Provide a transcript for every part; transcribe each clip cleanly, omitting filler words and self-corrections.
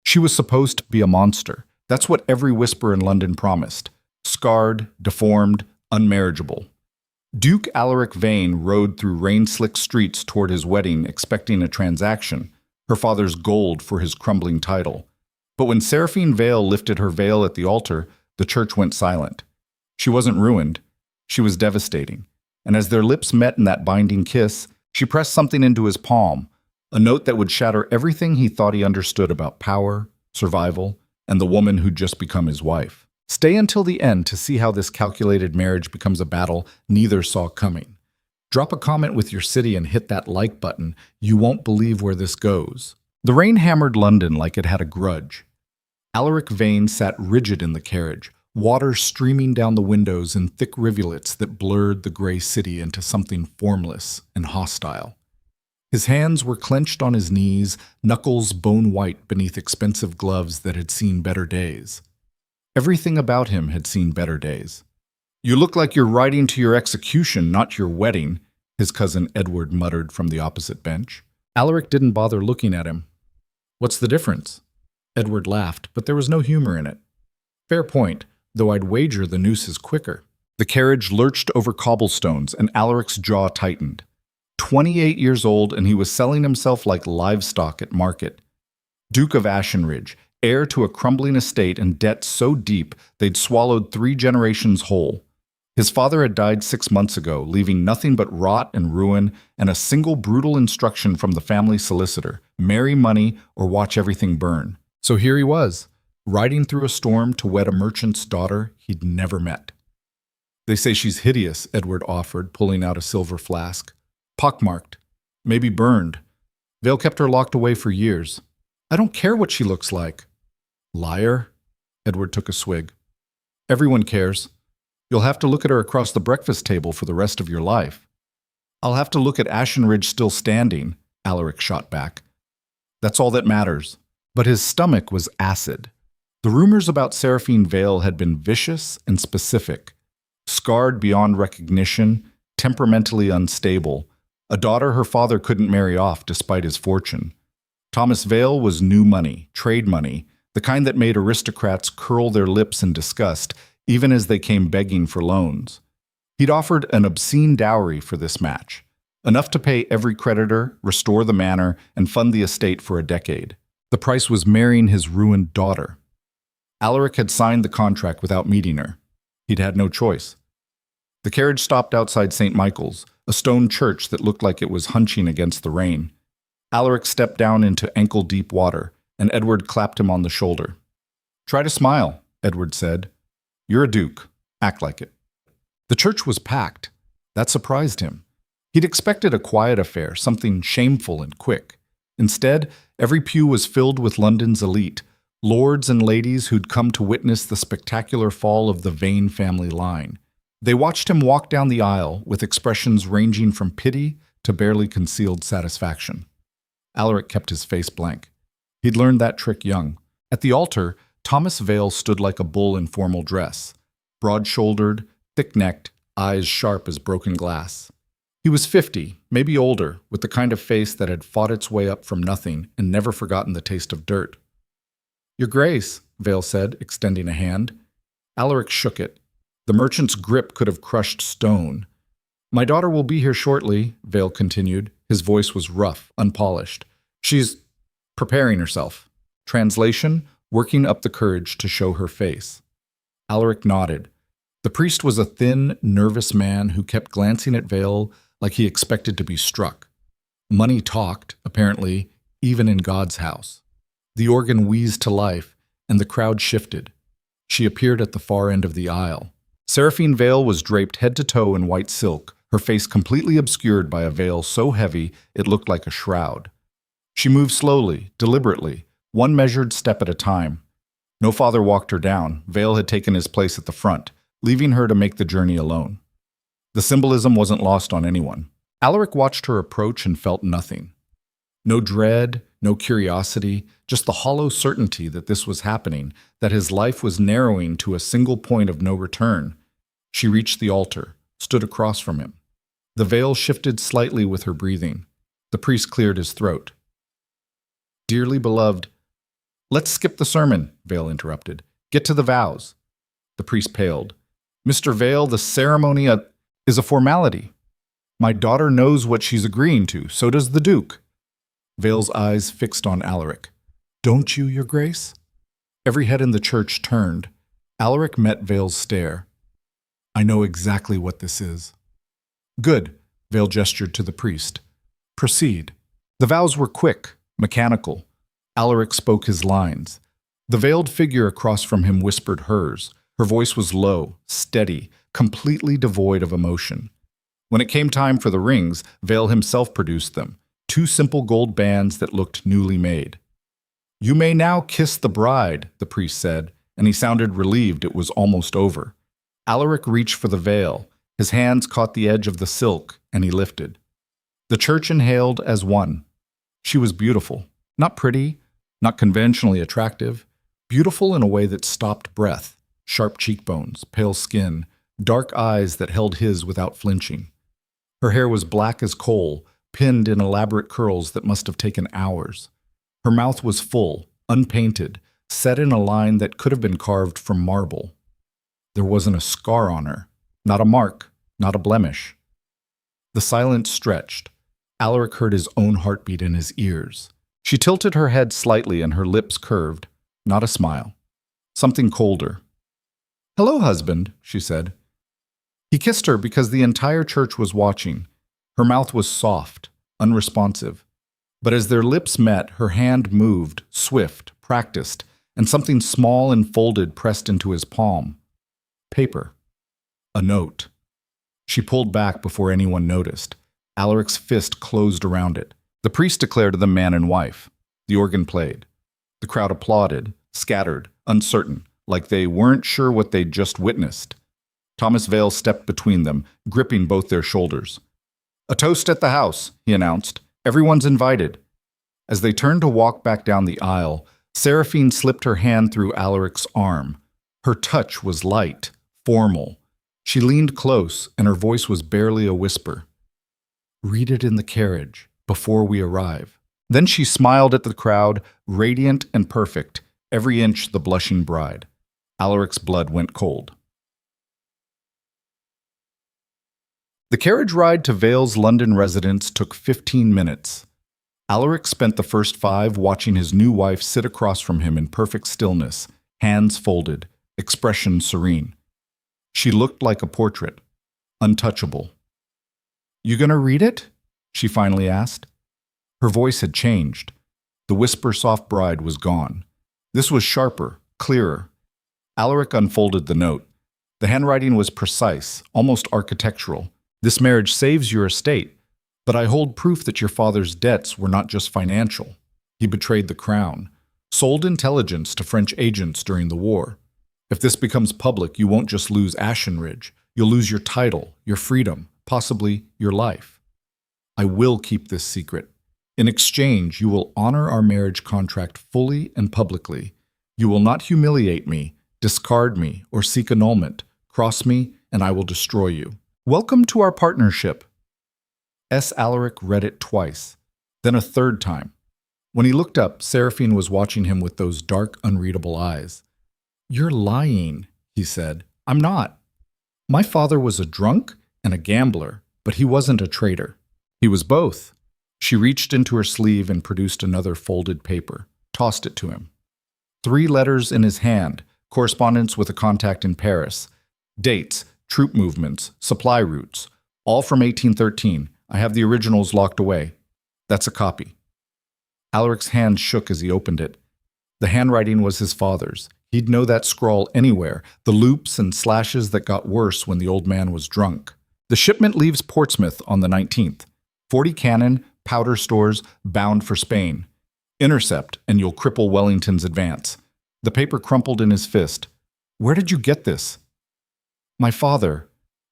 She was supposed to be a monster. That's what every whisper in London promised. Scarred, deformed, unmarriageable. Duke Alaric Vane rode through rain-slick streets toward his wedding expecting a transaction, her father's gold for his crumbling title. But when Seraphine Vale lifted her veil at the altar, the church went silent. She wasn't ruined. She was devastating. And as their lips met in that binding kiss, she pressed something into his palm, a note that would shatter everything he thought he understood about power, survival, and the woman who'd just become his wife. Stay until the end to see how this calculated marriage becomes a battle neither saw coming. Drop a comment with your city and hit that like button. You won't believe where this goes. The rain hammered London like it had a grudge. Alaric Vane sat rigid in the carriage, water streaming down the windows in thick rivulets that blurred the gray city into something formless and hostile. His hands were clenched on his knees, knuckles bone-white beneath expensive gloves that had seen better days. Everything about him had seen better days. "You look like you're riding to your execution, not your wedding," his cousin Edward muttered from the opposite bench. Alaric didn't bother looking at him. "What's the difference?" Edward laughed, but there was no humor in it. "Fair point, though I'd wager the noose is quicker." The carriage lurched over cobblestones, and Alaric's jaw tightened. 28 years old, and he was selling himself like livestock at market. Duke of Ashenridge, heir to a crumbling estate and debt so deep they'd swallowed 3 generations whole. His father had died 6 months ago, leaving nothing but rot and ruin and a single brutal instruction from the family solicitor: marry money or watch everything burn. So here he was, riding through a storm to wed a merchant's daughter he'd never met. "They say she's hideous," Edward offered, pulling out a silver flask. "Pockmarked. Maybe burned. Vale kept her locked away for years. I don't care what she looks like." "Liar." Edward took a swig. "Everyone cares. You'll have to look at her across the breakfast table for the rest of your life." "I'll have to look at Ashenridge still standing," Alaric shot back. "That's all that matters." But his stomach was acid. The rumors about Seraphine Vale had been vicious and specific. Scarred beyond recognition, temperamentally unstable, a daughter her father couldn't marry off despite his fortune. Thomas Vale was new money, trade money, the kind that made aristocrats curl their lips in disgust even as they came begging for loans. He'd offered an obscene dowry for this match, enough to pay every creditor, restore the manor, and fund the estate for a decade. The price was marrying his ruined daughter. Alaric had signed the contract without meeting her. He'd had no choice. The carriage stopped outside St. Michael's, a stone church that looked like it was hunching against the rain. Alaric stepped down into ankle-deep water, and Edward clapped him on the shoulder. "Try to smile," Edward said. "You're a duke. Act like it." The church was packed. That surprised him. He'd expected a quiet affair, something shameful and quick. Instead, every pew was filled with London's elite, lords and ladies who'd come to witness the spectacular fall of the Vane family line. They watched him walk down the aisle with expressions ranging from pity to barely concealed satisfaction. Alaric kept his face blank. He'd learned that trick young. At the altar, Thomas Vale stood like a bull in formal dress, broad-shouldered, thick-necked, eyes sharp as broken glass. He was 50, maybe older, with the kind of face that had fought its way up from nothing and never forgotten the taste of dirt. "Your Grace," Vale said, extending a hand. Alaric shook it. The merchant's grip could have crushed stone. "My daughter will be here shortly," Vale continued. His voice was rough, unpolished. "She's preparing herself." Translation: working up the courage to show her face. Alaric nodded. The priest was a thin, nervous man who kept glancing at Vale like he expected to be struck. Money talked, apparently, even in God's house. The organ wheezed to life, and the crowd shifted. She appeared at the far end of the aisle. Seraphine Vale was draped head to toe in white silk, her face completely obscured by a veil so heavy it looked like a shroud. She moved slowly, deliberately, one measured step at a time. No father walked her down. Vale had taken his place at the front, leaving her to make the journey alone. The symbolism wasn't lost on anyone. Alaric watched her approach and felt nothing. No dread, no curiosity, just the hollow certainty that this was happening, that his life was narrowing to a single point of no return. She reached the altar, stood across from him. The veil shifted slightly with her breathing. The priest cleared his throat. "Dearly beloved, Let's skip the sermon, Vale interrupted. Get to the vows. The priest paled. Mr. Vale, the ceremony is a formality. My daughter knows what she's agreeing to, so does the Duke. Vale's eyes fixed on Alaric. Don't you, Your Grace? Every head in the church turned. Alaric met Vale's stare. I know exactly what this is. Good, Vale gestured to the priest. Proceed. The vows were quick, mechanical. Alaric spoke his lines. The veiled figure across from him whispered hers. Her voice was low, steady, completely devoid of emotion. When it came time for the rings, Vale himself produced them, 2 simple gold bands that looked newly made. You may now kiss the bride, the priest said, and he sounded relieved it was almost over. Alaric reached for the veil. His hands caught the edge of the silk, and he lifted. The church inhaled as one. She was beautiful, not pretty, not conventionally attractive, beautiful in a way that stopped breath, sharp cheekbones, pale skin, dark eyes that held his without flinching. Her hair was black as coal, pinned in elaborate curls that must have taken hours. Her mouth was full, unpainted, set in a line that could have been carved from marble. There wasn't a scar on her, not a mark, not a blemish. The silence stretched. Alaric heard his own heartbeat in his ears. She tilted her head slightly and her lips curved, not a smile. Something colder. Hello, husband, she said. He kissed her because the entire church was watching. Her mouth was soft, unresponsive. But as their lips met, her hand moved, swift, practiced, and something small and folded pressed into his palm. Paper. A note. She pulled back before anyone noticed. Alaric's fist closed around it. The priest declared them man and wife. The organ played. The crowd applauded, scattered, uncertain, like they weren't sure what they'd just witnessed. Thomas Vale stepped between them, gripping both their shoulders. A toast at the house, he announced. Everyone's invited. As they turned to walk back down the aisle, Seraphine slipped her hand through Alaric's arm. Her touch was light, formal. She leaned close, and her voice was barely a whisper. Read it in the carriage, before we arrive. Then she smiled at the crowd, radiant and perfect, every inch the blushing bride. Alaric's blood went cold. The carriage ride to Vale's London residence took 15 minutes. Alaric spent the first 5 watching his new wife sit across from him in perfect stillness, hands folded, expression serene. She looked like a portrait, untouchable. You gonna read it? She finally asked. Her voice had changed. The whisper-soft bride was gone. This was sharper, clearer. Alaric unfolded the note. The handwriting was precise, almost architectural. This marriage saves your estate, but I hold proof that your father's debts were not just financial. He betrayed the crown, sold intelligence to French agents during the war. If this becomes public, you won't just lose Ashenridge. You'll lose your title, your freedom, possibly your life. I will keep this secret. In exchange, you will honor our marriage contract fully and publicly. You will not humiliate me, discard me, or seek annulment. Cross me, and I will destroy you. Welcome to our partnership. S. Alaric read it twice, then a third time. When he looked up, Seraphine was watching him with those dark, unreadable eyes. You're lying, he said. I'm not. My father was a drunk and a gambler, but he wasn't a traitor. He was both. She reached into her sleeve and produced another folded paper, tossed it to him. 3 letters in his hand, correspondence with a contact in Paris. Dates, troop movements, supply routes, all from 1813. I have the originals locked away. That's a copy. Alaric's hand shook as he opened it. The handwriting was his father's. He'd know that scrawl anywhere, the loops and slashes that got worse when the old man was drunk. The shipment leaves Portsmouth on the 19th. 40 cannon, powder stores, bound for Spain. Intercept, and you'll cripple Wellington's advance. The paper crumpled in his fist. Where did you get this? My father.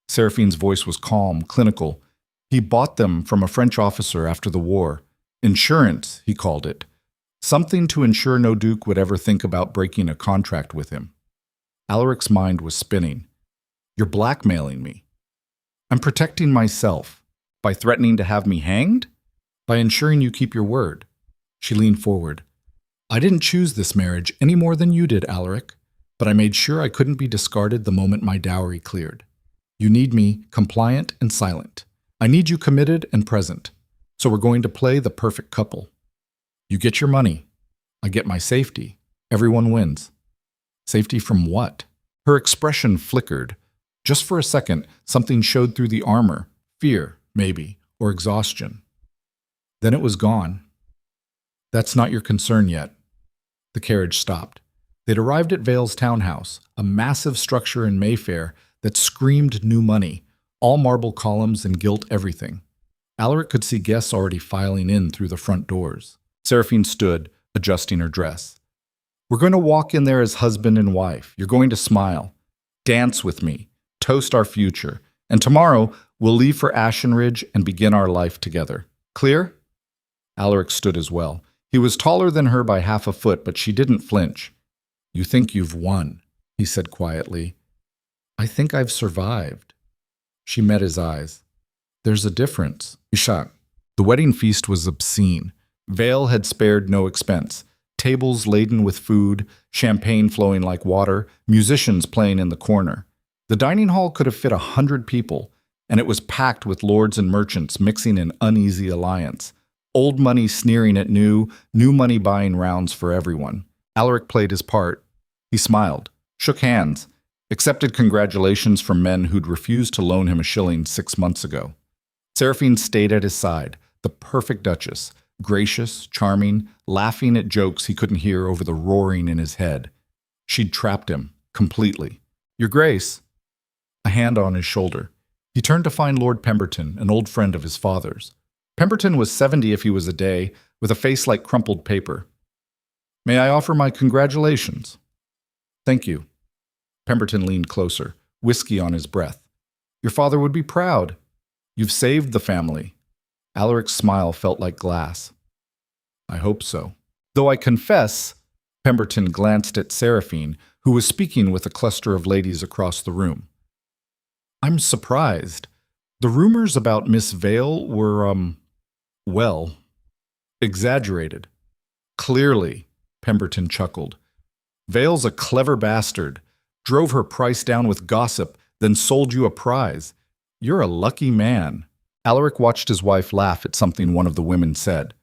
Seraphine's voice was calm, clinical. He bought them from a French officer after the war. Insurance, he called it. Something to ensure no Duke would ever think about breaking a contract with him. Alaric's mind was spinning. You're blackmailing me. I'm protecting myself. By threatening to have me hanged? By ensuring you keep your word. She leaned forward. I didn't choose this marriage any more than you did, Alaric, but I made sure I couldn't be discarded the moment my dowry cleared. You need me compliant and silent. I need you committed and present. So we're going to play the perfect couple. You get your money. I get my safety. Everyone wins. Safety from what? Her expression flickered. Just for a second, something showed through the armor. Fear, maybe, or exhaustion. Then it was gone. That's not your concern yet. The carriage stopped. They'd arrived at Vale's townhouse, a massive structure in Mayfair that screamed new money, all marble columns and gilt everything. Alaric could see guests already filing in through the front doors. Seraphine stood, adjusting her dress. We're going to walk in there as husband and wife. You're going to smile, dance with me, toast our future, and tomorrow we'll leave for Ashenridge and begin our life together. Clear? Alaric stood as well. He was taller than her by half a foot, but she didn't flinch. You think you've won, he said quietly. I think I've survived. She met his eyes. There's a difference. Ishak. The wedding feast was obscene. Vale had spared no expense. Tables laden with food, champagne flowing like water, musicians playing in the corner. The dining hall could have fit 100 people, and it was packed with lords and merchants mixing in uneasy alliance. Old money sneering at new money buying rounds for everyone. Alaric played his part. He smiled, shook hands, accepted congratulations from men who'd refused to loan him a shilling 6 months ago. Seraphine stayed at his side, the perfect duchess, gracious, charming, laughing at jokes he couldn't hear over the roaring in his head. She'd trapped him, completely. Your Grace. A hand on his shoulder. He turned to find Lord Pemberton, an old friend of his father's. Pemberton was 70 if he was a day, with a face like crumpled paper. May I offer my congratulations? Thank you. Pemberton leaned closer, whiskey on his breath. Your father would be proud. You've saved the family. Alaric's smile felt like glass. I hope so. Though I confess, Pemberton glanced at Seraphine, who was speaking with a cluster of ladies across the room. I'm surprised. The rumors about Miss Vale were, well, exaggerated. Clearly, Pemberton chuckled. Vale's a clever bastard. Drove her price down with gossip, then sold you a prize. You're a lucky man. Alaric watched his wife laugh at something one of the women said.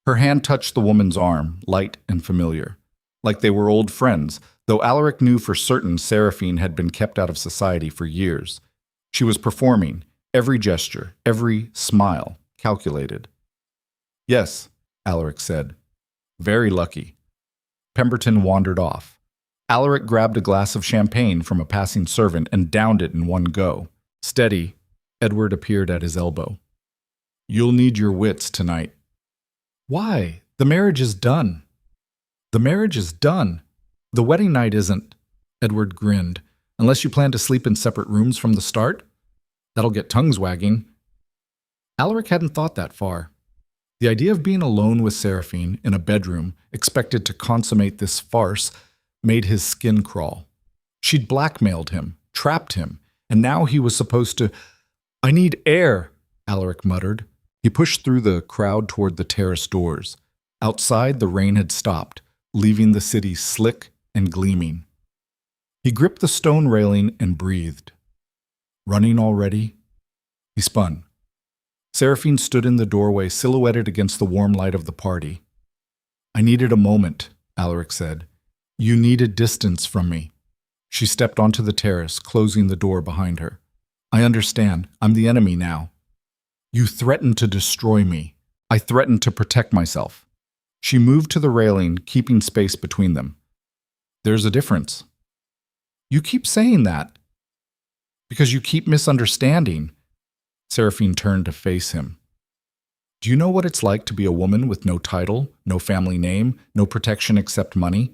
Her hand touched the woman's arm, light and familiar. Like they were old friends, though Alaric knew for certain Seraphine had been kept out of society for years. She was performing, every gesture, every smile, calculated. Yes, Alaric said. Very lucky. Pemberton wandered off. Alaric grabbed a glass of champagne from a passing servant and downed it in one go. Steady, Edward appeared at his elbow. You'll need your wits tonight. Why? The marriage is done. The marriage is done. The wedding night isn't. Edward grinned. Unless you plan to sleep in separate rooms from the start? That'll get tongues wagging. Alaric hadn't thought that far. The idea of being alone with Seraphine in a bedroom, expected to consummate this farce, made his skin crawl. She'd blackmailed him, trapped him, and now he was supposed to... I need air, Alaric muttered. He pushed through the crowd toward the terrace doors. Outside, the rain had stopped, leaving the city slick and gleaming. He gripped the stone railing and breathed. Running already? He spun. Seraphine stood in the doorway, silhouetted against the warm light of the party. I needed a moment, Alaric said. You needed distance from me. She stepped onto the terrace, closing the door behind her. I understand. I'm the enemy now. You threatened to destroy me. I threatened to protect myself. She moved to the railing, keeping space between them. There's a difference. You keep saying that. Because you keep misunderstanding. Seraphine turned to face him. Do you know what it's like to be a woman with no title, no family name, no protection except money?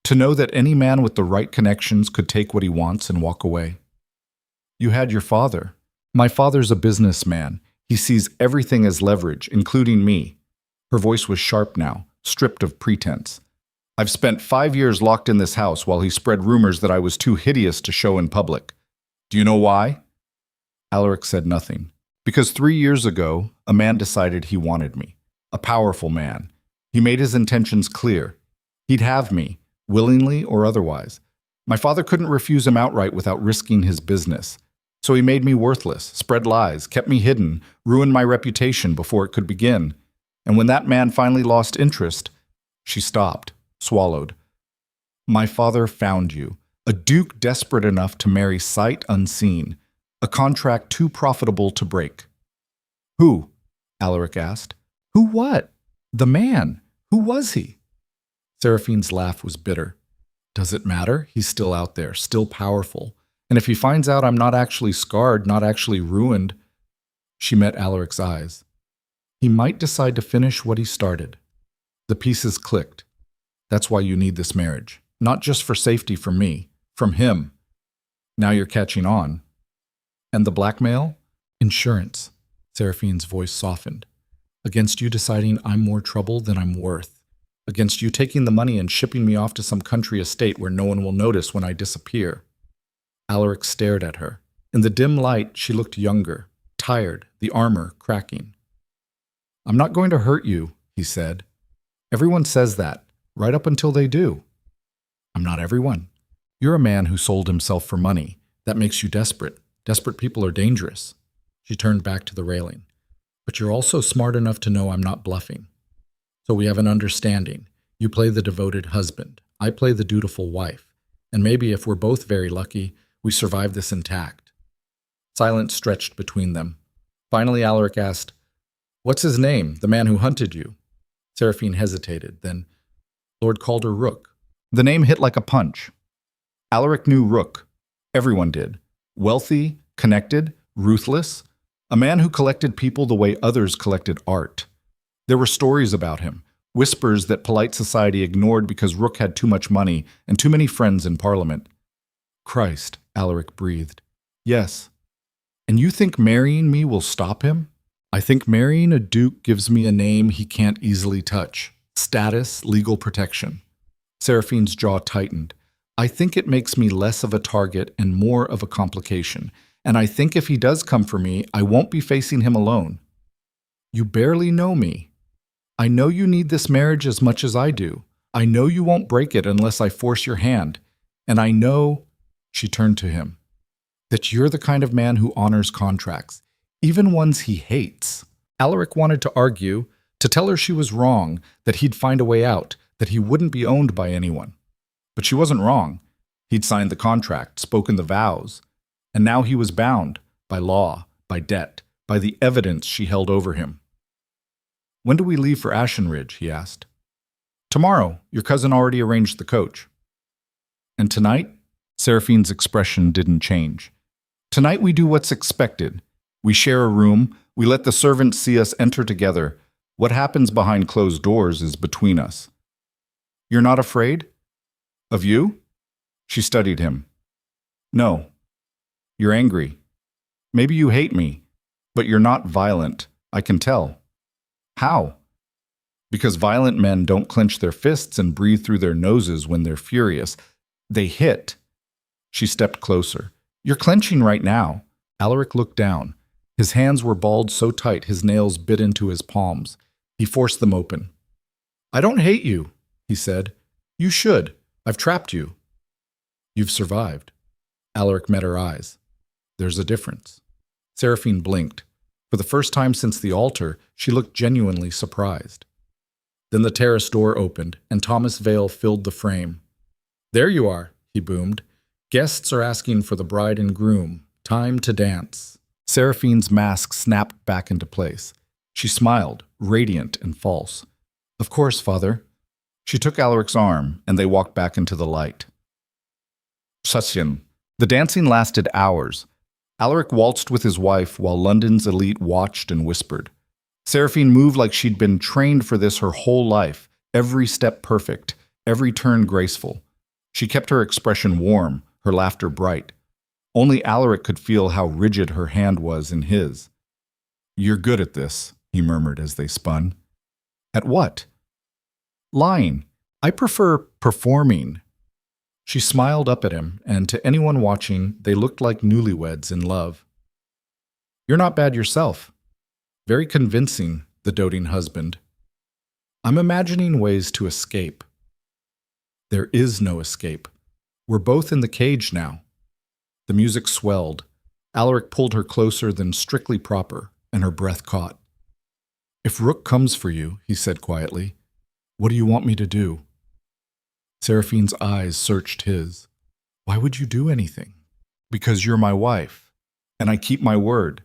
To know that any man with the right connections could take what he wants and walk away. You had your father. My father's a businessman. He sees everything as leverage, including me. Her voice was sharp now, stripped of pretense. I've spent 5 years locked in this house while he spread rumors that I was too hideous to show in public. Do you know why? Alaric said nothing. Because 3 years ago, a man decided he wanted me. A powerful man. He made his intentions clear. He'd have me, willingly or otherwise. My father couldn't refuse him outright without risking his business. So he made me worthless, spread lies, kept me hidden, ruined my reputation before it could begin. And when that man finally lost interest, she stopped, swallowed. My father found you, a duke desperate enough to marry sight unseen, a contract too profitable to break. Who? Alaric asked. Who what? The man. Who was he? Seraphine's laugh was bitter. Does it matter? He's still out there, still powerful. And if he finds out I'm not actually scarred, not actually ruined, she met Alaric's eyes. He might decide to finish what he started. The pieces clicked. That's why you need this marriage. Not just for safety from me, from him. Now you're catching on. And the blackmail? Insurance. Seraphine's voice softened. Against you deciding I'm more trouble than I'm worth. Against you taking the money and shipping me off to some country estate where no one will notice when I disappear. Alaric stared at her. In the dim light, she looked younger, tired, the armor cracking. I'm not going to hurt you, he said. Everyone says that, right up until they do. I'm not everyone. You're a man who sold himself for money. That makes you desperate. Desperate people are dangerous. She turned back to the railing. But you're also smart enough to know I'm not bluffing. So we have an understanding. You play the devoted husband. I play the dutiful wife. And maybe if we're both very lucky, we survive this intact. Silence stretched between them. Finally, Alaric asked, What's his name, the man who hunted you? Seraphine hesitated, then Lord called her Rook. The name hit like a punch. Alaric knew Rook. Everyone did. Wealthy, connected, ruthless. A man who collected people the way others collected art. There were stories about him, whispers that polite society ignored because Rook had too much money and too many friends in Parliament. Christ, Alaric breathed. Yes. And you think marrying me will stop him? I think marrying a duke gives me a name he can't easily touch. Status, legal protection. Seraphine's jaw tightened. I think it makes me less of a target and more of a complication. And I think if he does come for me, I won't be facing him alone. You barely know me. I know you need this marriage as much as I do. I know you won't break it unless I force your hand. And I know, she turned to him, that you're the kind of man who honors contracts, even ones he hates. Alaric wanted to argue, to tell her she was wrong, that he'd find a way out, that he wouldn't be owned by anyone. But she wasn't wrong. He'd signed the contract, spoken the vows, and now he was bound by law, by debt, by the evidence she held over him. When do we leave for Ashenridge? He asked. Tomorrow. Your cousin already arranged the coach. And tonight? Seraphine's expression didn't change. Tonight we do what's expected. We share a room. We let the servants see us enter together. What happens behind closed doors is between us. You're not afraid? Of you? She studied him. No. You're angry. Maybe you hate me, but you're not violent. I can tell. How? Because violent men don't clench their fists and breathe through their noses when they're furious. They hit. She stepped closer. You're clenching right now. Alaric looked down. His hands were balled so tight his nails bit into his palms. He forced them open. I don't hate you, he said. You should. I've trapped you. You've survived. Alaric met her eyes. There's a difference. Seraphine blinked. For the first time since the altar, she looked genuinely surprised. Then the terrace door opened, and Thomas Vale filled the frame. There you are, he boomed. Guests are asking for the bride and groom. Time to dance. Seraphine's mask snapped back into place. She smiled, radiant and false. Of course, father. She took Alaric's arm, and they walked back into the light. Sasyan. The dancing lasted hours. Alaric waltzed with his wife while London's elite watched and whispered. Seraphine moved like she'd been trained for this her whole life, every step perfect, every turn graceful. She kept her expression warm, her laughter bright. Only Alaric could feel how rigid her hand was in his. You're good at this, he murmured as they spun. At what? Lying. I prefer performing. She smiled up at him, and to anyone watching, they looked like newlyweds in love. You're not bad yourself. Very convincing, the doting husband. I'm imagining ways to escape. There is no escape. We're both in the cage now. The music swelled. Alaric pulled her closer than strictly proper, and her breath caught. If Rook comes for you, he said quietly, what do you want me to do? Seraphine's eyes searched his. Why would you do anything? Because you're my wife, and I keep my word.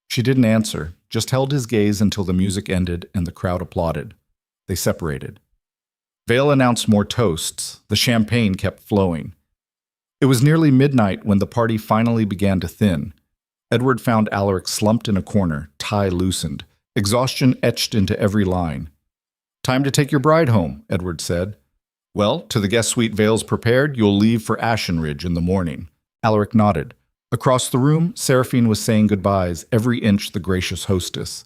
She didn't answer, just held his gaze until the music ended and the crowd applauded. They separated. Vale announced more toasts. The champagne kept flowing. It was nearly midnight when the party finally began to thin. Edward found Alaric slumped in a corner, tie loosened, exhaustion etched into every line. Time to take your bride home, Edward said. Well, to the guest suite Vale's prepared, you'll leave for Ashenridge in the morning. Alaric nodded. Across the room, Seraphine was saying goodbyes, every inch the gracious hostess.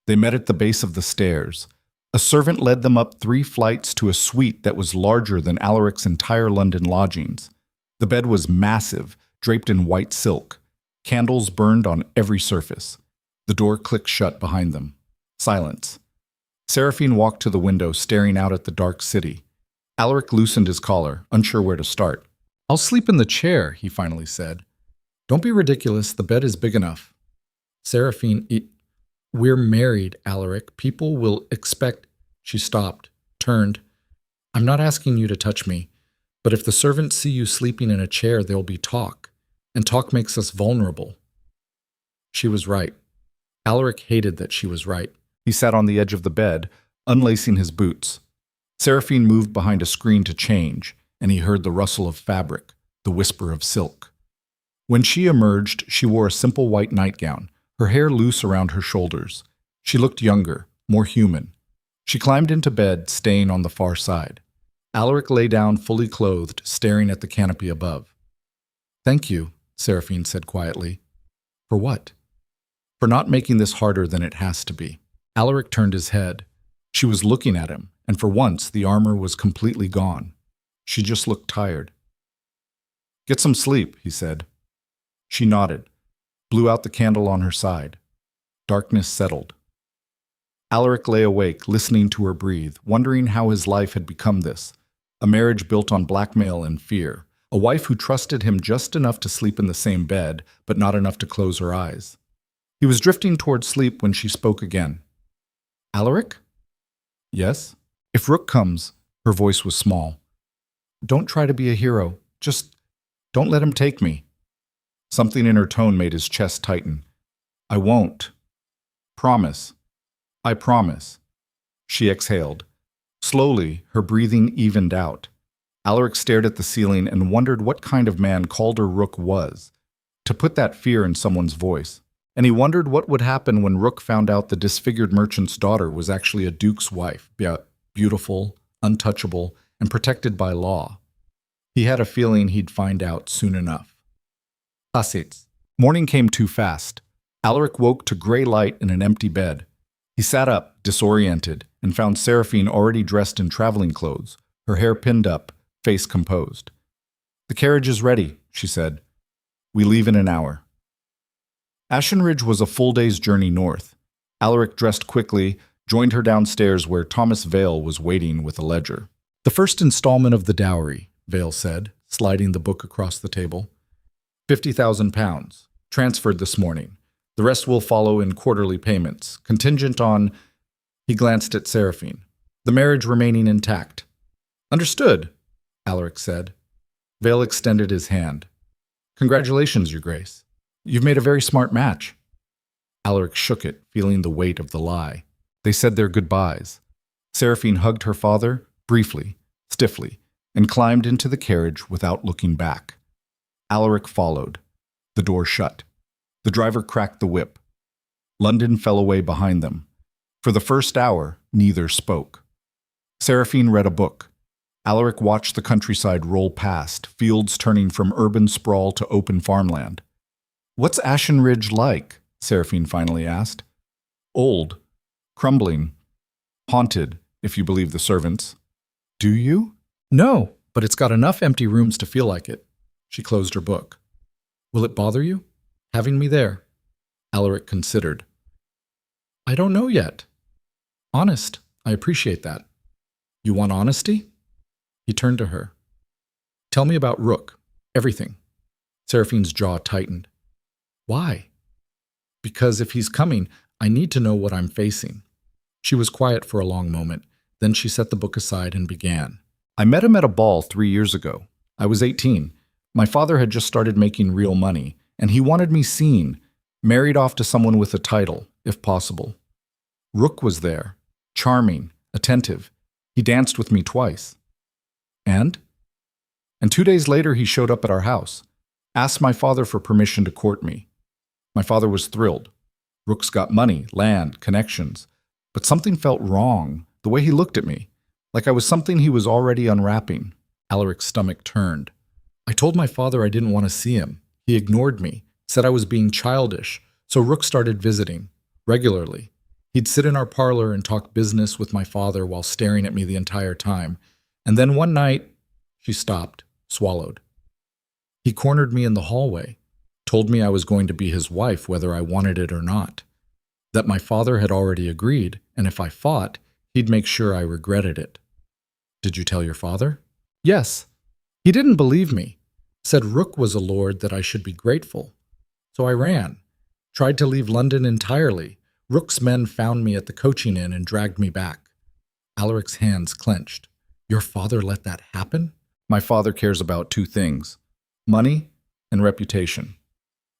They met at the base of the stairs. A servant led them up 3 flights to a suite that was larger than Alaric's entire London lodgings. The bed was massive, draped in white silk. Candles burned on every surface. The door clicked shut behind them. Silence. Seraphine walked to the window, staring out at the dark city. Alaric loosened his collar, unsure where to start. I'll sleep in the chair, he finally said. Don't be ridiculous, the bed is big enough. Seraphine, we're married, Alaric. People will expect... She stopped, turned. I'm not asking you to touch me, but if the servants see you sleeping in a chair, there'll be talk, and talk makes us vulnerable. She was right. Alaric hated that she was right. He sat on the edge of the bed, unlacing his boots. Seraphine moved behind a screen to change, and he heard the rustle of fabric, the whisper of silk. When she emerged, she wore a simple white nightgown, her hair loose around her shoulders. She looked younger, more human. She climbed into bed, staying on the far side. Alaric lay down fully clothed, staring at the canopy above. Thank you, Seraphine said quietly. For what? For not making this harder than it has to be. Alaric turned his head. She was looking at him, and for once the armor was completely gone. She just looked tired. Get some sleep, he said. She nodded, blew out the candle on her side. Darkness settled. Alaric lay awake, listening to her breathe, wondering how his life had become this. A marriage built on blackmail and fear. A wife who trusted him just enough to sleep in the same bed, but not enough to close her eyes. He was drifting toward sleep when she spoke again. Alaric? Yes? If Rook comes, her voice was small. Don't try to be a hero. Just don't let him take me. Something in her tone made his chest tighten. I won't. Promise. I promise. She exhaled. Slowly, her breathing evened out. Alaric stared at the ceiling and wondered what kind of man Calder Rook was, to put that fear in someone's voice. And he wondered what would happen when Rook found out the disfigured merchant's daughter was actually a duke's wife, beautiful, untouchable, and protected by law. He had a feeling he'd find out soon enough. Passits. Morning came too fast. Alaric woke to gray light in an empty bed. He sat up, disoriented, and found Seraphine already dressed in traveling clothes, her hair pinned up, face composed. The carriage is ready, she said. We leave in an hour. Ashenridge was a full day's journey north. Alaric dressed quickly, joined her downstairs where Thomas Vale was waiting with a ledger. The first installment of the dowry, Vale said, sliding the book across the table. £50,000, transferred this morning. The rest will follow in quarterly payments, contingent on... He glanced at Seraphine. The marriage remaining intact. Understood, Alaric said. Vale extended his hand. Congratulations, Your Grace. You've made a very smart match. Alaric shook it, feeling the weight of the lie. They said their goodbyes. Seraphine hugged her father, briefly, stiffly, and climbed into the carriage without looking back. Alaric followed. The door shut. The driver cracked the whip. London fell away behind them. For the first hour, neither spoke. Seraphine read a book. Alaric watched the countryside roll past, fields turning from urban sprawl to open farmland. What's Ashenridge like? Seraphine finally asked. Old, crumbling, haunted, if you believe the servants. Do you? No, but it's got enough empty rooms to feel like it. She closed her book. Will it bother you, having me there? Alaric considered. I don't know yet. Honest, I appreciate that. You want honesty? He turned to her. Tell me about Rook. Everything. Seraphine's jaw tightened. Why? Because if he's coming, I need to know what I'm facing. She was quiet for a long moment. Then she set the book aside and began. I met him at a ball 3 years ago. I was 18. My father had just started making real money, and he wanted me seen, married off to someone with a title, if possible. Rook was there, charming, attentive. He danced with me twice. And 2 days later he showed up at our house, asked my father for permission to court me. My father was thrilled. Rook's got money, land, connections. But something felt wrong, the way he looked at me, like I was something he was already unwrapping. Alaric's stomach turned. I told my father I didn't want to see him. He ignored me, said I was being childish, so Rook started visiting, regularly. He'd sit in our parlor and talk business with my father while staring at me the entire time. And then one night, she stopped, swallowed. He cornered me in the hallway, told me I was going to be his wife whether I wanted it or not, that my father had already agreed, and if I fought, he'd make sure I regretted it. Did you tell your father? Yes. He didn't believe me, said Rook was a lord that I should be grateful. So I ran, tried to leave London entirely. Rook's men found me at the coaching inn and dragged me back. Alaric's hands clenched. Your father let that happen? My father cares about 2 things, money and reputation.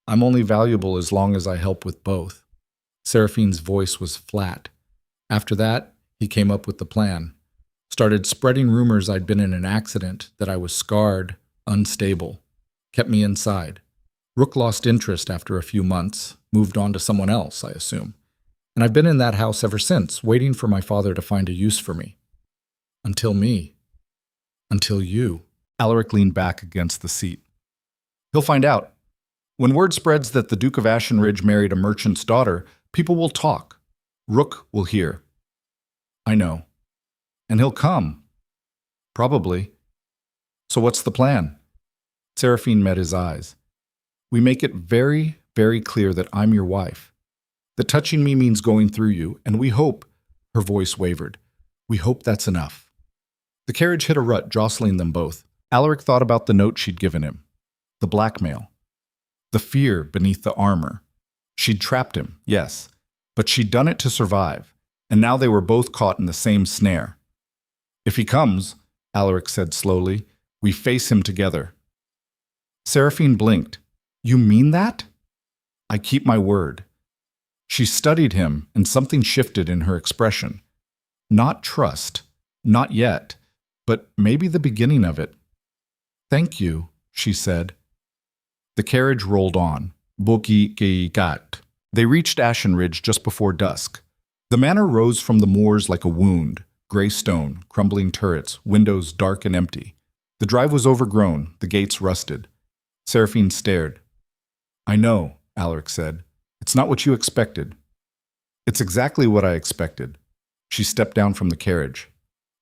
I'm only valuable as long as I help with both. Seraphine's voice was flat. After that, he came up with the plan. Started spreading rumors I'd been in an accident, that I was scarred, unstable. Kept me inside. Rook lost interest after a few months, moved on to someone else, I assume. And I've been in that house ever since, waiting for my father to find a use for me. Until me. Until you. Alaric leaned back against the seat. He'll find out. When word spreads that the Duke of Ashenridge married a merchant's daughter, people will talk. Rook will hear. I know. And he'll come. Probably. So what's the plan? Seraphine met his eyes. We make it very, very clear that I'm your wife. That touching me means going through you, and we hope, her voice wavered, we hope that's enough. The carriage hit a rut, jostling them both. Alaric thought about the note she'd given him. The blackmail. The fear beneath the armor. She'd trapped him, yes, but she'd done it to survive, and now they were both caught in the same snare. If he comes, Alaric said slowly, we face him together. Seraphine blinked. You mean that? I keep my word. She studied him, and something shifted in her expression. Not trust, not yet, but maybe the beginning of it. Thank you, she said. The carriage rolled on. Buki-ki-gat. They reached Ashenridge just before dusk. The manor rose from the moors like a wound, gray stone, crumbling turrets, windows dark and empty. The drive was overgrown, the gates rusted. Seraphine stared. I know, Alaric said. It's not what you expected. It's exactly what I expected. She stepped down from the carriage.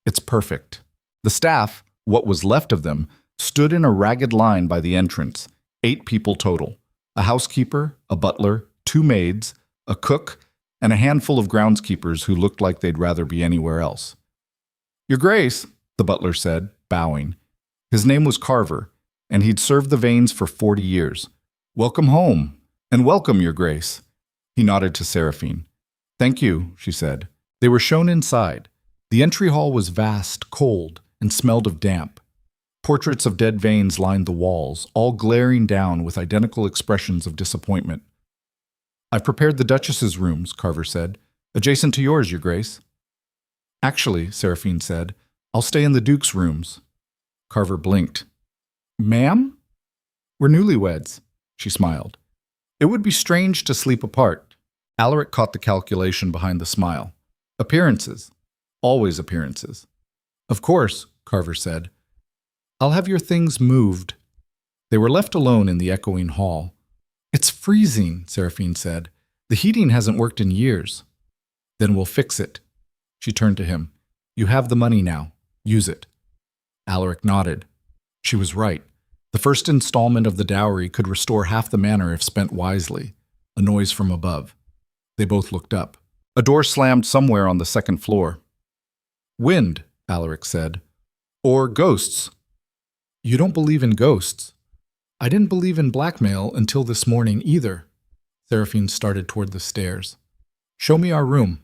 It's perfect. The staff, what was left of them, stood in a ragged line by the entrance, 8 people total. A housekeeper, a butler, 2 maids, a cook, and a handful of groundskeepers who looked like they'd rather be anywhere else. Your Grace, the butler said, bowing. His name was Carver, and he'd served the Vanes for 40 years. Welcome home, and welcome, Your Grace. He nodded to Seraphine. Thank you, she said. They were shown inside. The entry hall was vast, cold, and smelled of damp. Portraits of dead Vanes lined the walls, all glaring down with identical expressions of disappointment. I've prepared the Duchess's rooms, Carver said. Adjacent to yours, Your Grace. Actually, Seraphine said, I'll stay in the Duke's rooms. Carver blinked. Ma'am? We're newlyweds, she smiled. It would be strange to sleep apart. Alaric caught the calculation behind the smile. Appearances. Always appearances. Of course, Carver said. I'll have your things moved. They were left alone in the echoing hall. It's freezing, Seraphine said. The heating hasn't worked in years. Then we'll fix it. She turned to him. You have the money now. Use it. Alaric nodded. She was right. The first installment of the dowry could restore half the manor if spent wisely. A noise from above. They both looked up. A door slammed somewhere on the second floor. Wind, Alaric said. Or ghosts. You don't believe in ghosts. I didn't believe in blackmail until this morning either. Seraphine started toward the stairs. Show me our room.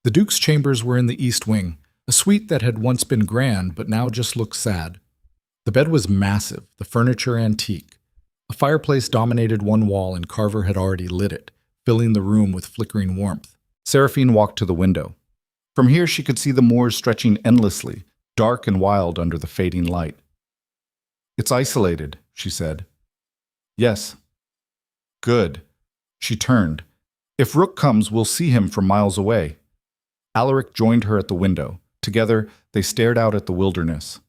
The Duke's chambers were in the east wing, a suite that had once been grand but now just looked sad. The bed was massive, the furniture antique. A fireplace dominated one wall and Carver had already lit it, filling the room with flickering warmth. Seraphine walked to the window. From here she could see the moors stretching endlessly, dark and wild under the fading light. It's isolated, she said. Yes. Good. She turned. If Rook comes, we'll see him from miles away. Alaric joined her at the window. Together, they stared out at the wilderness.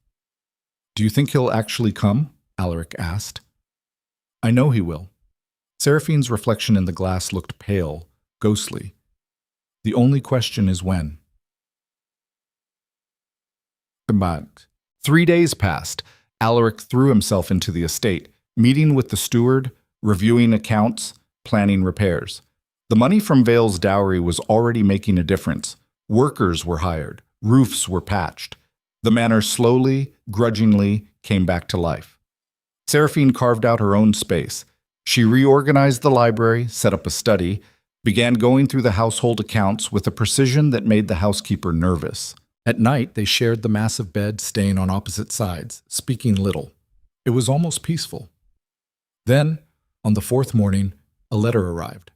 Do you think he'll actually come? Alaric asked. I know he will. Seraphine's reflection in the glass looked pale, ghostly. The only question is when. About 3 days passed. Alaric threw himself into the estate, meeting with the steward, reviewing accounts, planning repairs. The money from Vale's dowry was already making a difference. Workers were hired. Roofs were patched. The manor slowly, grudgingly, came back to life. Seraphine carved out her own space. She reorganized the library, set up a study, began going through the household accounts with a precision that made the housekeeper nervous. At night, they shared the massive bed, staying on opposite sides, speaking little. It was almost peaceful. Then, on the fourth morning, a letter arrived.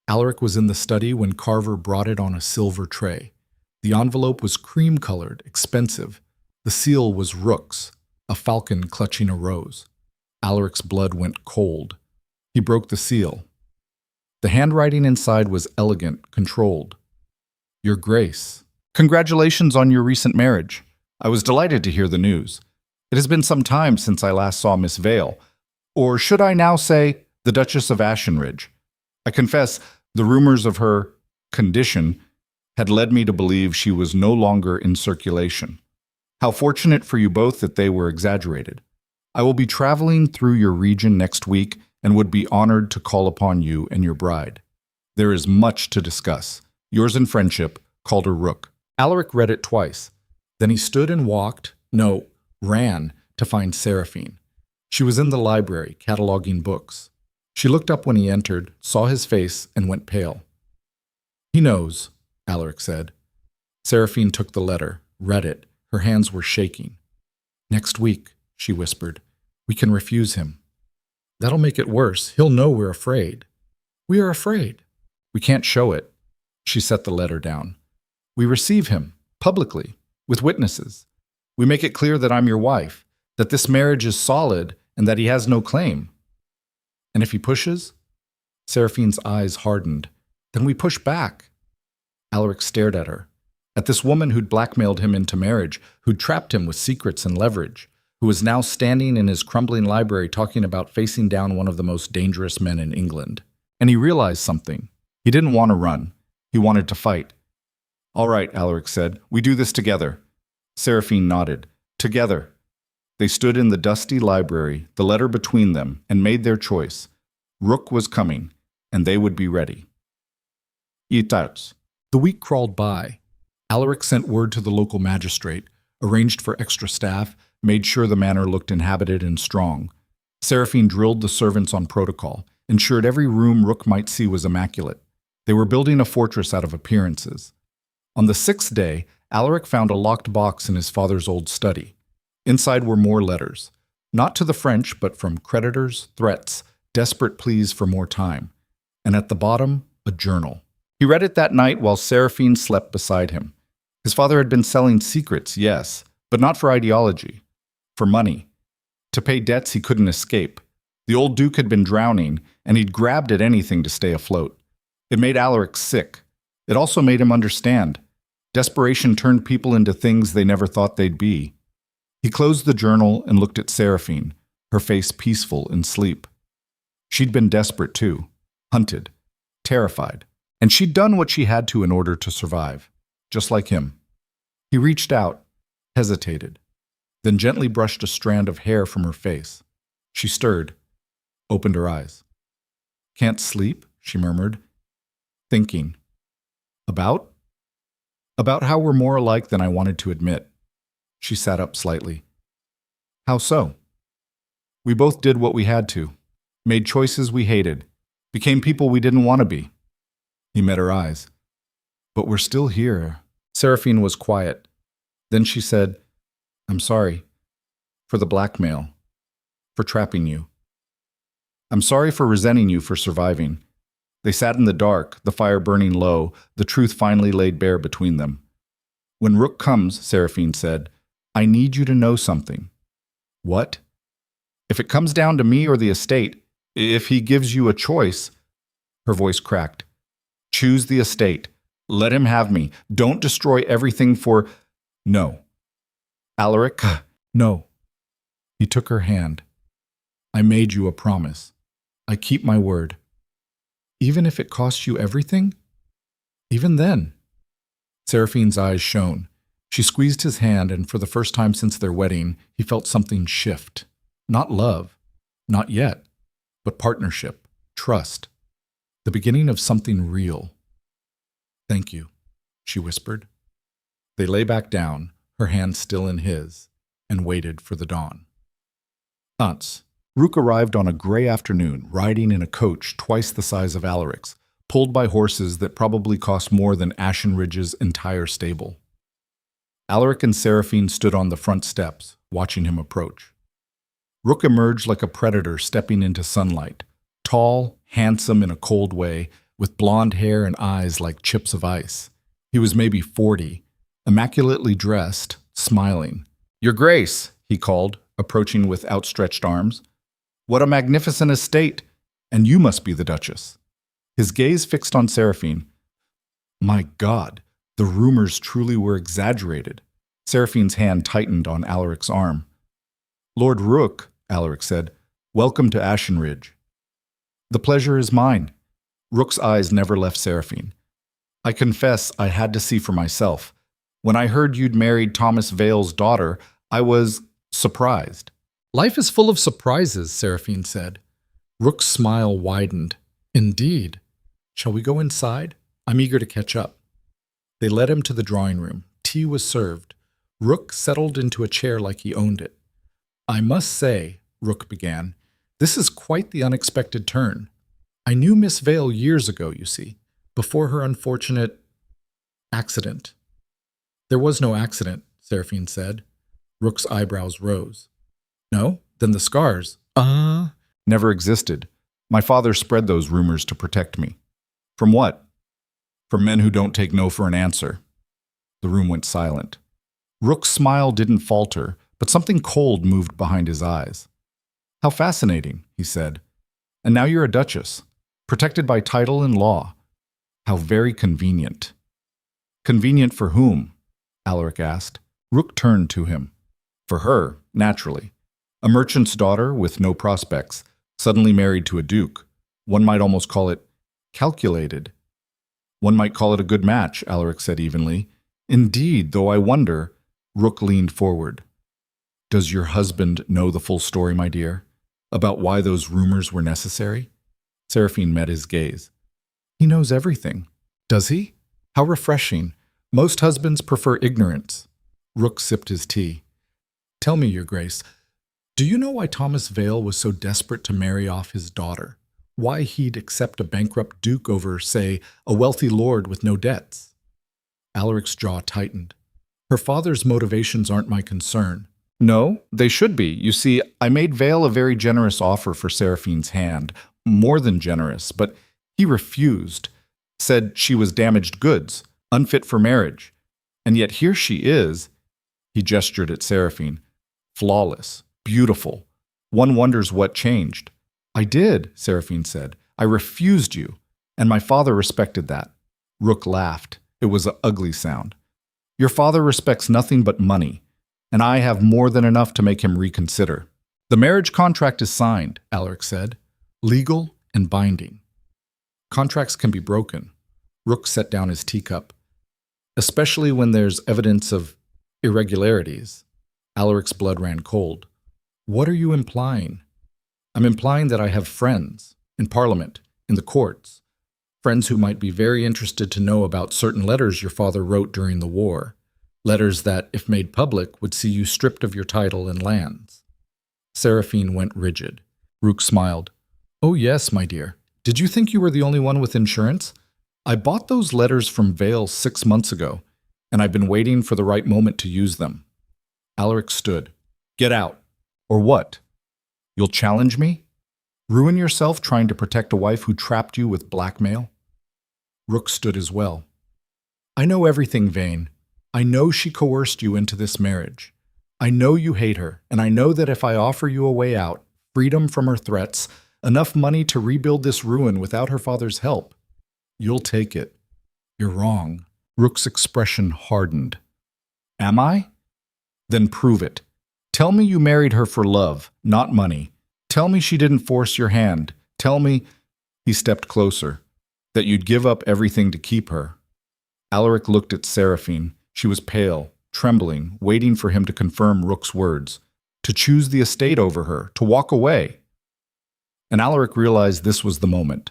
Alaric was in the study when Carver brought it on a silver tray. The envelope was cream-colored, expensive. The seal was Rook's, a falcon clutching a rose. Alaric's blood went cold. He broke the seal. The handwriting inside was elegant, controlled. Your Grace. Congratulations on your recent marriage. I was delighted to hear the news. It has been some time since I last saw Miss Vale, or should I now say, the Duchess of Ashenridge. I confess, the rumors of her condition had led me to believe she was no longer in circulation. How fortunate for you both that they were exaggerated. I will be traveling through your region next week and would be honored to call upon you and your bride. There is much to discuss. Yours in friendship, Calder Rook. Alaric read it twice. Then he stood and ran to find Seraphine. She was in the library, cataloging books. She looked up when he entered, saw his face, and went pale. He knows, Alaric said. Seraphine took the letter, read it. Her hands were shaking. Next week, she whispered. We can refuse him. That'll make it worse. He'll know we're afraid. We are afraid. We can't show it. She set the letter down. We receive him, publicly, with witnesses. We make it clear that I'm your wife, that this marriage is solid, and that he has no claim. And if he pushes? Seraphine's eyes hardened. Then we push back. Alaric stared at her, at this woman who'd blackmailed him into marriage, who'd trapped him with secrets and leverage, who was now standing in his crumbling library talking about facing down one of the most dangerous men in England. And he realized something. He didn't want to run. He wanted to fight. All right, Alaric said. We do this together. Seraphine nodded. Together. They stood in the dusty library, the letter between them, and made their choice. Rook was coming, and they would be ready. Hideous. The week crawled by. Alaric sent word to the local magistrate, arranged for extra staff, made sure the manor looked inhabited and strong. Seraphine drilled the servants on protocol, ensured every room Rook might see was immaculate. They were building a fortress out of appearances. On the 6th day, Alaric found a locked box in his father's old study. Inside were more letters, not to the French, but from creditors, threats, desperate pleas for more time. And at the bottom, a journal. He read it that night while Seraphine slept beside him. His father had been selling secrets, yes, but not for ideology, for money. To pay debts he couldn't escape. The old Duke had been drowning, and he'd grabbed at anything to stay afloat. It made Alaric sick. It also made him understand. Desperation turned people into things they never thought they'd be. He closed the journal and looked at Seraphine, her face peaceful in sleep. She'd been desperate too, hunted, terrified, and she'd done what she had to in order to survive, just like him. He reached out, hesitated, then gently brushed a strand of hair from her face. She stirred, opened her eyes. Can't sleep, she murmured. Thinking. About? About how we're more alike than I wanted to admit. She sat up slightly. How so? We both did what we had to, made choices we hated, became people we didn't want to be. He met her eyes. But we're still here. Seraphine was quiet. Then she said, I'm sorry. For the blackmail. For trapping you. I'm sorry for resenting you for surviving. They sat in the dark, the fire burning low, the truth finally laid bare between them. When Rook comes, Seraphine said, I need you to know something. What? If it comes down to me or the estate, if he gives you a choice, her voice cracked. Choose the estate. Let him have me. Don't destroy everything for... No. Alaric, no. He took her hand. I made you a promise. I keep my word. Even if it costs you everything? Even then. Seraphine's eyes shone. She squeezed his hand, and for the first time since their wedding, he felt something shift. Not love. Not yet. But partnership. Trust. The beginning of something real. Thank you, she whispered. They lay back down, her hand still in his, and waited for the dawn. Aunts. Rook arrived on a gray afternoon, riding in a coach twice the size of Alaric's, pulled by horses that probably cost more than Ashen Ridge's entire stable. Alaric and Seraphine stood on the front steps, watching him approach. Rook emerged like a predator stepping into sunlight, tall, handsome in a cold way, with blonde hair and eyes like chips of ice. He was maybe 40, immaculately dressed, smiling. Your Grace, he called, approaching with outstretched arms. What a magnificent estate! And you must be the Duchess. His gaze fixed on Seraphine. My God, the rumors truly were exaggerated. Seraphine's hand tightened on Alaric's arm. Lord Rook, Alaric said, welcome to Ashen Ridge. The pleasure is mine. Rook's eyes never left Seraphine. I confess I had to see for myself. When I heard you'd married Thomas Vale's daughter, I was surprised. Life is full of surprises, Seraphine said. Rook's smile widened. Indeed. Shall we go inside? I'm eager to catch up. They led him to the drawing room. Tea was served. Rook settled into a chair like he owned it. I must say, Rook began, this is quite the unexpected turn. I knew Miss Vale years ago, you see, before her unfortunate accident. There was no accident, Seraphine said. Rook's eyebrows rose. No? Then the scars. Never existed. My father spread those rumors to protect me. From what? From men who don't take no for an answer. The room went silent. Rook's smile didn't falter, but something cold moved behind his eyes. How fascinating, he said. And now you're a duchess, protected by title and law. How very convenient. Convenient for whom? Alaric asked. Rook turned to him. For her, naturally. A merchant's daughter with no prospects, suddenly married to a duke. One might almost call it calculated. One might call it a good match, Alaric said evenly. Indeed, though I wonder. Rook leaned forward. Does your husband know the full story, my dear? About why those rumors were necessary? Seraphine met his gaze. He knows everything. Does he? How refreshing. Most husbands prefer ignorance. Rook sipped his tea. Tell me, Your Grace, do you know why Thomas Vale was so desperate to marry off his daughter? Why he'd accept a bankrupt duke over, say, a wealthy lord with no debts? Alaric's jaw tightened. Her father's motivations aren't my concern. No, they should be. You see, I made Vale a very generous offer for Seraphine's hand, more than generous, but he refused, said she was damaged goods, unfit for marriage. And yet here she is, he gestured at Seraphine, flawless, beautiful. One wonders what changed. I did, Seraphine said. I refused you, and my father respected that. Rook laughed. It was an ugly sound. Your father respects nothing but money, and I have more than enough to make him reconsider. The marriage contract is signed, Alaric said, legal and binding. Contracts can be broken. Rook set down his teacup. Especially when there's evidence of irregularities. Alaric's blood ran cold. What are you implying? I'm implying that I have friends, in Parliament, in the courts. Friends who might be very interested to know about certain letters your father wrote during the war. Letters that, if made public, would see you stripped of your title and lands. Seraphine went rigid. Rook smiled. Oh yes, my dear. Did you think you were the only one with insurance? I bought those letters from Vale 6 months ago, and I've been waiting for the right moment to use them. Alaric stood. Get out. Or what? You'll challenge me? Ruin yourself trying to protect a wife who trapped you with blackmail? Rook stood as well. I know everything, Vane. I know she coerced you into this marriage. I know you hate her, and I know that if I offer you a way out, freedom from her threats, enough money to rebuild this ruin without her father's help, you'll take it. You're wrong. Rook's expression hardened. Am I? Then prove it. Tell me you married her for love, not money. Tell me she didn't force your hand. Tell me, he stepped closer, that you'd give up everything to keep her. Alaric looked at Seraphine. She was pale, trembling, waiting for him to confirm Rook's words, to choose the estate over her, to walk away. And Alaric realized this was the moment,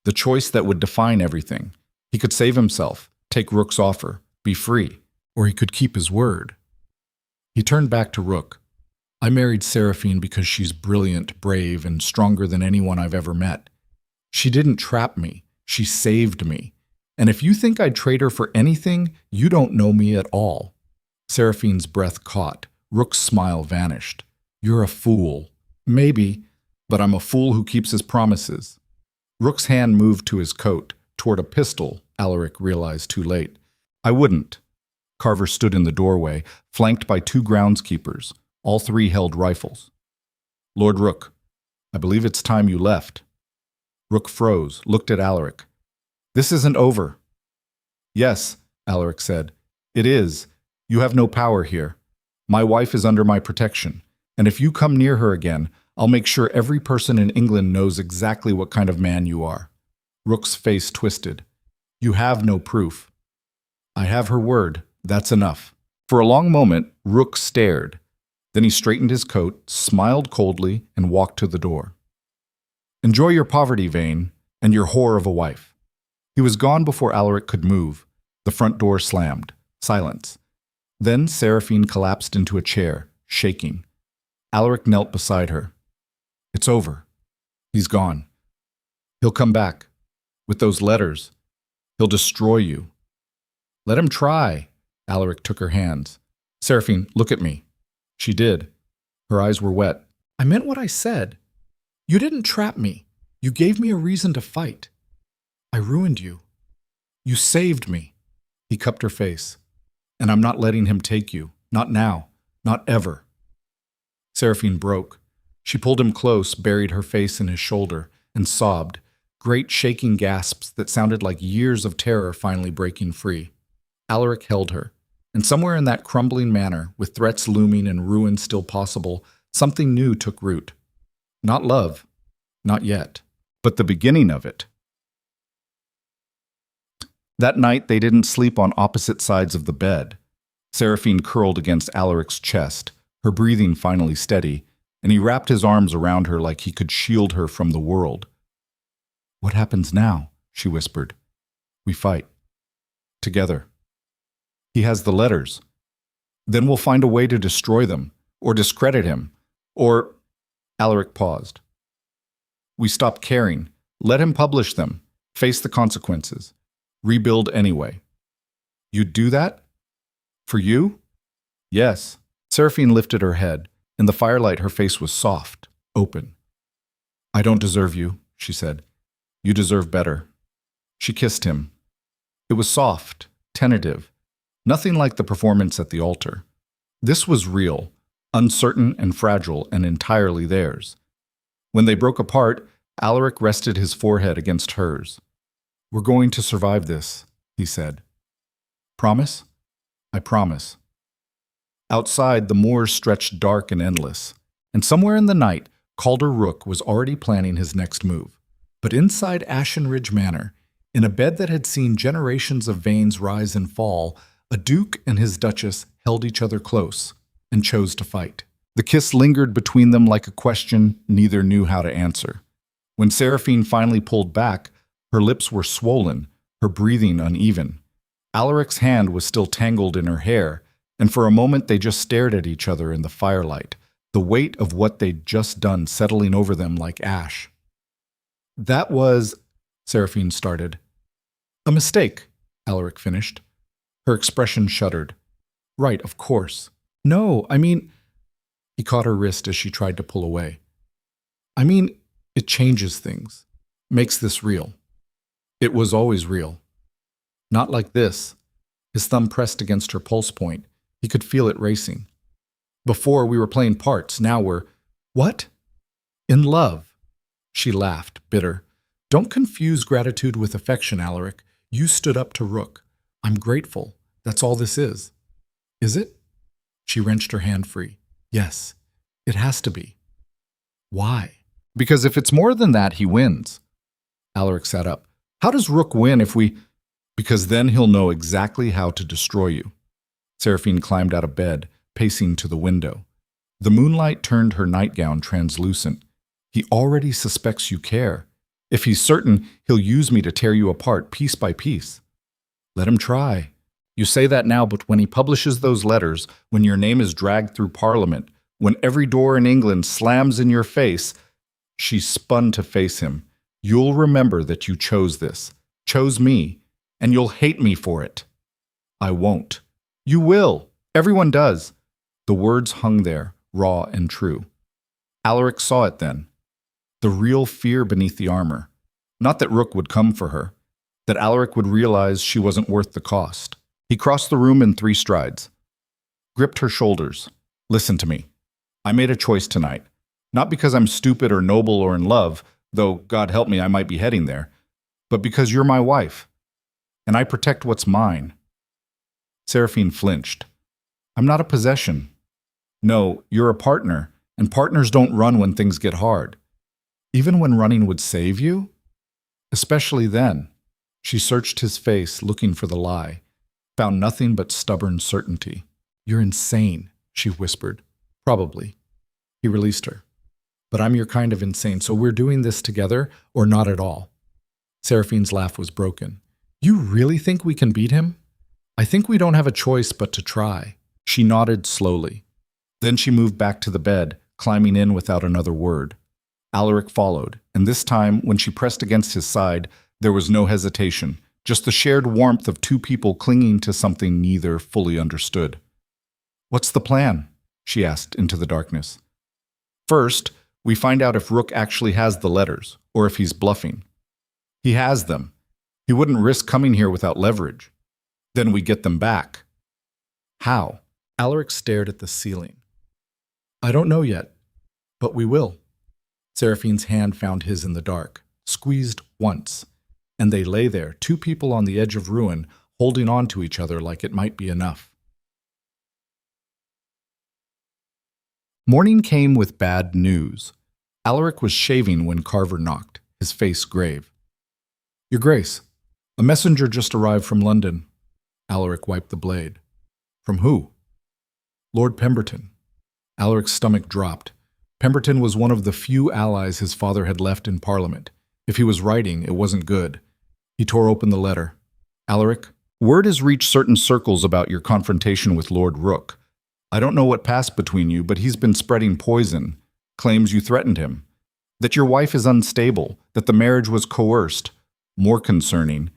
the choice that would define everything. He could save himself, take Rook's offer, be free, or he could keep his word. He turned back to Rook. I married Seraphine because she's brilliant, brave, and stronger than anyone I've ever met. She didn't trap me. She saved me. And if you think I'd trade her for anything, you don't know me at all. Seraphine's breath caught. Rook's smile vanished. You're a fool. Maybe, but I'm a fool who keeps his promises. Rook's hand moved to his coat, toward a pistol, Alaric realized too late. I wouldn't. Carver stood in the doorway, flanked by 2 groundskeepers. All 3 held rifles. Lord Rook, I believe it's time you left. Rook froze, looked at Alaric. This isn't over. Yes, Alaric said. It is. You have no power here. My wife is under my protection, and if you come near her again, I'll make sure every person in England knows exactly what kind of man you are. Rook's face twisted. You have no proof. I have her word. That's enough. For a long moment, Rook stared. Then he straightened his coat, smiled coldly, and walked to the door. Enjoy your poverty, Vane, and your whore of a wife. He was gone before Alaric could move. The front door slammed. Silence. Then Seraphine collapsed into a chair, shaking. Alaric knelt beside her. It's over. He's gone. He'll come back. With those letters. He'll destroy you. Let him try. Alaric took her hands. Seraphine, look at me. She did. Her eyes were wet. I meant what I said. You didn't trap me. You gave me a reason to fight. I ruined you. You saved me. He cupped her face. And I'm not letting him take you. Not now. Not ever. Seraphine broke. She pulled him close, buried her face in his shoulder, and sobbed, great shaking gasps that sounded like years of terror finally breaking free. Alaric held her. And somewhere in that crumbling manor, with threats looming and ruin still possible, something new took root. Not love. Not yet. But the beginning of it. That night, they didn't sleep on opposite sides of the bed. Seraphine curled against Alaric's chest, her breathing finally steady, and he wrapped his arms around her like he could shield her from the world. What happens now? She whispered. We fight. Together. He has the letters. Then we'll find a way to destroy them, or discredit him, or... Alaric paused. We stop caring. Let him publish them. Face the consequences. Rebuild anyway. You'd do that? For you? Yes. Seraphine lifted her head. In the firelight, her face was soft, open. I don't deserve you, she said. You deserve better. She kissed him. It was soft, tentative. Nothing like the performance at the altar. This was real, uncertain and fragile, and entirely theirs. When they broke apart, Alaric rested his forehead against hers. We're going to survive this, he said. Promise? I promise. Outside, the moors stretched dark and endless, and somewhere in the night, Calder Rook was already planning his next move. But inside Ashen Ridge Manor, in a bed that had seen generations of Vanes rise and fall, a duke and his duchess held each other close and chose to fight. The kiss lingered between them like a question neither knew how to answer. When Seraphine finally pulled back, Her lips were swollen, her breathing uneven. Alaric's hand was still tangled in her hair, and for a moment they just stared at each other in the firelight, the weight of what they'd just done settling over them like ash. "That was," Seraphine started. "A mistake," Alaric finished. Her expression shuddered. "Right, of course. No, I mean—" He caught her wrist as she tried to pull away. "I mean, it changes things. Makes this real. It was always real. Not like this." His thumb pressed against her pulse point. He could feel it racing. "Before we were playing parts, now we're—" "What?" "In love." She laughed, bitter. "Don't confuse gratitude with affection, Alaric. You stood up to Rook. I'm grateful. That's all this is." "Is it?" She wrenched her hand free. "Yes, it has to be." "Why?" "Because if it's more than that, he wins." Alaric sat up. "How does Rook win if we—" "Because then he'll know exactly how to destroy you." Seraphine climbed out of bed, pacing to the window. The moonlight turned her nightgown translucent. "He already suspects you care. If he's certain, he'll use me to tear you apart piece by piece." "Let him try. You say that now, but when he publishes those letters, when your name is dragged through Parliament, when every door in England slams in your face—" She spun to face him. "You'll remember that you chose this, chose me, and you'll hate me for it." "I won't." "You will. Everyone does." The words hung there, raw and true. Alaric saw it then. The real fear beneath the armor. Not that Rook would come for her. That Alaric would realize she wasn't worth the cost. He crossed the room in 3 strides. Gripped her shoulders. "Listen to me. I made a choice tonight. Not because I'm stupid or noble or in love, though, God help me, I might be heading there, but because you're my wife. And I protect what's mine." Seraphine flinched. "I'm not a possession." "No, you're a partner, and partners don't run when things get hard." "Even when running would save you?" "Especially then." She searched his face, looking for the lie. Found nothing but stubborn certainty. "You're insane," she whispered. "Probably." He released her. "But I'm your kind of insane, so we're doing this together, or not at all." Seraphine's laugh was broken. "You really think we can beat him?" "I think we don't have a choice but to try." She nodded slowly. Then she moved back to the bed, climbing in without another word. Alaric followed, and this time, when she pressed against his side, there was no hesitation, just the shared warmth of 2 people clinging to something neither fully understood. "What's the plan?" she asked into the darkness. "First, we find out if Rook actually has the letters, or if he's bluffing. He has them. He wouldn't risk coming here without leverage. Then we get them back." "How?" Alaric stared at the ceiling. "I don't know yet, but we will." Seraphine's hand found his in the dark, squeezed once, and they lay there, 2 people on the edge of ruin, holding on to each other like it might be enough. Morning came with bad news. Alaric was shaving when Carver knocked, his face grave. "Your Grace, a messenger just arrived from London." Alaric wiped the blade. "From who?" "Lord Pemberton." Alaric's stomach dropped. Pemberton was one of the few allies his father had left in Parliament. If he was writing, it wasn't good. He tore open the letter. "Alaric, word has reached certain circles about your confrontation with Lord Rook. I don't know what passed between you, but he's been spreading poison. Claims you threatened him. That your wife is unstable, that the marriage was coerced. More concerning,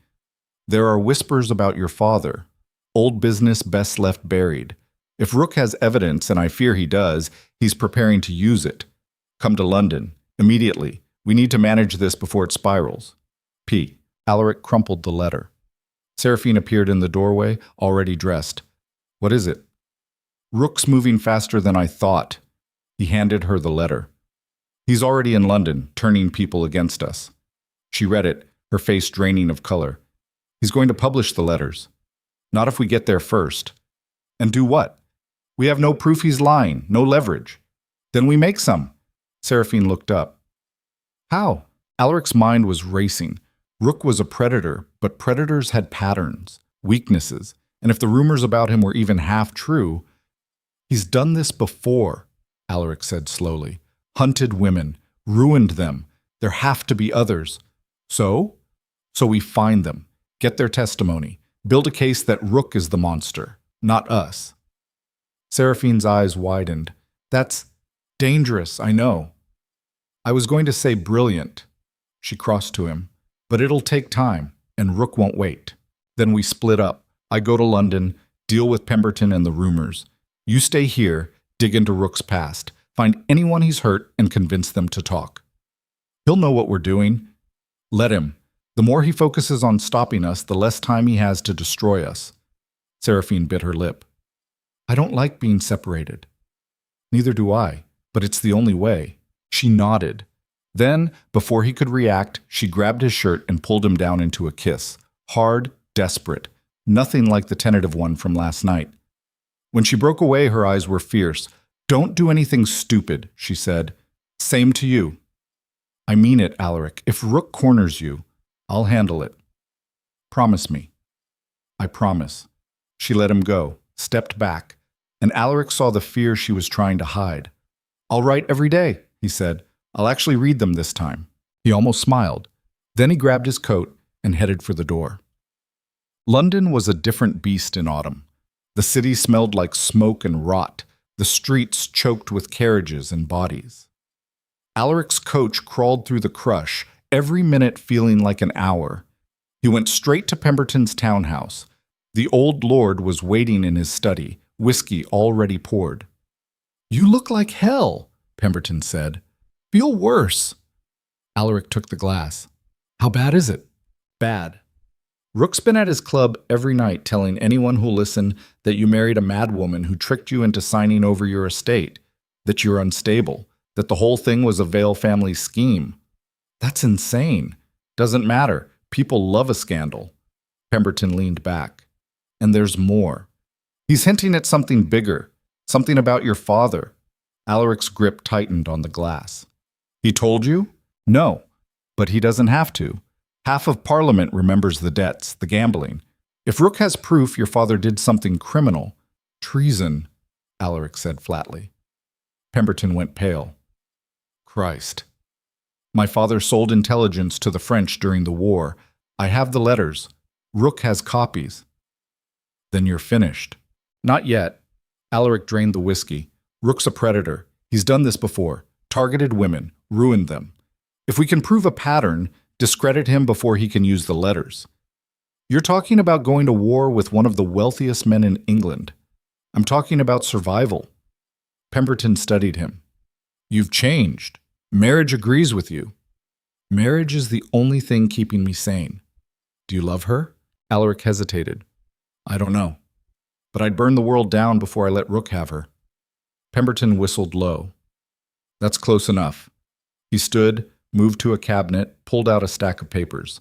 there are whispers about your father. Old business best left buried. If Rook has evidence, and I fear he does, he's preparing to use it. Come to London, immediately. We need to manage this before it spirals. P." Alaric crumpled the letter. Seraphine appeared in the doorway, already dressed. "What is it?" "Rook's moving faster than I thought." He handed her the letter. "He's already in London, turning people against us." She read it, her face draining of color. "He's going to publish the letters. Not if we get there first." "And do what?" "We have no proof he's lying, no leverage." "Then we make some." Seraphine looked up. "How?" Alaric's mind was racing. Rook was a predator, but predators had patterns, weaknesses, and if the rumors about him were even half true— "He's done this before," Alaric said slowly. "Hunted women, ruined them. There have to be others." "So?" So we find them, get their testimony, build a case that Rook is the monster, not us. Seraphine's eyes widened. That's dangerous, I know. I was going to say brilliant. She crossed to him. But it'll take time, and Rook won't wait. Then we split up. I go to London, deal with Pemberton and the rumors. You stay here, dig into Rook's past, find anyone he's hurt, and convince them to talk. He'll know what we're doing. Let him. The more he focuses on stopping us, the less time he has to destroy us. Seraphine bit her lip. I don't like being separated. Neither do I, but it's the only way. She nodded. Then, before he could react, she grabbed his shirt and pulled him down into a kiss. Hard, desperate. Nothing like the tentative one from last night. When she broke away, her eyes were fierce. Don't do anything stupid, she said. Same to you. I mean it, Alaric. If Rook corners you, I'll handle it. Promise me. I promise. She let him go, stepped back, and Alaric saw the fear she was trying to hide. I'll write every day, he said. I'll actually read them this time. He almost smiled. Then he grabbed his coat and headed for the door. London was a different beast in autumn. The city smelled like smoke and rot, the streets choked with carriages and bodies. Alaric's coach crawled through the crush, every minute feeling like an hour. He went straight to Pemberton's townhouse. The old lord was waiting in his study, whiskey already poured. You look like hell, Pemberton said. Feel worse. Alaric took the glass. How bad is it? Bad. Rook's been at his club every night telling anyone who'll listen that you married a madwoman who tricked you into signing over your estate, that you're unstable, that the whole thing was a Vale family scheme. That's insane. Doesn't matter. People love a scandal. Pemberton leaned back. And there's more. He's hinting at something bigger, something about your father. Alaric's grip tightened on the glass. He told you? No, but he doesn't have to. Half of Parliament remembers the debts, the gambling. If Rook has proof your father did something criminal, treason, Alaric said flatly. Pemberton went pale. Christ. My father sold intelligence to the French during the war. I have the letters. Rook has copies. Then you're finished. Not yet. Alaric drained the whiskey. Rook's a predator. He's done this before. Targeted women. Ruined them. If we can prove a pattern, discredit him before he can use the letters. You're talking about going to war with one of the wealthiest men in England. I'm talking about survival. Pemberton studied him. You've changed. Marriage agrees with you. Marriage is the only thing keeping me sane. Do you love her? Alaric hesitated. I don't know. But I'd burn the world down before I let Rook have her. Pemberton whistled low. That's close enough. He stood, moved to a cabinet, pulled out a stack of papers.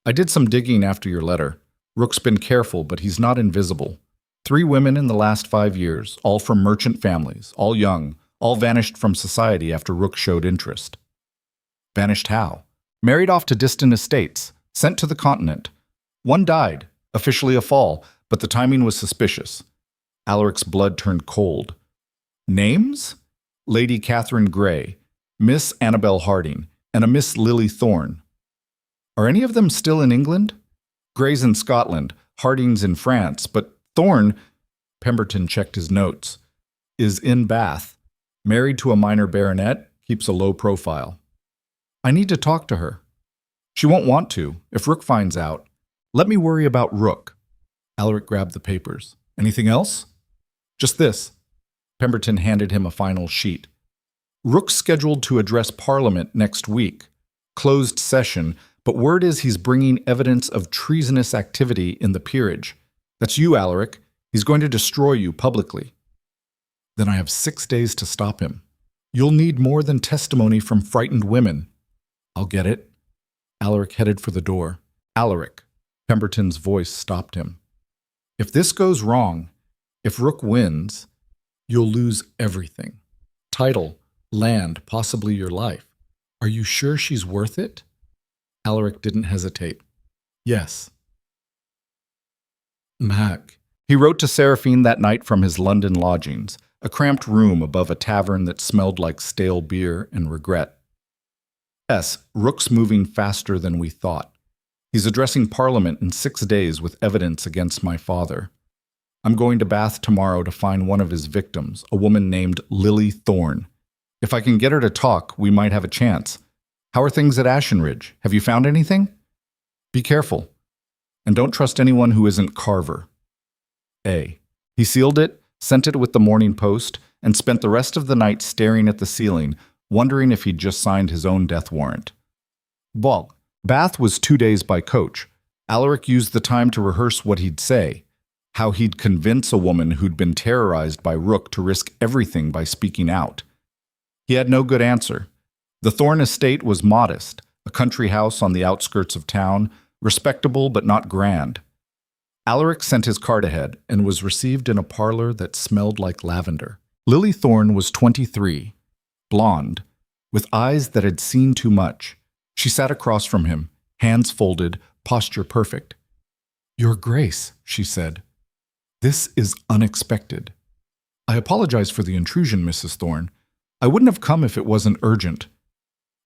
I did some digging after your letter. Rook's been careful, but he's not invisible. 3 women in the last 5 years, all from merchant families, all young, all vanished from society after Rook showed interest. Vanished how? Married off to distant estates, sent to the continent. One died, officially a fall, but the timing was suspicious. Alaric's blood turned cold. Names? Lady Catherine Grey, Miss Annabel Harding, and a Miss Lily Thorne. Are any of them still in England? Grey's in Scotland, Harding's in France, but Thorne, Pemberton checked his notes, is in Bath. Married to a minor baronet, keeps a low profile. I need to talk to her. She won't want to, if Rook finds out. Let me worry about Rook. Alaric grabbed the papers. Anything else? Just this. Pemberton handed him a final sheet. Rook's scheduled to address Parliament next week. Closed session, but word is he's bringing evidence of treasonous activity in the peerage. That's you, Alaric. He's going to destroy you publicly. Then I have 6 days to stop him. You'll need more than testimony from frightened women. I'll get it. Alaric headed for the door. Alaric. Pemberton's voice stopped him. If this goes wrong, if Rook wins, you'll lose everything. Title, land, possibly your life. Are you sure she's worth it? Alaric didn't hesitate. Yes. Mac. He wrote to Seraphine that night from his London lodgings, a cramped room above a tavern that smelled like stale beer and regret. Yes, Rook's moving faster than we thought. He's addressing Parliament in 6 days with evidence against my father. I'm going to Bath tomorrow to find one of his victims, a woman named Lily Thorne. If I can get her to talk, we might have a chance. How are things at Ashenridge? Have you found anything? Be careful. And don't trust anyone who isn't Carver. A. He sealed it, sent it with the morning post, and spent the rest of the night staring at the ceiling, wondering if he'd just signed his own death warrant. Bog. Bath was 2 days by coach. Alaric used the time to rehearse what he'd say, how he'd convince a woman who'd been terrorized by Rook to risk everything by speaking out. He had no good answer. The Thorne estate was modest, a country house on the outskirts of town, respectable but not grand. Alaric sent his card ahead and was received in a parlor that smelled like lavender. Lily Thorne was 23, blonde, with eyes that had seen too much. She sat across from him, hands folded, posture perfect. "Your Grace," she said, "this is unexpected. I apologize for the intrusion, Mrs. Thorne. I wouldn't have come if it wasn't urgent.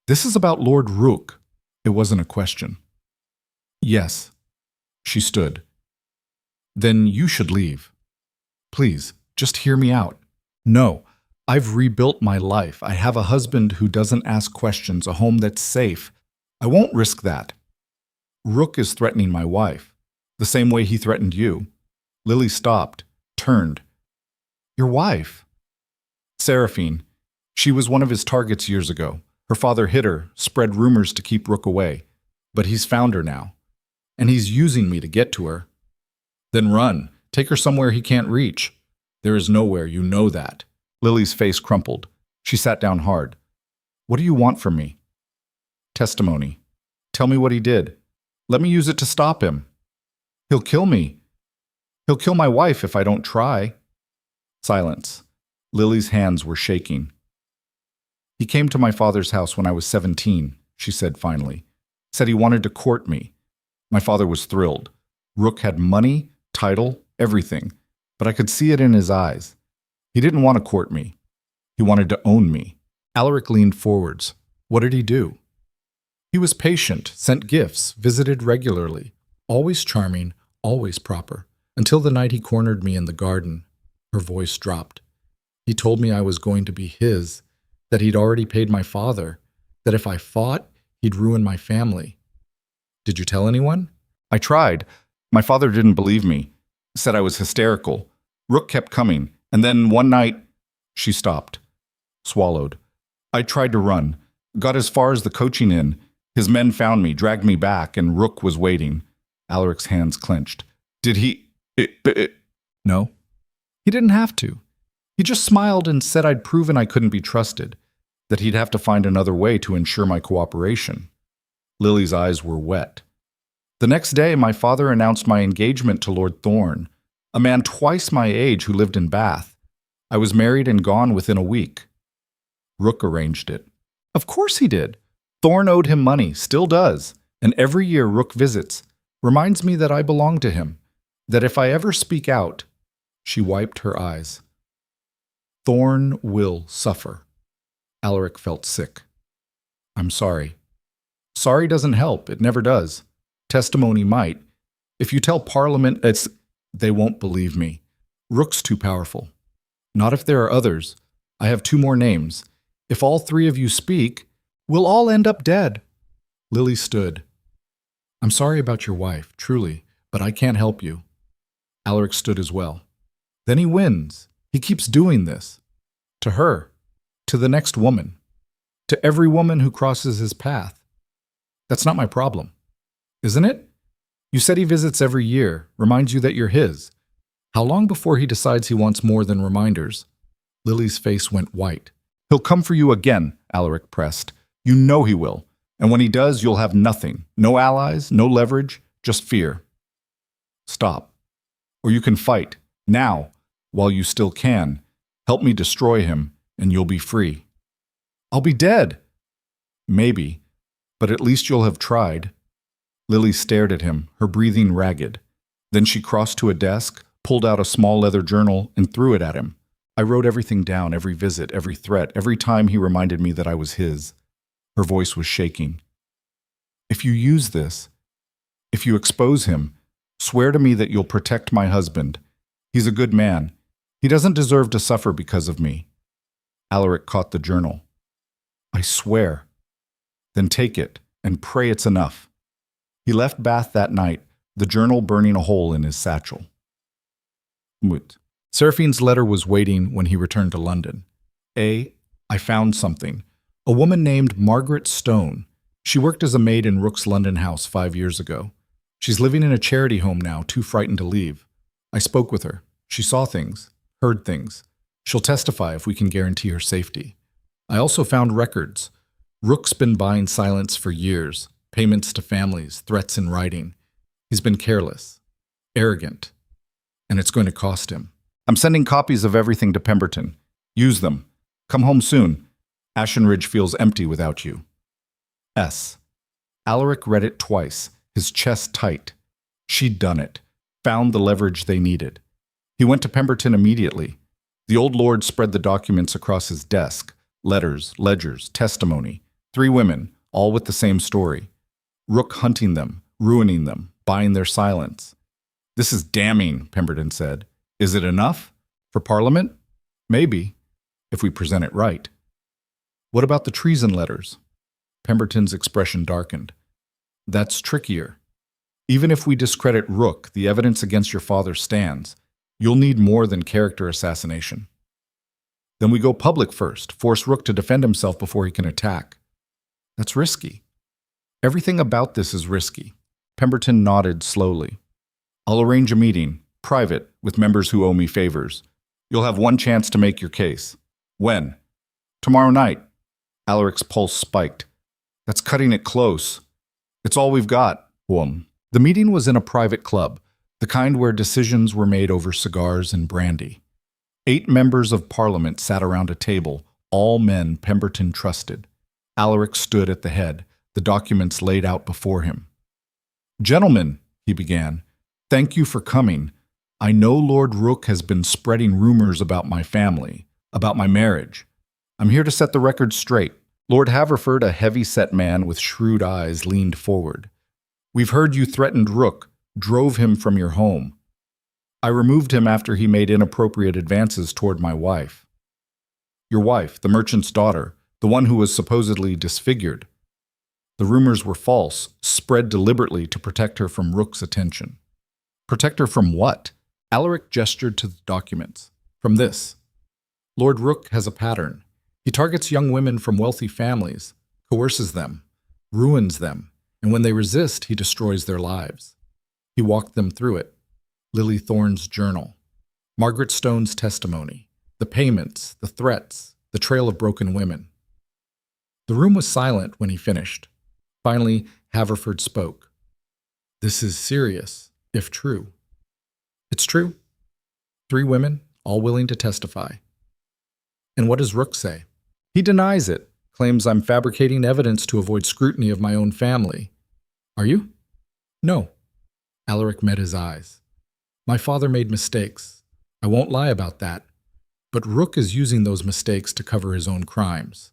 This is about Lord Rook." It wasn't a question. "Yes." She stood. "Then you should leave. Please, just hear me out. No, I've rebuilt my life. I have a husband who doesn't ask questions, a home that's safe. I won't risk that. Rook is threatening my wife, the same way he threatened you." Lily stopped, turned. "Your wife?" "Seraphine. She was one of his targets years ago. Her father hid her, spread rumors to keep Rook away. But he's found her now. And he's using me to get to her." "Then run. Take her somewhere he can't reach." "There is nowhere, you know that." Lily's face crumpled. She sat down hard. "What do you want from me?" "Testimony. Tell me what he did. Let me use it to stop him." "He'll kill me. He'll kill my wife if I don't try." Silence. Lily's hands were shaking. "He came to my father's house when I was 17, she said finally. Said he wanted to court me. My father was thrilled. Rook had money, title, everything, but I could see it in his eyes. He didn't want to court me. He wanted to own me." Alaric leaned forwards. "What did he do?" "He was patient, sent gifts, visited regularly. Always charming, always proper. Until the night he cornered me in the garden." Her voice dropped. "He told me I was going to be his, that he'd already paid my father, that if I fought, he'd ruin my family." "Did you tell anyone?" "I tried. My father didn't believe me. Said I was hysterical. Rook kept coming, and then one night—" She stopped. Swallowed. "I tried to run. Got as far as the coaching inn. His men found me, dragged me back, and Rook was waiting." Alaric's hands clenched. "Did he— No. He didn't have to. He just smiled and said I'd proven I couldn't be trusted, that he'd have to find another way to ensure my cooperation." Lily's eyes were wet. "The next day, my father announced my engagement to Lord Thorne, a man twice my age who lived in Bath. I was married and gone within a week. Rook arranged it." "Of course he did. Thorne owed him money, still does, and every year Rook visits. Reminds me that I belong to him, that if I ever speak out—" She wiped her eyes. "Thorne will suffer." Alaric felt sick. "I'm sorry." "Sorry doesn't help. It never does. Testimony might. If you tell Parliament, they won't believe me. Rook's too powerful. Not if there are others. I have 2 more names. If all 3 of you speak, we'll all end up dead." Lily stood. "I'm sorry about your wife, truly, but I can't help you." Alaric stood as well. "Then he wins. He keeps doing this. To her. To the next woman. To every woman who crosses his path. That's not my problem. Isn't it? You said he visits every year, reminds you that you're his. How long before he decides he wants more than reminders?" Lily's face went white. "He'll come for you again," Alaric pressed. "You know he will. And when he does, you'll have nothing. No allies, no leverage, just fear. Stop. Or you can fight, now, while you still can. Help me destroy him, and you'll be free." "I'll be dead." "Maybe, but at least you'll have tried." Lily stared at him, her breathing ragged. Then she crossed to a desk, pulled out a small leather journal, and threw it at him. "I wrote everything down, every visit, every threat, every time he reminded me that I was his." Her voice was shaking. "If you use this, If you expose him, swear to me that you'll protect my husband. He's a good man. He doesn't deserve to suffer because of me." Alaric caught the journal. "I swear." "Then take it and pray it's enough." He left Bath that night, the journal burning a hole in his satchel. Mut. Seraphine's letter was waiting when he returned to London. I found something. A woman named Margaret Stone. She worked as a maid in Rook's London house 5 years ago. She's living in a charity home now, too frightened to leave. I spoke with her. She saw things, heard things. She'll testify if we can guarantee her safety. I also found records. Rook's been buying silence for years, payments to families, threats in writing. He's been careless, arrogant, and it's going to cost him. I'm sending copies of everything to Pemberton. Use them. Come home soon. Ashenridge feels empty without you. S. Alaric read it twice, his chest tight. She'd done it, found the leverage they needed. He went to Pemberton immediately. The old lord spread the documents across his desk, letters, ledgers, testimony. 3 women, all with the same story. Rook hunting them, ruining them, buying their silence. "This is damning," Pemberton said. "Is it enough? For Parliament? Maybe, if we present it right." "What about the treason letters?" Pemberton's expression darkened. "That's trickier. Even if we discredit Rook, the evidence against your father stands. You'll need more than character assassination." "Then we go public first, force Rook to defend himself before he can attack." "That's risky." "Everything about this is risky." Pemberton nodded slowly. "I'll arrange a meeting, private, with members who owe me favors. You'll have one chance to make your case." "When?" "Tomorrow night." Alaric's pulse spiked. "That's cutting it close. It's all we've got." The meeting was in a private club, the kind where decisions were made over cigars and brandy. 8 members of Parliament sat around a table, all men Pemberton trusted. Alaric stood at the head, the documents laid out before him. "Gentlemen," he began, "thank you for coming. I know Lord Rook has been spreading rumors about my family, about my marriage. I'm here to set the record straight." Lord Haverford, a heavy-set man with shrewd eyes, leaned forward. "We've heard you threatened Rook, drove him from your home. I removed him after he made inappropriate advances toward my wife." "Your wife, the merchant's daughter, the one who was supposedly disfigured." "The rumors were false, spread deliberately to protect her from Rook's attention." "Protect her from what?" Alaric gestured to the documents. "From this. Lord Rook has a pattern. He targets young women from wealthy families, coerces them, ruins them, and when they resist, he destroys their lives. He walked them through it. Lily Thorne's journal, Margaret Stone's testimony, the payments, the threats, the trail of broken women." The room was silent when he finished. Finally, Haverford spoke. "This is serious, if true." "It's true. 3 women, all willing to testify." "And what does Rook say?" "He denies it, claims I'm fabricating evidence to avoid scrutiny of my own family." "Are you?" "No." Alaric met his eyes. "My father made mistakes. I won't lie about that. But Rook is using those mistakes to cover his own crimes.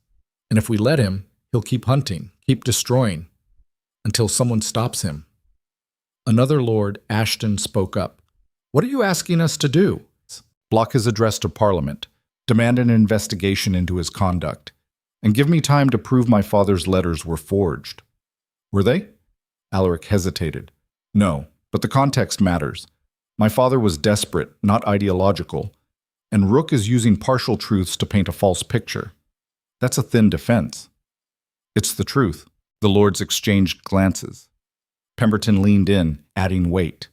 And if we let him, he'll keep hunting, keep destroying, until someone stops him." Another lord, Ashton, spoke up. "What are you asking us to do?" "Block his address to Parliament, demand an investigation into his conduct, and give me time to prove my father's letters were forged." "Were they?" Alaric hesitated. "No, but the context matters. My father was desperate, not ideological, and Rook is using partial truths to paint a false picture. That's a thin defense." "It's the truth." The lords exchanged glances. Pemberton leaned in, adding weight.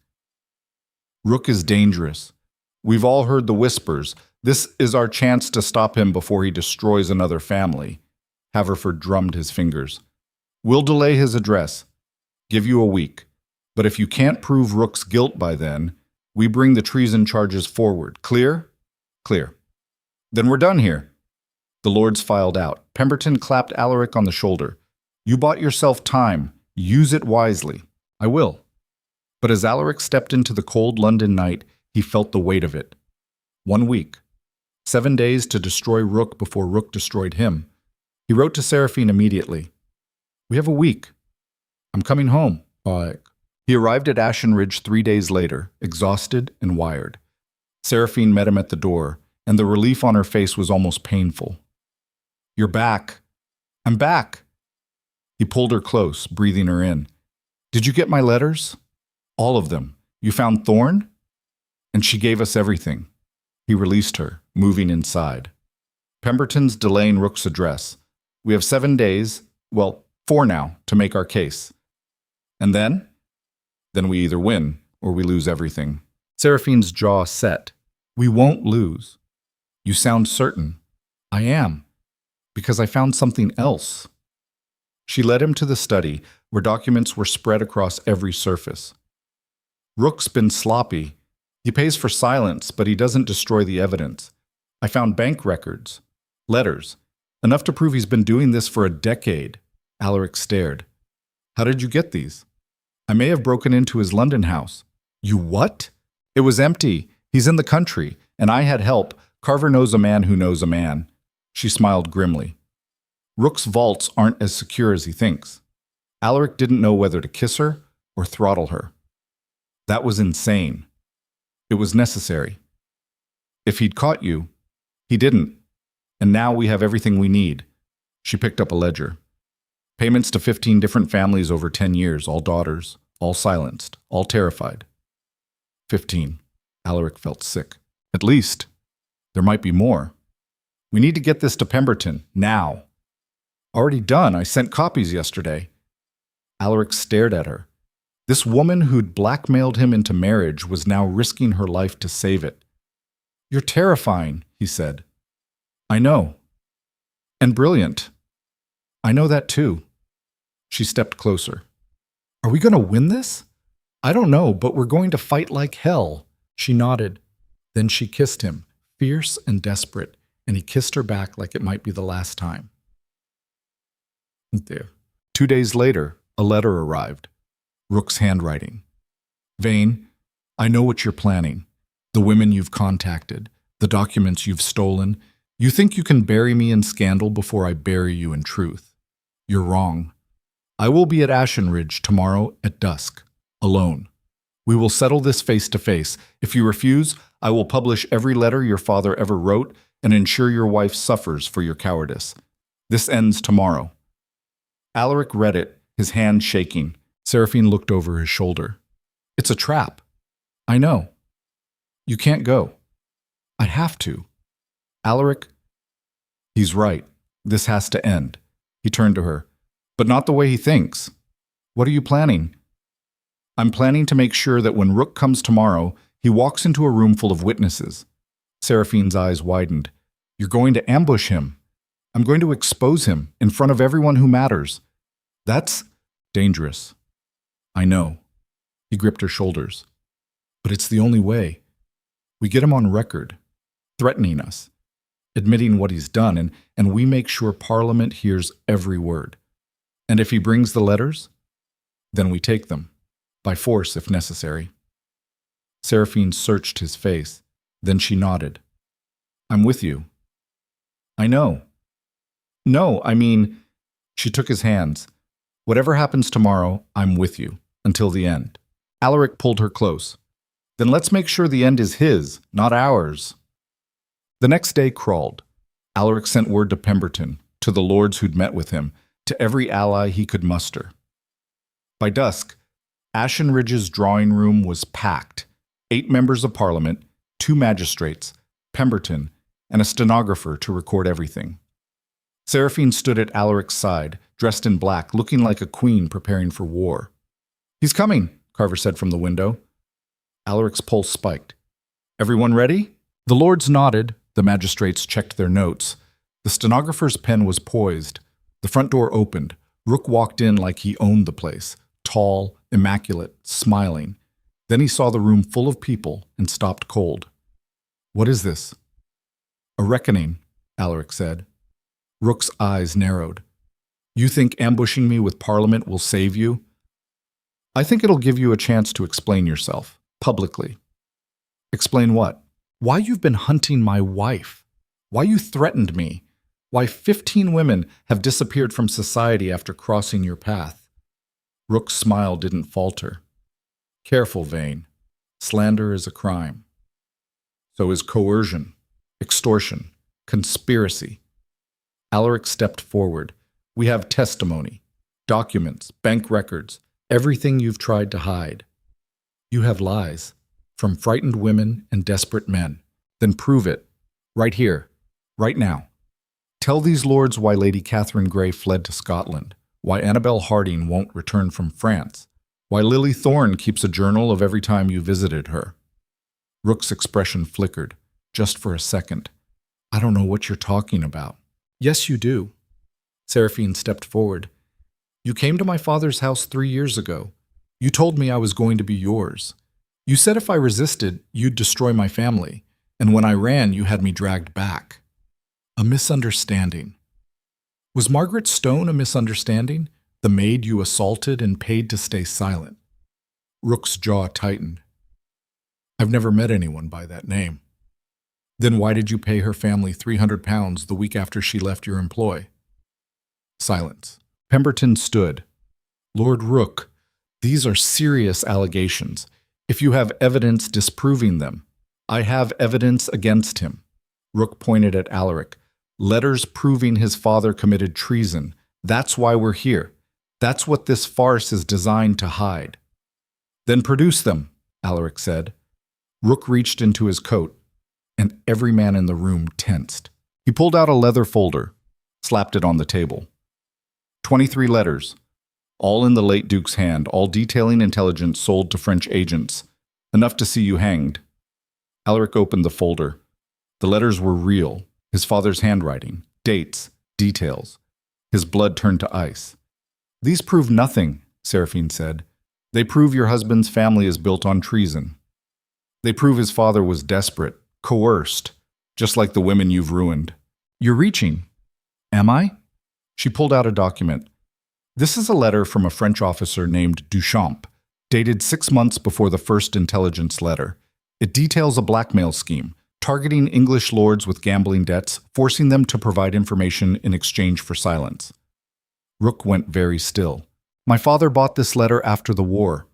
"Rook is dangerous. We've all heard the whispers. This is our chance to stop him before he destroys another family." Haverford drummed his fingers. "We'll delay his address. Give you a week. But if you can't prove Rook's guilt by then, we bring the treason charges forward. Clear?" "Clear." "Then we're done here." The lords filed out. Pemberton clapped Alaric on the shoulder. "You bought yourself time. Use it wisely." "I will." But as Alaric stepped into the cold London night, he felt the weight of it. 1 week. 7 days to destroy Rook before Rook destroyed him. He wrote to Seraphine immediately. "We have a week. I'm coming home." He arrived at Ashen Ridge 3 days later, exhausted and wired. Seraphine met him at the door, and the relief on her face was almost painful. "You're back." "I'm back." He pulled her close, breathing her in. "Did you get my letters?" "All of them. You found Thorne?" "And she gave us everything." He released her, moving inside. Pemberton's delaying Rook's address. "We have 7 days, well, 4 now, to make our case. And then? Then we either win or we lose everything." Seraphine's jaw set. "We won't lose." "You sound certain." "I am, because I found something else." She led him to the study, where documents were spread across every surface. "Rook's been sloppy. He pays for silence, but he doesn't destroy the evidence. I found bank records, letters, enough to prove he's been doing this for a decade." Alaric stared. "How did you get these?" "I may have broken into his London house." "You what?" "It was empty. He's in the country, and I had help. Carver knows a man who knows a man." She smiled grimly. "Rook's vaults aren't as secure as he thinks." Alaric didn't know whether to kiss her or throttle her. That was insane. It was necessary. If he'd caught you, he didn't. And now we have everything we need. She picked up a ledger. Payments to 15 different families over 10 years, all daughters, all silenced, all terrified. 15. Alaric felt sick. At least, there might be more. "We need to get this to Pemberton, now." "Already done. I sent copies yesterday." Alaric stared at her. This woman who'd blackmailed him into marriage was now risking her life to save it. "You're terrifying," he said. "I know. And brilliant. I know that too." She stepped closer. "Are we going to win this?" "I don't know, but we're going to fight like hell." She nodded. Then she kissed him, fierce and desperate, and he kissed her back like it might be the last time. There. 2 days later, a letter arrived. Rook's handwriting. "Vane, I know what you're planning. The women you've contacted, the documents you've stolen. You think you can bury me in scandal before I bury you in truth. You're wrong. I will be at Ashen Ridge tomorrow at dusk, alone. We will settle this face to face. If you refuse, I will publish every letter your father ever wrote and ensure your wife suffers for your cowardice. This ends tomorrow." Alaric read it, his hand shaking. Seraphine looked over his shoulder. "It's a trap." "I know." "You can't go." "I have to." "Alaric, he's right. This has to end." He turned to her. "But not the way he thinks." "What are you planning?" "I'm planning to make sure that when Rook comes tomorrow, he walks into a room full of witnesses." Seraphine's eyes widened. "You're going to ambush him. I'm going to expose him in front of everyone who matters. That's dangerous." "I know." He gripped her shoulders. "But it's the only way. We get him on record, threatening us, admitting what he's done, and we make sure Parliament hears every word. And if he brings the letters, then we take them, by force if necessary." Seraphine searched his face. Then she nodded. "I'm with you." "I know." "No, I mean," she took his hands. "Whatever happens tomorrow, I'm with you, until the end." Alaric pulled her close. "Then let's make sure the end is his, not ours." The next day crawled. Alaric sent word to Pemberton, to the lords who'd met with him, to every ally he could muster. By dusk, Ashen Ridge's drawing room was packed. 8 members of Parliament, 2 magistrates, Pemberton, and a stenographer to record everything. Seraphine stood at Alaric's side, dressed in black, looking like a queen preparing for war. "He's coming," Carver said from the window. Alaric's pulse spiked. "Everyone ready?" The lords nodded. The magistrates checked their notes. The stenographer's pen was poised. The front door opened. Rook walked in like he owned the place, tall, immaculate, smiling. Then he saw the room full of people and stopped cold. "What is this?" "A reckoning," Alaric said. Rook's eyes narrowed. "You think ambushing me with Parliament will save you?" "I think it'll give you a chance to explain yourself, publicly." "Explain what?" "Why you've been hunting my wife. Why you threatened me. Why 15 women have disappeared from society after crossing your path." Rook's smile didn't falter. Careful, Vane. Slander is a crime. So is coercion, extortion, conspiracy. Alaric stepped forward. We have testimony, documents, bank records, everything you've tried to hide. You have lies, from frightened women and desperate men. Then prove it, right here, right now. Tell these lords why Lady Catherine Grey fled to Scotland, why Annabel Harding won't return from France, why Lily Thorne keeps a journal of every time you visited her. Rook's expression flickered, just for a second. I don't know what you're talking about. Yes, you do. Seraphine stepped forward. You came to my father's house 3 years ago. You told me I was going to be yours. You said if I resisted, you'd destroy my family, and when I ran, you had me dragged back. A misunderstanding. Was Margaret Stone a misunderstanding? The maid you assaulted and paid to stay silent? Rook's jaw tightened. I've never met anyone by that name. Then why did you pay her family £300 the week after she left your employ? Silence. Pemberton stood. Lord Rook, these are serious allegations. If you have evidence disproving them, I have evidence against him. Rook pointed at Alaric. Letters proving his father committed treason. That's why we're here. That's what this farce is designed to hide. Then produce them, Alaric said. Rook reached into his coat, and every man in the room tensed. He pulled out a leather folder, slapped it on the table. 23 letters, all in the late Duke's hand, all detailing intelligence sold to French agents, enough to see you hanged. Alaric opened the folder. The letters were real, his father's handwriting, dates, details. His blood turned to ice. These prove nothing, Seraphine said. They prove your husband's family is built on treason. They prove his father was desperate, coerced, just like the women you've ruined. You're reaching. Am I? She pulled out a document. This is a letter from a French officer named Duchamp, dated 6 months before the first intelligence letter. It details a blackmail scheme, targeting English lords with gambling debts, forcing them to provide information in exchange for silence. Rook went very still. My father bought this letter after the war,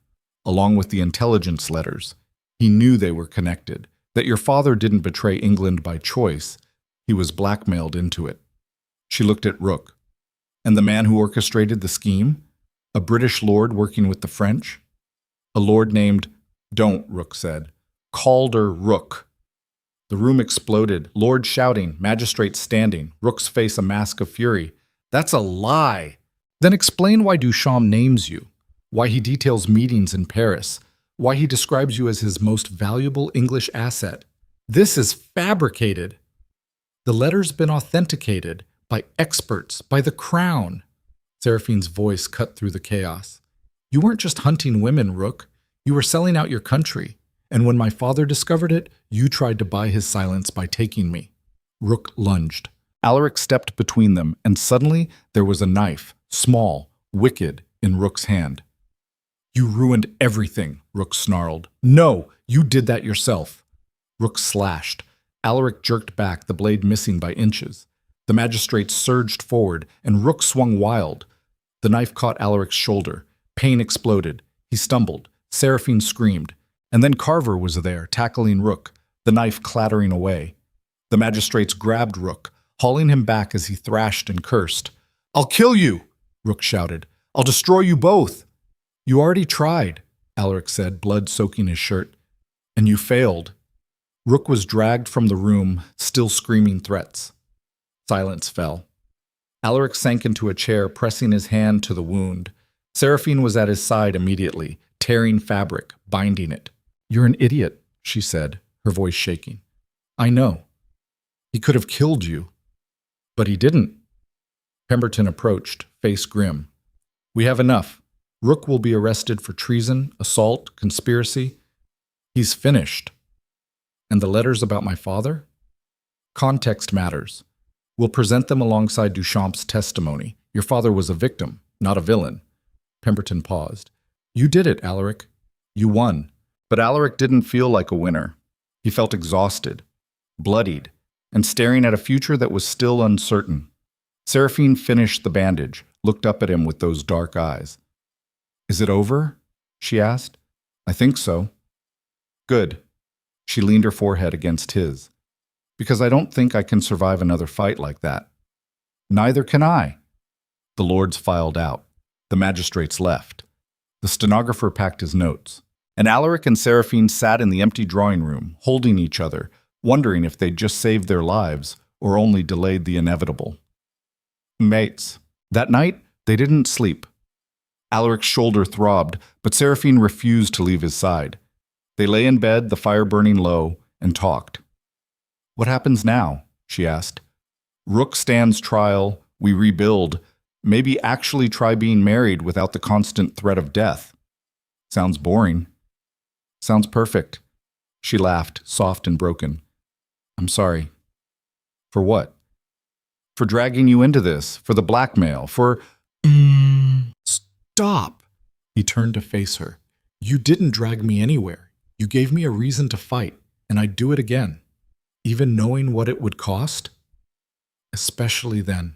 along with the intelligence letters. He knew they were connected, that your father didn't betray England by choice. He was blackmailed into it. She looked at Rook. And the man who orchestrated the scheme? A British lord working with the French? A lord named, Don't, Rook said. Calder Rook. The room exploded, lord shouting, magistrates standing, Rook's face a mask of fury. That's a lie. Then explain why Duchamp names you, why he details meetings in Paris, why he describes you as his most valuable English asset. This is fabricated. The letter's been authenticated by experts, by the Crown. Seraphine's voice cut through the chaos. You weren't just hunting women, Rook. You were selling out your country. And when my father discovered it, you tried to buy his silence by taking me. Rook lunged. Alaric stepped between them, and suddenly there was a knife, small, wicked, in Rook's hand. You ruined everything, Rook snarled. No, you did that yourself. Rook slashed. Alaric jerked back, the blade missing by inches. The magistrate surged forward, and Rook swung wild. The knife caught Alaric's shoulder. Pain exploded. He stumbled. Seraphine screamed. And then Carver was there, tackling Rook, the knife clattering away. The magistrates grabbed Rook, hauling him back as he thrashed and cursed. I'll kill you, Rook shouted. I'll destroy you both. You already tried, Alaric said, blood soaking his shirt. And you failed. Rook was dragged from the room, still screaming threats. Silence fell. Alaric sank into a chair, pressing his hand to the wound. Seraphine was at his side immediately, tearing fabric, binding it. You're an idiot, she said, her voice shaking. I know. He could have killed you. But he didn't. Pemberton approached, face grim. We have enough. Rook will be arrested for treason, assault, conspiracy. He's finished. And the letters about my father? Context matters. We'll present them alongside Duchamp's testimony. Your father was a victim, not a villain. Pemberton paused. You did it, Alaric. You won. But Alaric didn't feel like a winner. He felt exhausted, bloodied, and staring at a future that was still uncertain. Seraphine finished the bandage, looked up at him with those dark eyes. Is it over? She asked. I think so. Good. She leaned her forehead against his. Because I don't think I can survive another fight like that. Neither can I. The lords filed out. The magistrates left. The stenographer packed his notes. And Alaric and Seraphine sat in the empty drawing room, holding each other, wondering if they'd just saved their lives or only delayed the inevitable. Mates. That night, they didn't sleep. Alaric's shoulder throbbed, but Seraphine refused to leave his side. They lay in bed, the fire burning low, and talked. What happens now? She asked. Rook stands trial, we rebuild, maybe actually try being married without the constant threat of death. Sounds boring. Sounds perfect. She laughed, soft and broken. I'm sorry. For what? For dragging you into this, for the blackmail, for… Stop! He turned to face her. You didn't drag me anywhere. You gave me a reason to fight, and I'd do it again. Even knowing what it would cost? Especially then.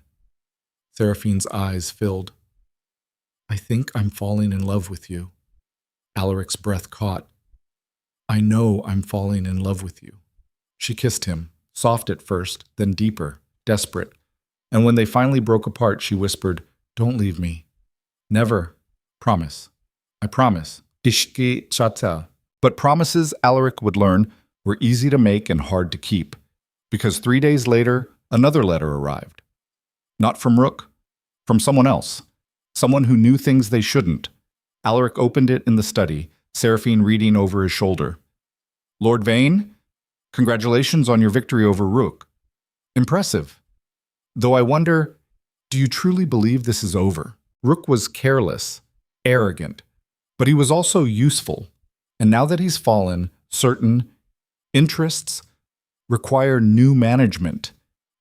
Seraphine's eyes filled. I think I'm falling in love with you. Alaric's breath caught. I know I'm falling in love with you. She kissed him, soft at first, then deeper, desperate. And when they finally broke apart, she whispered, Don't leave me. Never. Promise. I promise. Ishki chata. But promises, Alaric would learn, were easy to make and hard to keep. Because 3 days later, another letter arrived. Not from Rook. From someone else. Someone who knew things they shouldn't. Alaric opened it in the study, Seraphine reading over his shoulder. Lord Vane, congratulations on your victory over Rook. Impressive. Though I wonder, do you truly believe this is over? Rook was careless, arrogant, but he was also useful. And now that he's fallen, certain interests require new management.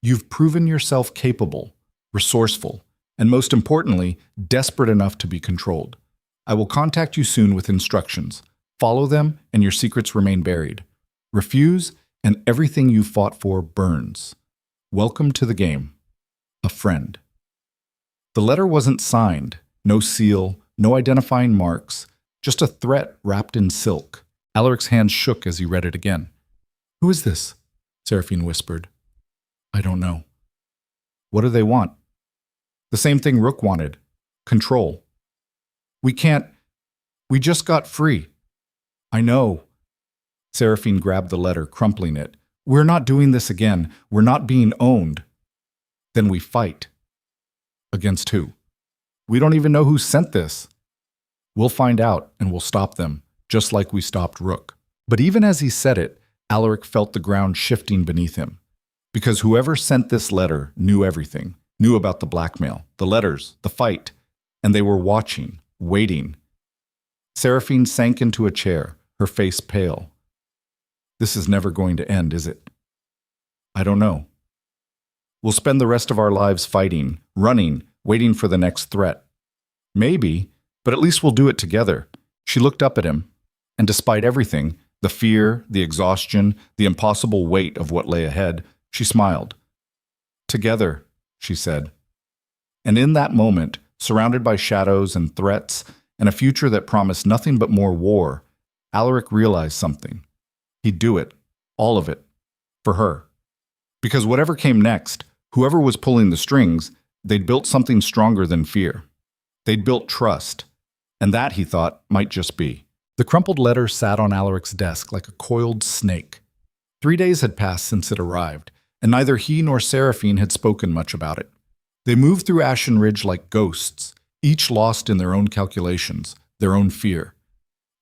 You've proven yourself capable, resourceful, and most importantly, desperate enough to be controlled. I will contact you soon with instructions. Follow them, and your secrets remain buried. Refuse, and everything you fought for burns. Welcome to the game. A friend. The letter wasn't signed. No seal, no identifying marks. Just a threat wrapped in silk. Alaric's hands shook as he read it again. Who is this? Seraphine whispered. I don't know. What do they want? The same thing Rook wanted. Control. We just got free. I know. Seraphine grabbed the letter, crumpling it. We're not doing this again. We're not being owned. Then we fight. Against who? We don't even know who sent this. We'll find out, and we'll stop them, just like we stopped Rook. But even as he said it, Alaric felt the ground shifting beneath him. Because whoever sent this letter knew everything, knew about the blackmail, the letters, the fight, and they were watching, waiting. Seraphine sank into a chair, her face pale. This is never going to end, is it? I don't know. We'll spend the rest of our lives fighting, running, waiting for the next threat. Maybe, but at least we'll do it together. She looked up at him, and despite everything, the fear, the exhaustion, the impossible weight of what lay ahead, she smiled. Together, she said. And in that moment, surrounded by shadows and threats, and a future that promised nothing but more war, Alaric realized something. He'd do it, all of it, for her. Because whatever came next, whoever was pulling the strings, they'd built something stronger than fear. They'd built trust, and that, he thought, might just be. The crumpled letter sat on Alaric's desk like a coiled snake. 3 days had passed since it arrived, and neither he nor Seraphine had spoken much about it. They moved through Ashen Ridge like ghosts, each lost in their own calculations, their own fear.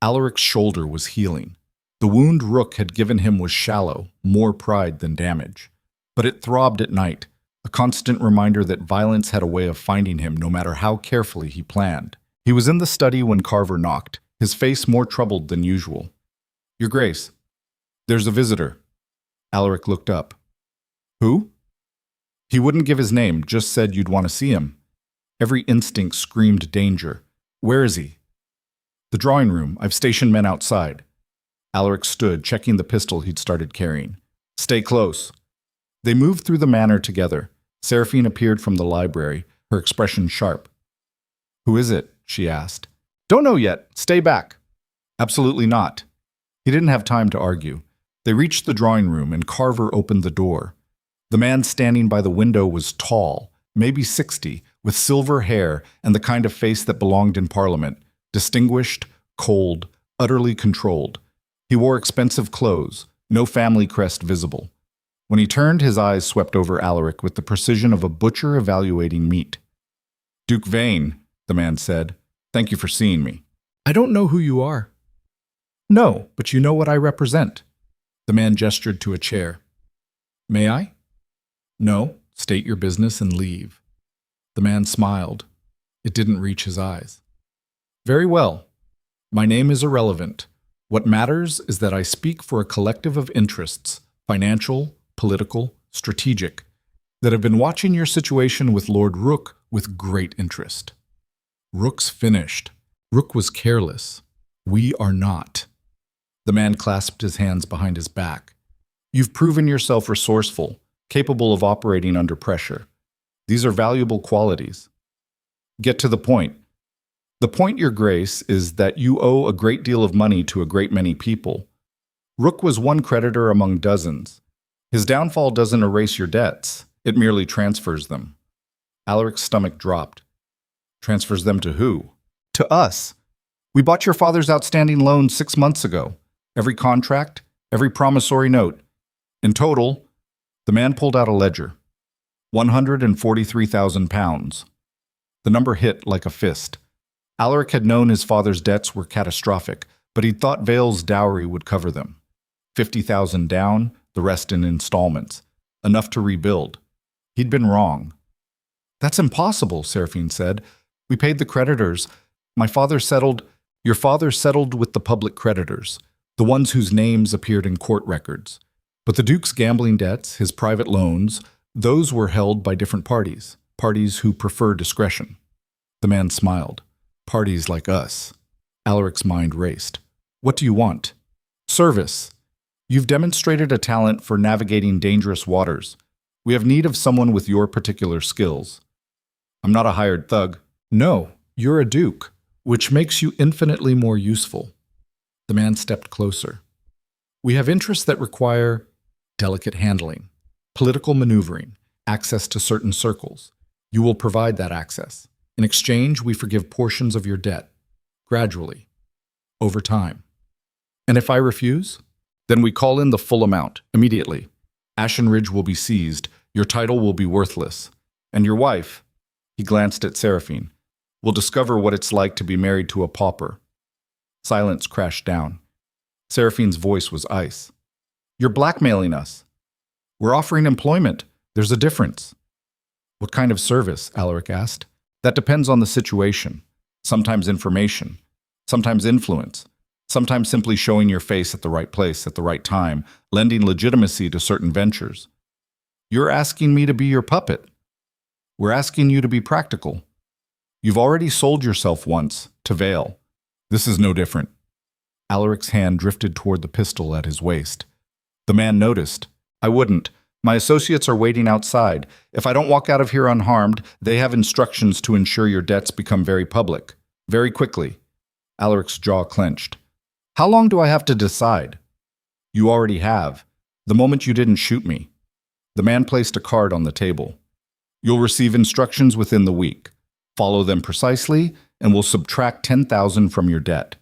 Alaric's shoulder was healing. The wound Rook had given him was shallow, more pride than damage. But it throbbed at night, a constant reminder that violence had a way of finding him no matter how carefully he planned. He was in the study when Carver knocked, his face more troubled than usual. Your Grace, there's a visitor. Alaric looked up. Who? He wouldn't give his name, just said you'd want to see him. Every instinct screamed danger. Where is he? The drawing room. I've stationed men outside. Alaric stood, checking the pistol he'd started carrying. Stay close. They moved through the manor together. Seraphine appeared from the library, her expression sharp. Who is it? She asked. Don't know yet. Stay back. Absolutely not. He didn't have time to argue. They reached the drawing room and Carver opened the door. The man standing by the window was tall, maybe 60, with silver hair and the kind of face that belonged in Parliament, distinguished, cold, utterly controlled. He wore expensive clothes, no family crest visible. When he turned, his eyes swept over Alaric with the precision of a butcher evaluating meat. "Duke Vane," the man said, "thank you for seeing me." "I don't know who you are." "No, but you know what I represent." The man gestured to a chair. "May I?" "No, state your business and leave." The man smiled. It didn't reach his eyes. "Very well. My name is irrelevant. What matters is that I speak for a collective of interests, financial, political, strategic, that have been watching your situation with Lord Rook with great interest." Rook's finished. Rook was careless. We are not. The man clasped his hands behind his back. "You've proven yourself resourceful, capable of operating under pressure. These are valuable qualities. Get to the point. The point, Your Grace, is that you owe a great deal of money to a great many people. Rook was one creditor among dozens. His downfall doesn't erase your debts. It merely transfers them." Alaric's stomach dropped. "Transfers them to who?" "To us. We bought your father's outstanding loan 6 months ago. Every contract, every promissory note. In total," the man pulled out a ledger, £143,000. The number hit like a fist. Alaric had known his father's debts were catastrophic, but he'd thought Vale's dowry would cover them. 50,000 down, the rest in installments. Enough to rebuild. He'd been wrong. "That's impossible," Seraphine said. "We paid the creditors. My father settled—" "Your father settled with the public creditors, the ones whose names appeared in court records. But the Duke's gambling debts, his private loans, those were held by different parties, parties who prefer discretion." The man smiled. "Parties like us." Alaric's mind raced. "What do you want?" "Service. You've demonstrated a talent for navigating dangerous waters. We have need of someone with your particular skills." "I'm not a hired thug." "No, you're a duke, which makes you infinitely more useful." The man stepped closer. "We have interests that require delicate handling, political maneuvering, access to certain circles. You will provide that access. In exchange, we forgive portions of your debt, gradually, over time. And if I refuse, then we call in the full amount, immediately. Ashen Ridge will be seized, your title will be worthless, and your wife," he glanced at Seraphine, "will discover what it's like to be married to a pauper." Silence crashed down. Seraphine's voice was ice. "You're blackmailing us." "We're offering employment. There's a difference." "What kind of service?" Alaric asked. "That depends on the situation. Sometimes information, sometimes influence, sometimes simply showing your face at the right place at the right time, lending legitimacy to certain ventures." "You're asking me to be your puppet." "We're asking you to be practical. You've already sold yourself once, to Vale. This is no different." Alaric's hand drifted toward the pistol at his waist. The man noticed. "I wouldn't. My associates are waiting outside. If I don't walk out of here unharmed, they have instructions to ensure your debts become very public. Very quickly." Alaric's jaw clenched. "How long do I have to decide?" "You already have. The moment you didn't shoot me." The man placed a card on the table. "You'll receive instructions within the week. Follow them precisely, and we'll subtract 10,000 from your debt.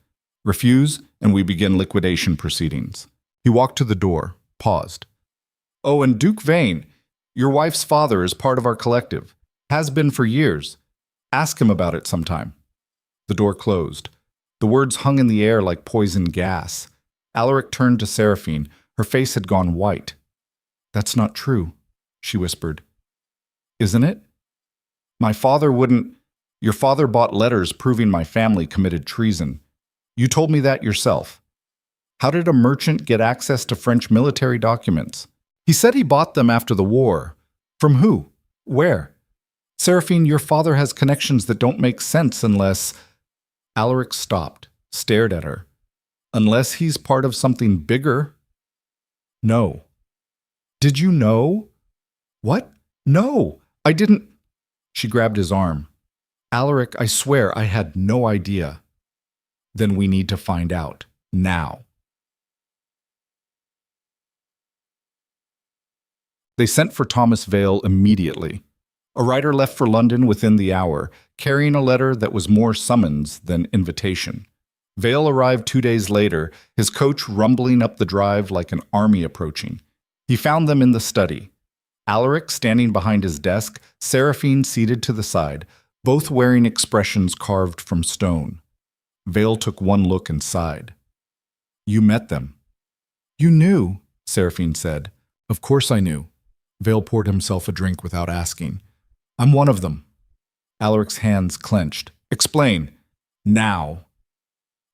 Refuse, and we begin liquidation proceedings." He walked to the door, paused. "Oh, and Duke Vane, your wife's father is part of our collective. Has been for years. Ask him about it sometime." The door closed. The words hung in the air like poison gas. Alaric turned to Seraphine. Her face had gone white. "That's not true," she whispered. "Isn't it?" "My father wouldn't—" "Your father bought letters proving my family committed treason. You told me that yourself. How did a merchant get access to French military documents?" "He said he bought them after the war." "From who? Where?" "Seraphine, your father has connections that don't make sense unless—" Alaric stopped, stared at her. "Unless he's part of something bigger." "No." "Did you know?" "What? No, I didn't—" She grabbed his arm. "Alaric, I swear I had no idea." Then we need to find out. Now. They sent for Thomas Vale immediately. A writer left for London within the hour, carrying a letter that was more summons than invitation. Vale arrived 2 days later, his coach rumbling up the drive like an army approaching. He found them in the study. Alaric standing behind his desk, Seraphine seated to the side, both wearing expressions carved from stone. Vale took one look and sighed. You met them. You knew, Seraphine said. Of course I knew. Vale poured himself a drink without asking. I'm one of them. Alaric's hands clenched. Explain. Now.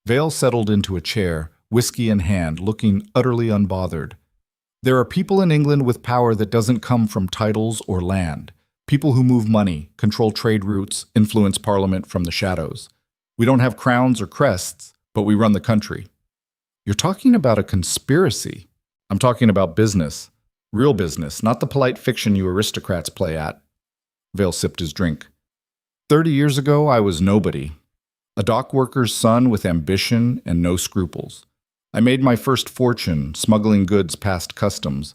Vale settled into a chair, whiskey in hand, looking utterly unbothered. There are people in England with power that doesn't come from titles or land. People who move money, control trade routes, influence parliament from the shadows. We don't have crowns or crests, but we run the country. You're talking about a conspiracy. I'm talking about business. Real business, not the polite fiction you aristocrats play at. Vale sipped his drink. 30 years ago, I was nobody. A dock worker's son with ambition and no scruples. I made my first fortune smuggling goods past customs.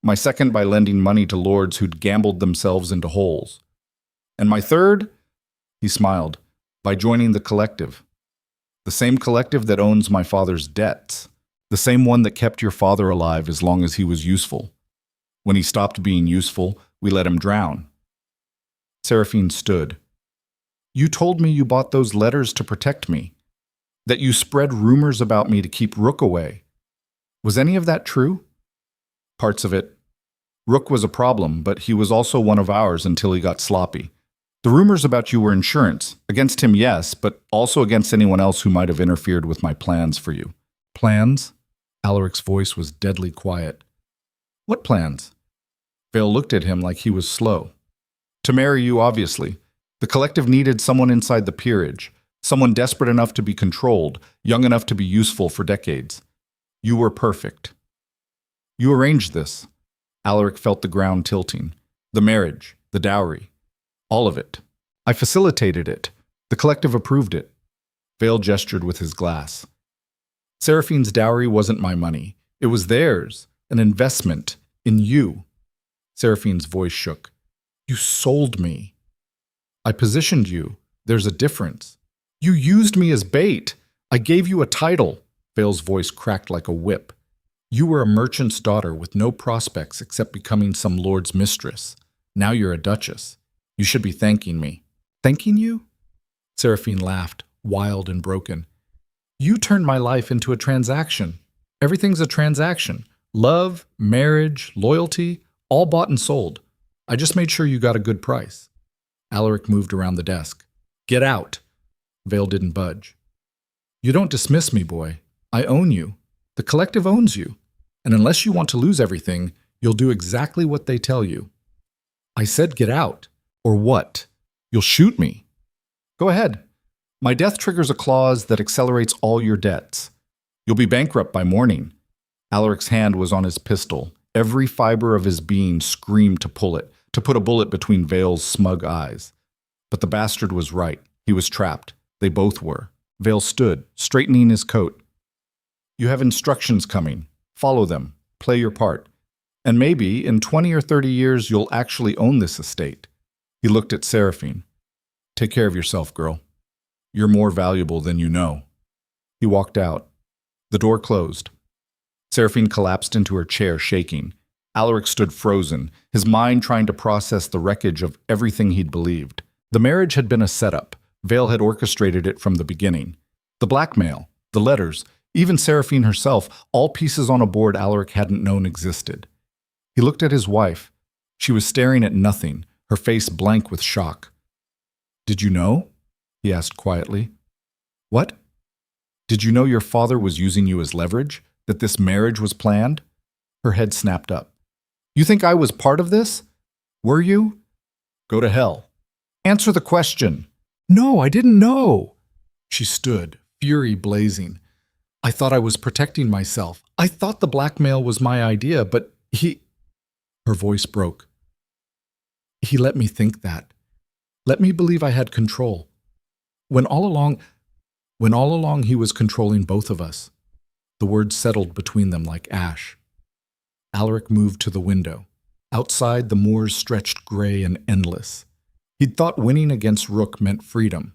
My second by lending money to lords who'd gambled themselves into holes. And my third, he smiled, by joining the collective. The same collective that owns my father's debts. The same one that kept your father alive as long as he was useful. When he stopped being useful, we let him drown. Seraphine stood. You told me you bought those letters to protect me, that you spread rumors about me to keep Rook away. Was any of that true? Parts of it. Rook was a problem, but he was also one of ours until he got sloppy. The rumors about you were insurance. Against him, yes, but also against anyone else who might have interfered with my plans for you. Plans? Alaric's voice was deadly quiet. What plans? Vale looked at him like he was slow. To marry you, obviously. The collective needed someone inside the peerage, someone desperate enough to be controlled, young enough to be useful for decades. You were perfect. You arranged this. Alaric felt the ground tilting. The marriage, the dowry, all of it. I facilitated it. The collective approved it. Vale gestured with his glass. Seraphine's dowry wasn't my money. It was theirs, an investment in you. Seraphine's voice shook. You sold me. I positioned you. There's a difference. You used me as bait. I gave you a title. Vale's voice cracked like a whip. You were a merchant's daughter with no prospects except becoming some lord's mistress. Now you're a duchess. You should be thanking me. Thanking you? Seraphine laughed, wild and broken. You turned my life into a transaction. Everything's a transaction. Love, marriage, loyalty, all bought and sold. I just made sure you got a good price. Alaric moved around the desk. Get out. Vale didn't budge. You don't dismiss me, boy. I own you. The collective owns you. And unless you want to lose everything, you'll do exactly what they tell you. I said get out. Or what? You'll shoot me. Go ahead. My death triggers a clause that accelerates all your debts. You'll be bankrupt by morning. Alaric's hand was on his pistol. Every fiber of his being screamed to pull it, to put a bullet between Vale's smug eyes. But the bastard was right. He was trapped. They both were. Vale stood, straightening his coat. You have instructions coming. Follow them. Play your part. And maybe, in 20 or 30 years, you'll actually own this estate. He looked at Seraphine. Take care of yourself, girl. You're more valuable than you know. He walked out. The door closed. Seraphine collapsed into her chair, shaking. Alaric stood frozen, his mind trying to process the wreckage of everything he'd believed. The marriage had been a setup. Vale had orchestrated it from the beginning. The blackmail, the letters, even Seraphine herself, all pieces on a board Alaric hadn't known existed. He looked at his wife. She was staring at nothing, her face blank with shock. Did you know? He asked quietly. What? Did you know your father was using you as leverage? That this marriage was planned? Her head snapped up. You think I was part of this? Were you? Go to hell. Answer the question. No, I didn't know. She stood, fury blazing. I thought I was protecting myself. I thought the blackmail was my idea, but he... Her voice broke. He let me think that. Let me believe I had control. When all along... when all along he was controlling both of us. The words settled between them like ash. Alaric moved to the window. Outside, the moors stretched gray and endless. He'd thought winning against Rook meant freedom.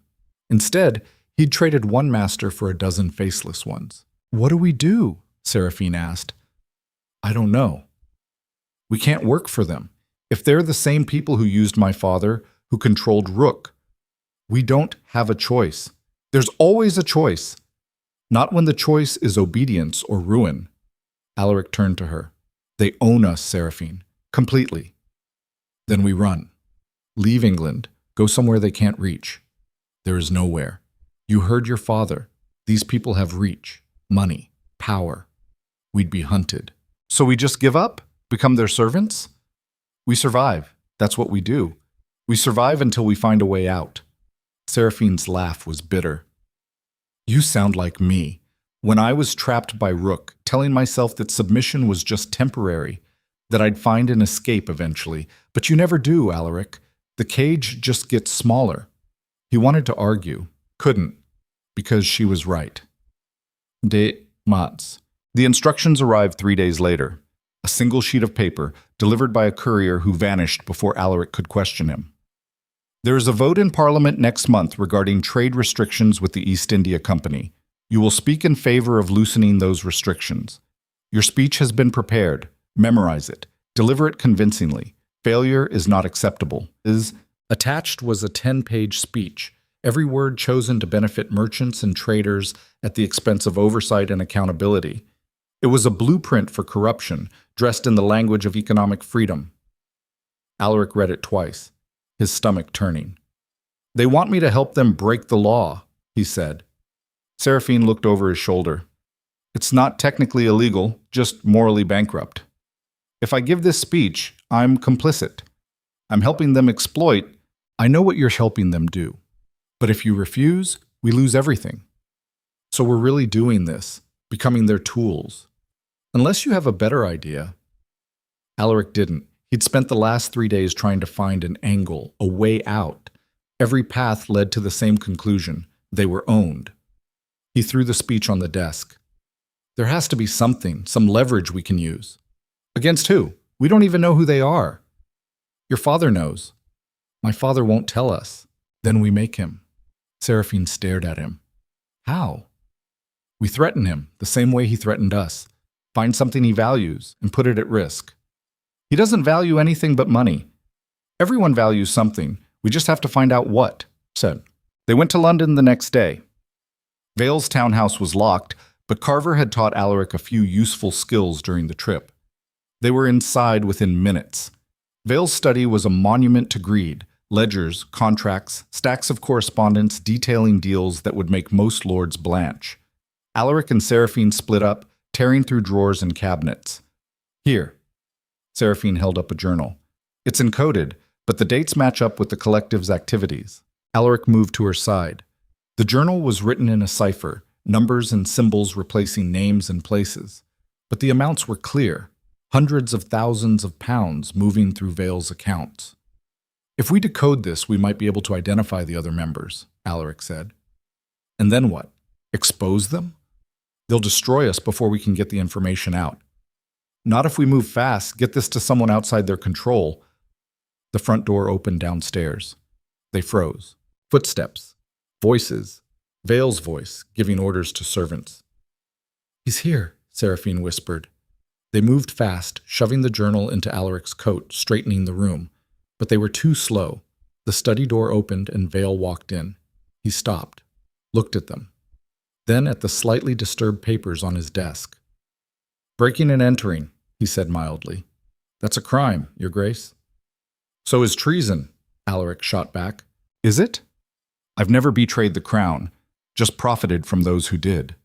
Instead, he'd traded one master for a dozen faceless ones. "What do we do?" Seraphine asked. "I don't know. We can't work for them. If they're the same people who used my father, who controlled Rook, we don't have a choice. There's always a choice. Not when the choice is obedience or ruin." Alaric turned to her. "They own us, Seraphine, completely. Then we run. Leave England, go somewhere they can't reach. There is nowhere. You heard your father. These people have reach, money, power. We'd be hunted. So we just give up? Become their servants? We survive. That's what we do. We survive until we find a way out." Seraphine's laugh was bitter. "You sound like me. When I was trapped by Rook, telling myself that submission was just temporary, that I'd find an escape eventually. But you never do, Alaric. The cage just gets smaller." He wanted to argue, couldn't, because she was right. De Mats. The instructions arrived 3 days later. A single sheet of paper, delivered by a courier who vanished before Alaric could question him. "There is a vote in Parliament next month regarding trade restrictions with the East India Company. You will speak in favor of loosening those restrictions. Your speech has been prepared. Memorize it. Deliver it convincingly. Failure is not acceptable." Attached was a 10-page speech, every word chosen to benefit merchants and traders at the expense of oversight and accountability. It was a blueprint for corruption, dressed in the language of economic freedom. Alaric read it twice, his stomach turning. "They want me to help them break the law," he said. Seraphine looked over his shoulder. "It's not technically illegal, just morally bankrupt. If I give this speech, I'm complicit. I'm helping them exploit. I know what you're helping them do. But if you refuse, we lose everything. So we're really doing this, becoming their tools. Unless you have a better idea." Alaric didn't. He'd spent the last 3 days trying to find an angle, a way out. Every path led to the same conclusion. They were owned. He threw the speech on the desk. "There has to be something, some leverage we can use." "Against who? We don't even know who they are." "Your father knows." "My father won't tell us." "Then we make him." Seraphine stared at him. "How?" "We threaten him, the same way he threatened us. Find something he values, and put it at risk." "He doesn't value anything but money." "Everyone values something. We just have to find out what," said. They went to London the next day. Vale's townhouse was locked, but Carver had taught Alaric a few useful skills during the trip. They were inside within minutes. Vale's study was a monument to greed. Ledgers, contracts, stacks of correspondence detailing deals that would make most lords blanch. Alaric and Seraphine split up, tearing through drawers and cabinets. "Here." Seraphine held up a journal. "It's encoded, but the dates match up with the collective's activities." Alaric moved to her side. The journal was written in a cipher, numbers and symbols replacing names and places. But the amounts were clear, hundreds of thousands of pounds moving through Vale's accounts. "If we decode this, we might be able to identify the other members," Alaric said. "And then what? Expose them? They'll destroy us before we can get the information out." "Not if we move fast, get this to someone outside their control." The front door opened downstairs. They froze. Footsteps. Voices. Vale's voice, giving orders to servants. "He's here," Seraphine whispered. They moved fast, shoving the journal into Alaric's coat, straightening the room. But they were too slow. The study door opened and Vale walked in. He stopped, looked at them. Then at the slightly disturbed papers on his desk. "Breaking and entering," he said mildly. "That's a crime, Your Grace." "So is treason," Alaric shot back. "Is it? I've never betrayed the crown, just profited from those who did."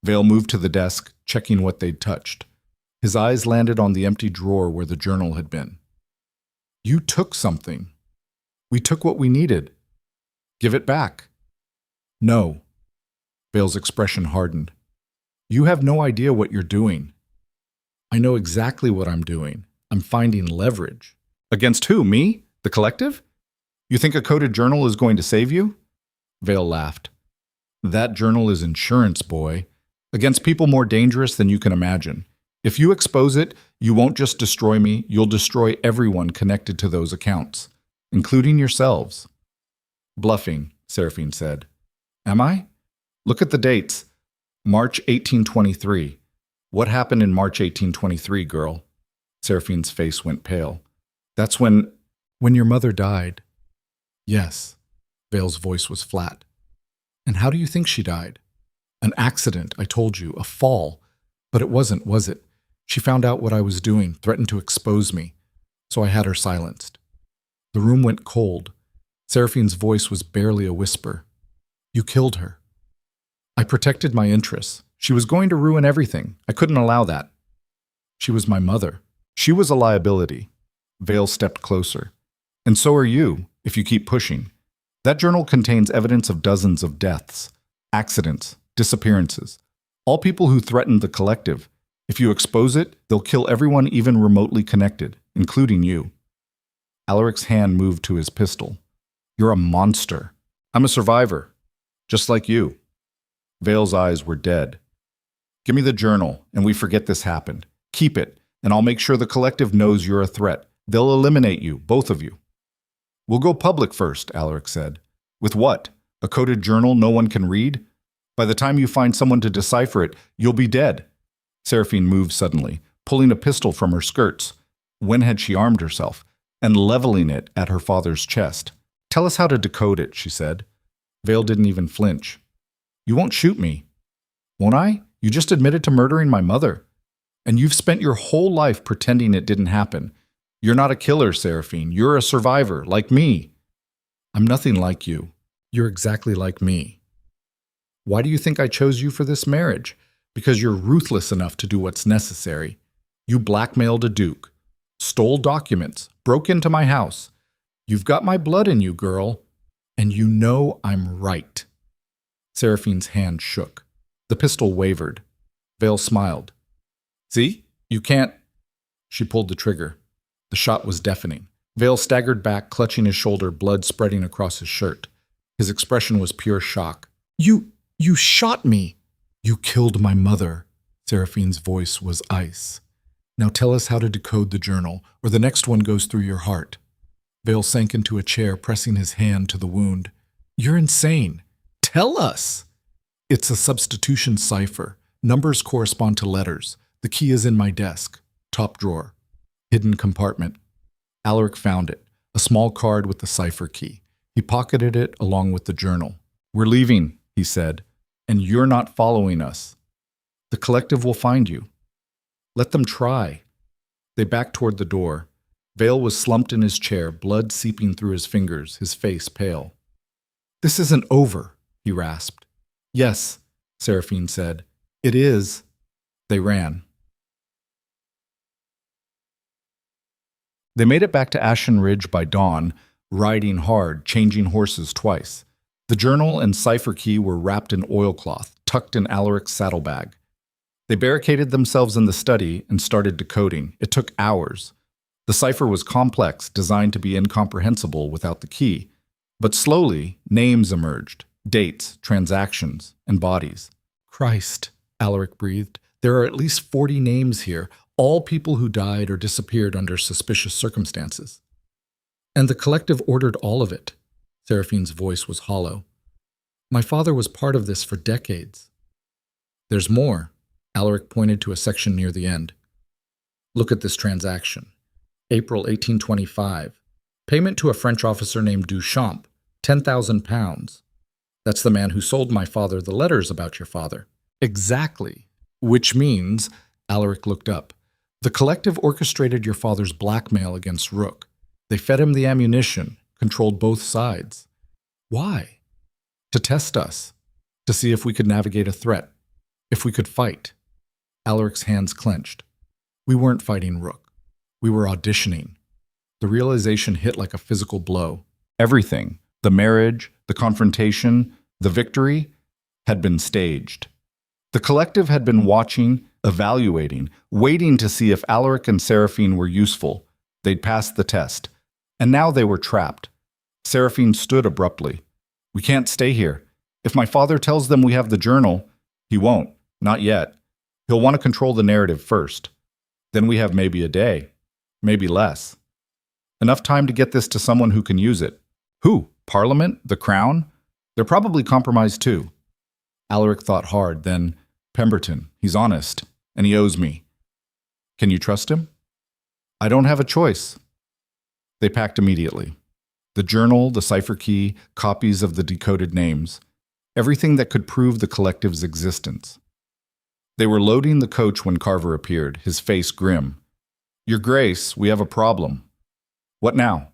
Vale moved to the desk, checking what they'd touched. His eyes landed on the empty drawer where the journal had been. "You took something. We took what we needed. Give it back." "No." Vale's expression hardened. "You have no idea what you're doing." "I know exactly what I'm doing. I'm finding leverage." "Against who, me? The collective? You think a coded journal is going to save you?" Vale laughed. That journal is insurance, boy, against people more dangerous than you can imagine. If you expose it, you won't just destroy me, you'll destroy everyone connected to those accounts, including yourselves. Bluffing, Seraphine said. Am I? Look at the dates. March 1823. What happened in March 1823, girl? Seraphine's face went pale. That's when your mother died. Yes. Vale's voice was flat. And how do you think she died? An accident, I told you, a fall. But it wasn't, was it? She found out what I was doing, threatened to expose me. So I had her silenced. The room went cold. Seraphine's voice was barely a whisper. You killed her. I protected my interests. She was going to ruin everything. I couldn't allow that. She was my mother. She was a liability. Vale stepped closer. And so are you, if you keep pushing. That journal contains evidence of dozens of deaths, accidents, disappearances, all people who threatened the collective. If you expose it, they'll kill everyone even remotely connected, including you. Alaric's hand moved to his pistol. You're a monster. I'm a survivor, just like you. Vale's eyes were dead. Give me the journal, and we forget this happened. Keep it, and I'll make sure the collective knows you're a threat. They'll eliminate you, both of you. We'll go public first, Alaric said. With what? A coded journal no one can read? By the time you find someone to decipher it, you'll be dead. Seraphine moved suddenly, pulling a pistol from her skirts. When had she armed herself? And leveling it at her father's chest. Tell us how to decode it, she said. Vale didn't even flinch. You won't shoot me. Won't I? You just admitted to murdering my mother. And you've spent your whole life pretending it didn't happen. You're not a killer, Seraphine. You're a survivor, like me. I'm nothing like you. You're exactly like me. Why do you think I chose you for this marriage? Because you're ruthless enough to do what's necessary. You blackmailed a duke, stole documents, broke into my house. You've got my blood in you, girl. And you know I'm right. Seraphine's hand shook. The pistol wavered. Vale smiled. See? You can't... She pulled the trigger. The shot was deafening. Vale staggered back, clutching his shoulder, blood spreading across his shirt. His expression was pure shock. You shot me! You killed my mother. Seraphine's voice was ice. Now tell us how to decode the journal, or the next one goes through your heart. Vale sank into a chair, pressing his hand to the wound. You're insane. Tell us! It's a substitution cipher. Numbers correspond to letters. The key is in my desk. Top drawer. Hidden compartment. Alaric found it, a small card with the cipher key. He pocketed it along with the journal. We're leaving, he said, and you're not following us. The collective will find you. Let them try. They backed toward the door. Vale was slumped in his chair, blood seeping through his fingers, his face pale. This isn't over, he rasped. Yes, Seraphine said. It is. They ran. They made it back to Ashen Ridge by dawn, riding hard, changing horses twice. The journal and cipher key were wrapped in oilcloth, tucked in Alaric's saddlebag. They barricaded themselves in the study and started decoding. It took hours. The cipher was complex, designed to be incomprehensible without the key. But slowly, names emerged, dates, transactions, and bodies. Christ, Alaric breathed. There are at least 40 names here, all people who died or disappeared under suspicious circumstances. And the collective ordered all of it. Seraphine's voice was hollow. My father was part of this for decades. There's more. Alaric pointed to a section near the end. Look at this transaction. April 1825. Payment to a French officer named Duchamp, £10,000. That's the man who sold my father the letters about your father. Exactly. Which means, Alaric looked up, the collective orchestrated your father's blackmail against Rook. They fed him the ammunition, controlled both sides. Why? To test us. To see if we could navigate a threat. If we could fight. Alaric's hands clenched. We weren't fighting Rook. We were auditioning. The realization hit like a physical blow. Everything, the marriage, the confrontation, the victory, had been staged. The collective had been watching, evaluating, waiting to see if Alaric and Seraphine were useful. They'd passed the test. And now they were trapped. Seraphine stood abruptly. We can't stay here. If my father tells them we have the journal, he won't. Not yet. He'll want to control the narrative first. Then we have maybe a day. Maybe less. Enough time to get this to someone who can use it. Who? Parliament? The Crown? They're probably compromised too. Alaric thought hard, then, Pemberton. He's honest, and he owes me. Can you trust him? I don't have a choice. They packed immediately. The journal, the cipher key, copies of the decoded names. Everything that could prove the collective's existence. They were loading the coach when Carver appeared, his face grim. Your Grace, we have a problem. What now?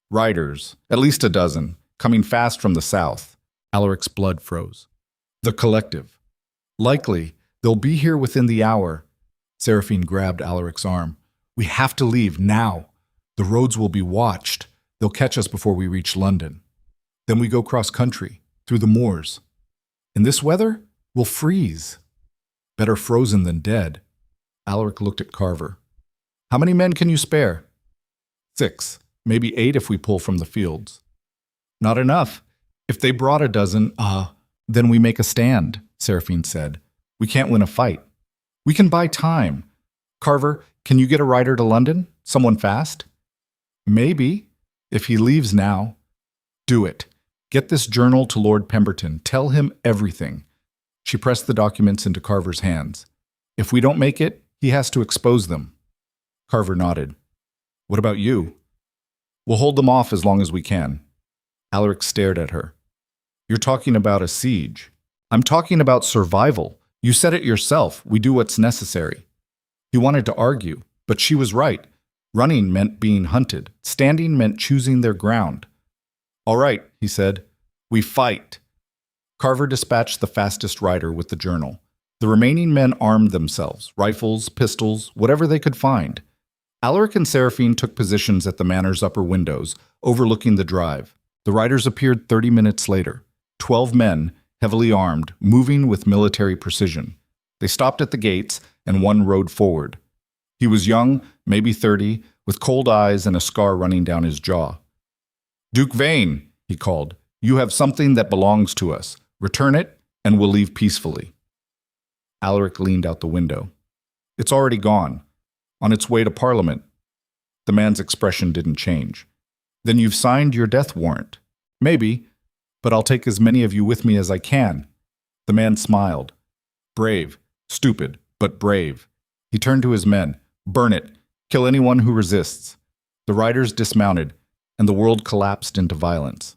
Riders, at least a dozen, coming fast from the south. Alaric's blood froze. The collective. Likely, they'll be here within the hour. Seraphine grabbed Alaric's arm. We have to leave now. The roads will be watched. They'll catch us before we reach London. Then we go cross-country, through the moors. In this weather, we'll freeze. Better frozen than dead. Alaric looked at Carver. How many men can you spare? 6, maybe 8 if we pull from the fields. Not enough. If they brought a dozen, then we make a stand, Seraphine said. We can't win a fight. We can buy time. Carver, can you get a rider to London? Someone fast? Maybe, if he leaves now. Do it. Get this journal to Lord Pemberton. Tell him everything. She pressed the documents into Carver's hands. If we don't make it, he has to expose them. Carver nodded. What about you? We'll hold them off as long as we can. Alaric stared at her. You're talking about a siege. I'm talking about survival. You said it yourself. We do what's necessary. He wanted to argue, but she was right. Running meant being hunted. Standing meant choosing their ground. All right, he said. We fight. Carver dispatched the fastest rider with the journal. The remaining men armed themselves, rifles, pistols, whatever they could find. Alaric and Seraphine took positions at the manor's upper windows, overlooking the drive. The riders appeared 30 minutes later. 12 men, heavily armed, moving with military precision. They stopped at the gates, and one rode forward. He was young, maybe 30, with cold eyes and a scar running down his jaw. Duke Vane, he called, you have something that belongs to us. Return it, and we'll leave peacefully. Alaric leaned out the window. It's already gone. On its way to Parliament. The man's expression didn't change. Then you've signed your death warrant. Maybe, but I'll take as many of you with me as I can. The man smiled. Brave, stupid, but brave. He turned to his men. Burn it. Kill anyone who resists. The riders dismounted, and the world collapsed into violence.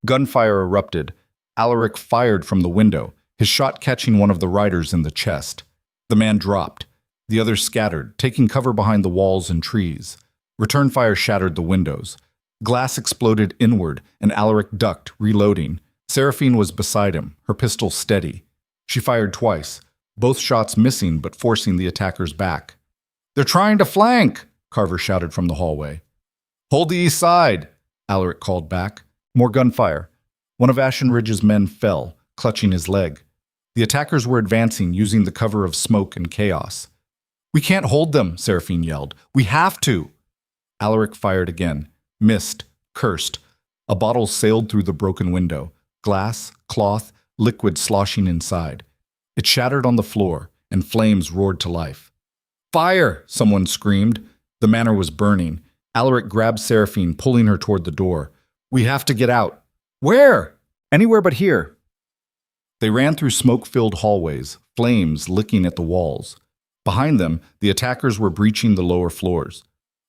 Gunfire erupted. Alaric fired from the window, his shot catching one of the riders in the chest. The man dropped. The others scattered, taking cover behind the walls and trees. Return fire shattered the windows. Glass exploded inward, and Alaric ducked, reloading. Seraphine was beside him, her pistol steady. She fired twice, both shots missing but forcing the attackers back. They're trying to flank, Carver shouted from the hallway. Hold the east side, Alaric called back. More gunfire. One of Ashenridge's men fell, clutching his leg. The attackers were advancing, using the cover of smoke and chaos. We can't hold them, Seraphine yelled. We have to. Alaric fired again. Missed. Cursed. A bottle sailed through the broken window. Glass, cloth, liquid sloshing inside. It shattered on the floor, and flames roared to life. Fire! Someone screamed. The manor was burning. Alaric grabbed Seraphine, pulling her toward the door. We have to get out. Where? Anywhere but here. They ran through smoke-filled hallways, flames licking at the walls. Behind them, the attackers were breaching the lower floors.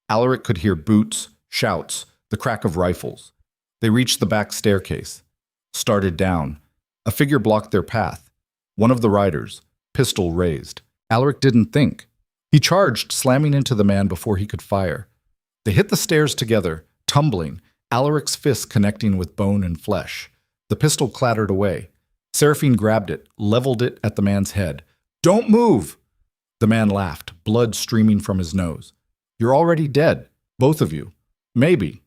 Alaric could hear boots, shouts, the crack of rifles. They reached the back staircase. Started down. A figure blocked their path. One of the riders, pistol raised. Alaric didn't think. He charged, slamming into the man before he could fire. They hit the stairs together, tumbling, Alaric's fist connecting with bone and flesh. The pistol clattered away. Seraphine grabbed it, leveled it at the man's head. Don't move! The man laughed, blood streaming from his nose. You're already dead, both of you. Maybe.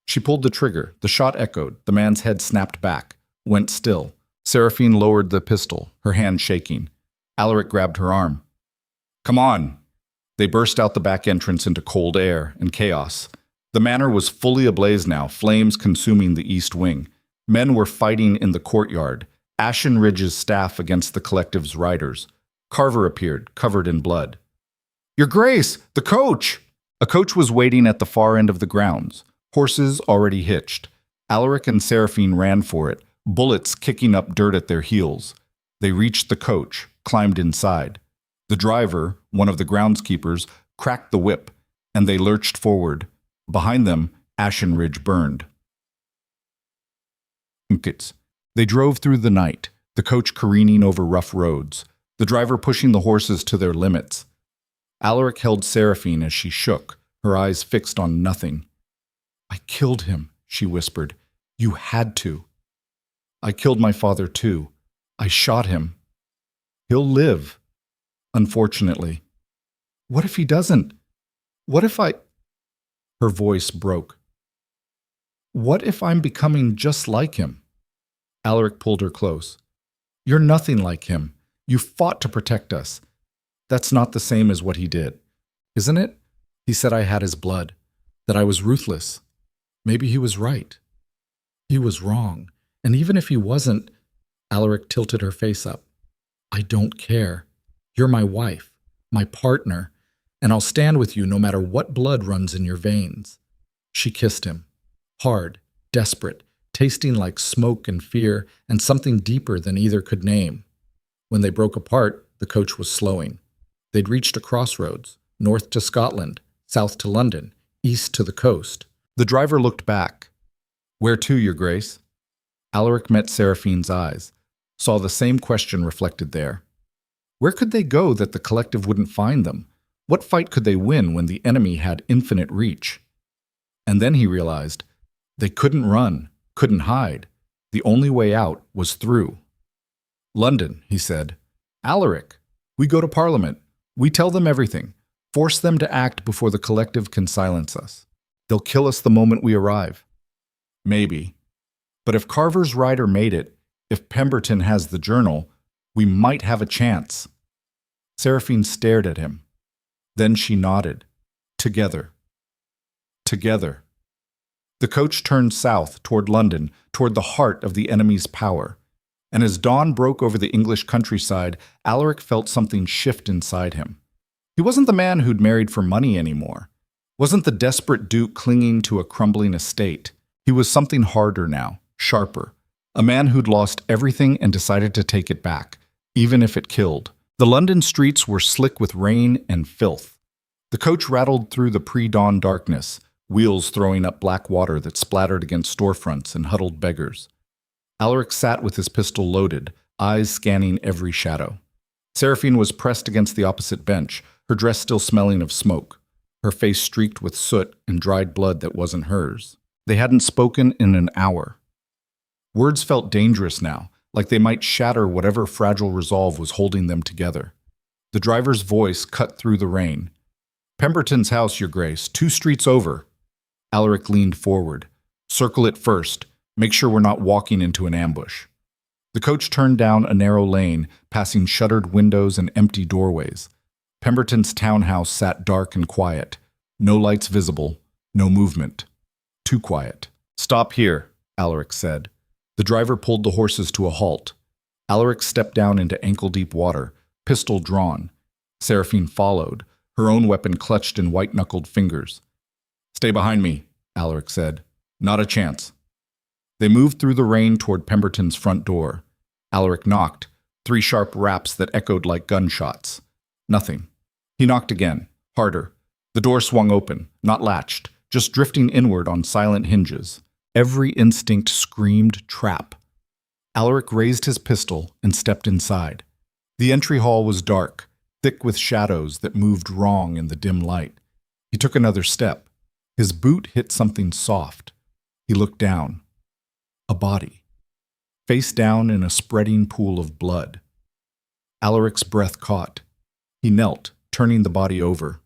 She pulled the trigger. The shot echoed. The man's head snapped back, went still. Seraphine lowered the pistol, her hand shaking. Alaric grabbed her arm. Come on. They burst out the back entrance into cold air and chaos. The manor was fully ablaze now, flames consuming the east wing. Men were fighting in the courtyard, Ashen Ridge's staff against the collective's riders. Carver appeared, covered in blood. Your Grace, the coach! A coach was waiting at the far end of the grounds, horses already hitched. Alaric and Seraphine ran for it, bullets kicking up dirt at their heels. They reached the coach, climbed inside. The driver, one of the groundskeepers, cracked the whip, and they lurched forward. Behind them, Ashen Ridge burned. They drove through the night, the coach careening over rough roads, the driver pushing the horses to their limits. Alaric held Seraphine as she shook, her eyes fixed on nothing. I killed him, she whispered. You had to. I killed my father too. I shot him. He'll live. Unfortunately. What if he doesn't? What if I... Her voice broke. What if I'm becoming just like him? Alaric pulled her close. You're nothing like him. You fought to protect us. That's not the same as what he did, isn't it? He said I had his blood, that I was ruthless. Maybe he was right. He was wrong. And even if he wasn't, Alaric tilted her face up. I don't care. You're my wife, my partner, and I'll stand with you no matter what blood runs in your veins. She kissed him, hard, desperate, tasting like smoke and fear and something deeper than either could name. When they broke apart, the coach was slowing. They'd reached a crossroads, north to Scotland, south to London, east to the coast. The driver looked back. Where to, Your Grace? Alaric met Seraphine's eyes, saw the same question reflected there. Where could they go that the collective wouldn't find them? What fight could they win when the enemy had infinite reach? And then he realized they couldn't run, couldn't hide. The only way out was through. London, he said. Alaric, we go to Parliament. We tell them everything. Force them to act before the collective can silence us. They'll kill us the moment we arrive. Maybe. But if Carver's rider made it, if Pemberton has the journal, we might have a chance. Seraphine stared at him. Then she nodded. Together. Together. The coach turned south toward London, toward the heart of the enemy's power. And as dawn broke over the English countryside, Alaric felt something shift inside him. He wasn't the man who'd married for money anymore. Wasn't the desperate duke clinging to a crumbling estate. He was something harder now, sharper. A man who'd lost everything and decided to take it back, even if it killed. The London streets were slick with rain and filth. The coach rattled through the pre-dawn darkness, wheels throwing up black water that splattered against storefronts and huddled beggars. Alaric sat with his pistol loaded, eyes scanning every shadow. Seraphine was pressed against the opposite bench, her dress still smelling of smoke, her face streaked with soot and dried blood that wasn't hers. They hadn't spoken in an hour. Words felt dangerous now, like they might shatter whatever fragile resolve was holding them together. The driver's voice cut through the rain. Pemberton's house, Your Grace, 2 streets over. Alaric leaned forward. Circle it first. Make sure we're not walking into an ambush. The coach turned down a narrow lane, passing shuttered windows and empty doorways. Pemberton's townhouse sat dark and quiet. No lights visible, no movement. Too quiet. Stop here, Alaric said. The driver pulled the horses to a halt. Alaric stepped down into ankle-deep water, pistol drawn. Seraphine followed, her own weapon clutched in white-knuckled fingers. Stay behind me, Alaric said. Not a chance. They moved through the rain toward Pemberton's front door. Alaric knocked, 3 sharp raps that echoed like gunshots. Nothing. He knocked again, harder. The door swung open, not latched, just drifting inward on silent hinges. Every instinct screamed trap. Alaric raised his pistol and stepped inside. The entry hall was dark, thick with shadows that moved wrong in the dim light. He took another step. His boot hit something soft. He looked down. A body. Face down in a spreading pool of blood. Alaric's breath caught. He knelt, turning the body over.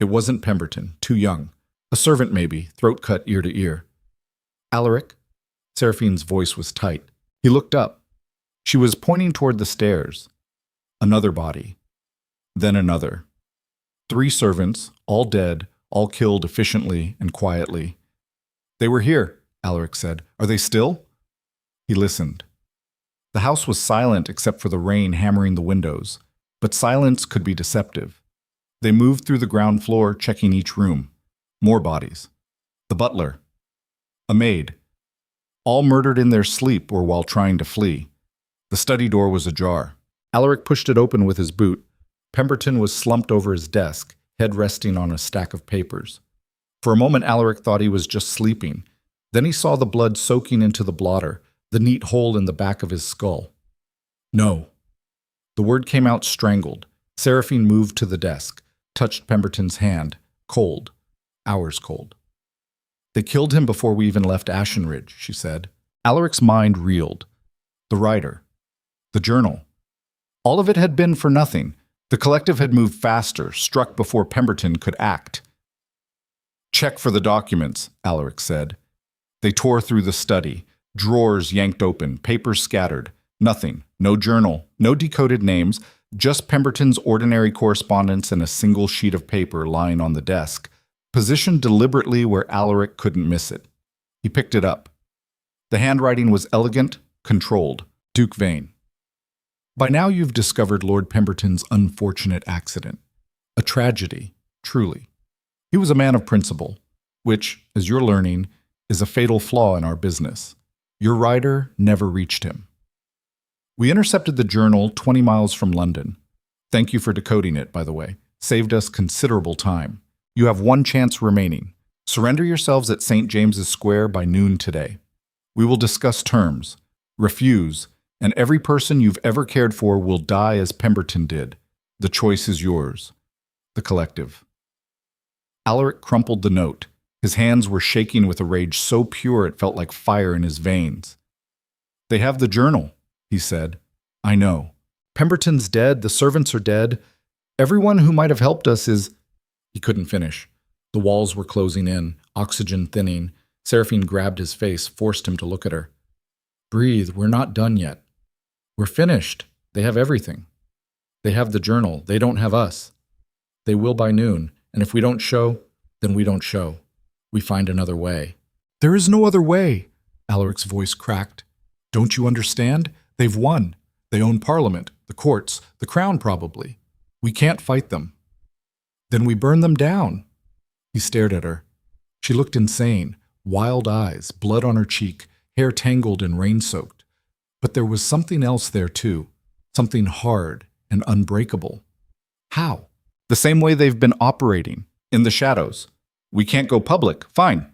It wasn't Pemberton, too young. A servant maybe, throat cut ear to ear. Alaric? Seraphine's voice was tight. He looked up. She was pointing toward the stairs. Another body. Then another. 3 servants, all dead, all killed efficiently and quietly. They were here, Alaric said. Are they still? He listened. The house was silent except for the rain hammering the windows, but silence could be deceptive. They moved through the ground floor, checking each room. More bodies. The butler. A maid. All murdered in their sleep or while trying to flee. The study door was ajar. Alaric pushed it open with his boot. Pemberton was slumped over his desk, head resting on a stack of papers. For a moment, Alaric thought he was just sleeping. Then he saw the blood soaking into the blotter, the neat hole in the back of his skull. No. The word came out strangled. Seraphine moved to the desk, touched Pemberton's hand, cold, hours cold. They killed him before we even left Ashenridge, she said. Alaric's mind reeled. The writer. The journal. All of it had been for nothing. The collective had moved faster, struck before Pemberton could act. Check for the documents, Alaric said. They tore through the study. Drawers yanked open, papers scattered. Nothing. No journal, no decoded names, just Pemberton's ordinary correspondence and a single sheet of paper lying on the desk, positioned deliberately where Alaric couldn't miss it. He picked it up. The handwriting was elegant, controlled. Duke Vane. By now you've discovered Lord Pemberton's unfortunate accident. A tragedy, truly. He was a man of principle, which, as you're learning, is a fatal flaw in our business. Your writer never reached him. We intercepted the journal 20 miles from London. Thank you for decoding it, by the way. Saved us considerable time. You have one chance remaining. Surrender yourselves at St. James's Square by noon today. We will discuss terms. Refuse, and every person you've ever cared for will die as Pemberton did. The choice is yours. The collective. Alaric crumpled the note. His hands were shaking with a rage so pure it felt like fire in his veins. They have the journal, he said. I know. Pemberton's dead, the servants are dead. Everyone who might have helped us is... He couldn't finish. The walls were closing in, oxygen thinning. Seraphine grabbed his face, forced him to look at her. Breathe, we're not done yet. We're finished. They have everything. They have the journal. They don't have us. They will by noon, and if we don't show, then we don't show. We find another way. There is no other way, Alaric's voice cracked. Don't you understand? They've won. They own Parliament, the courts, the crown probably. We can't fight them. Then we burn them down. He stared at her. She looked insane, wild eyes, blood on her cheek, hair tangled and rain-soaked. But there was something else there too, something hard and unbreakable. How? The same way they've been operating, in the shadows. We can't go public, fine.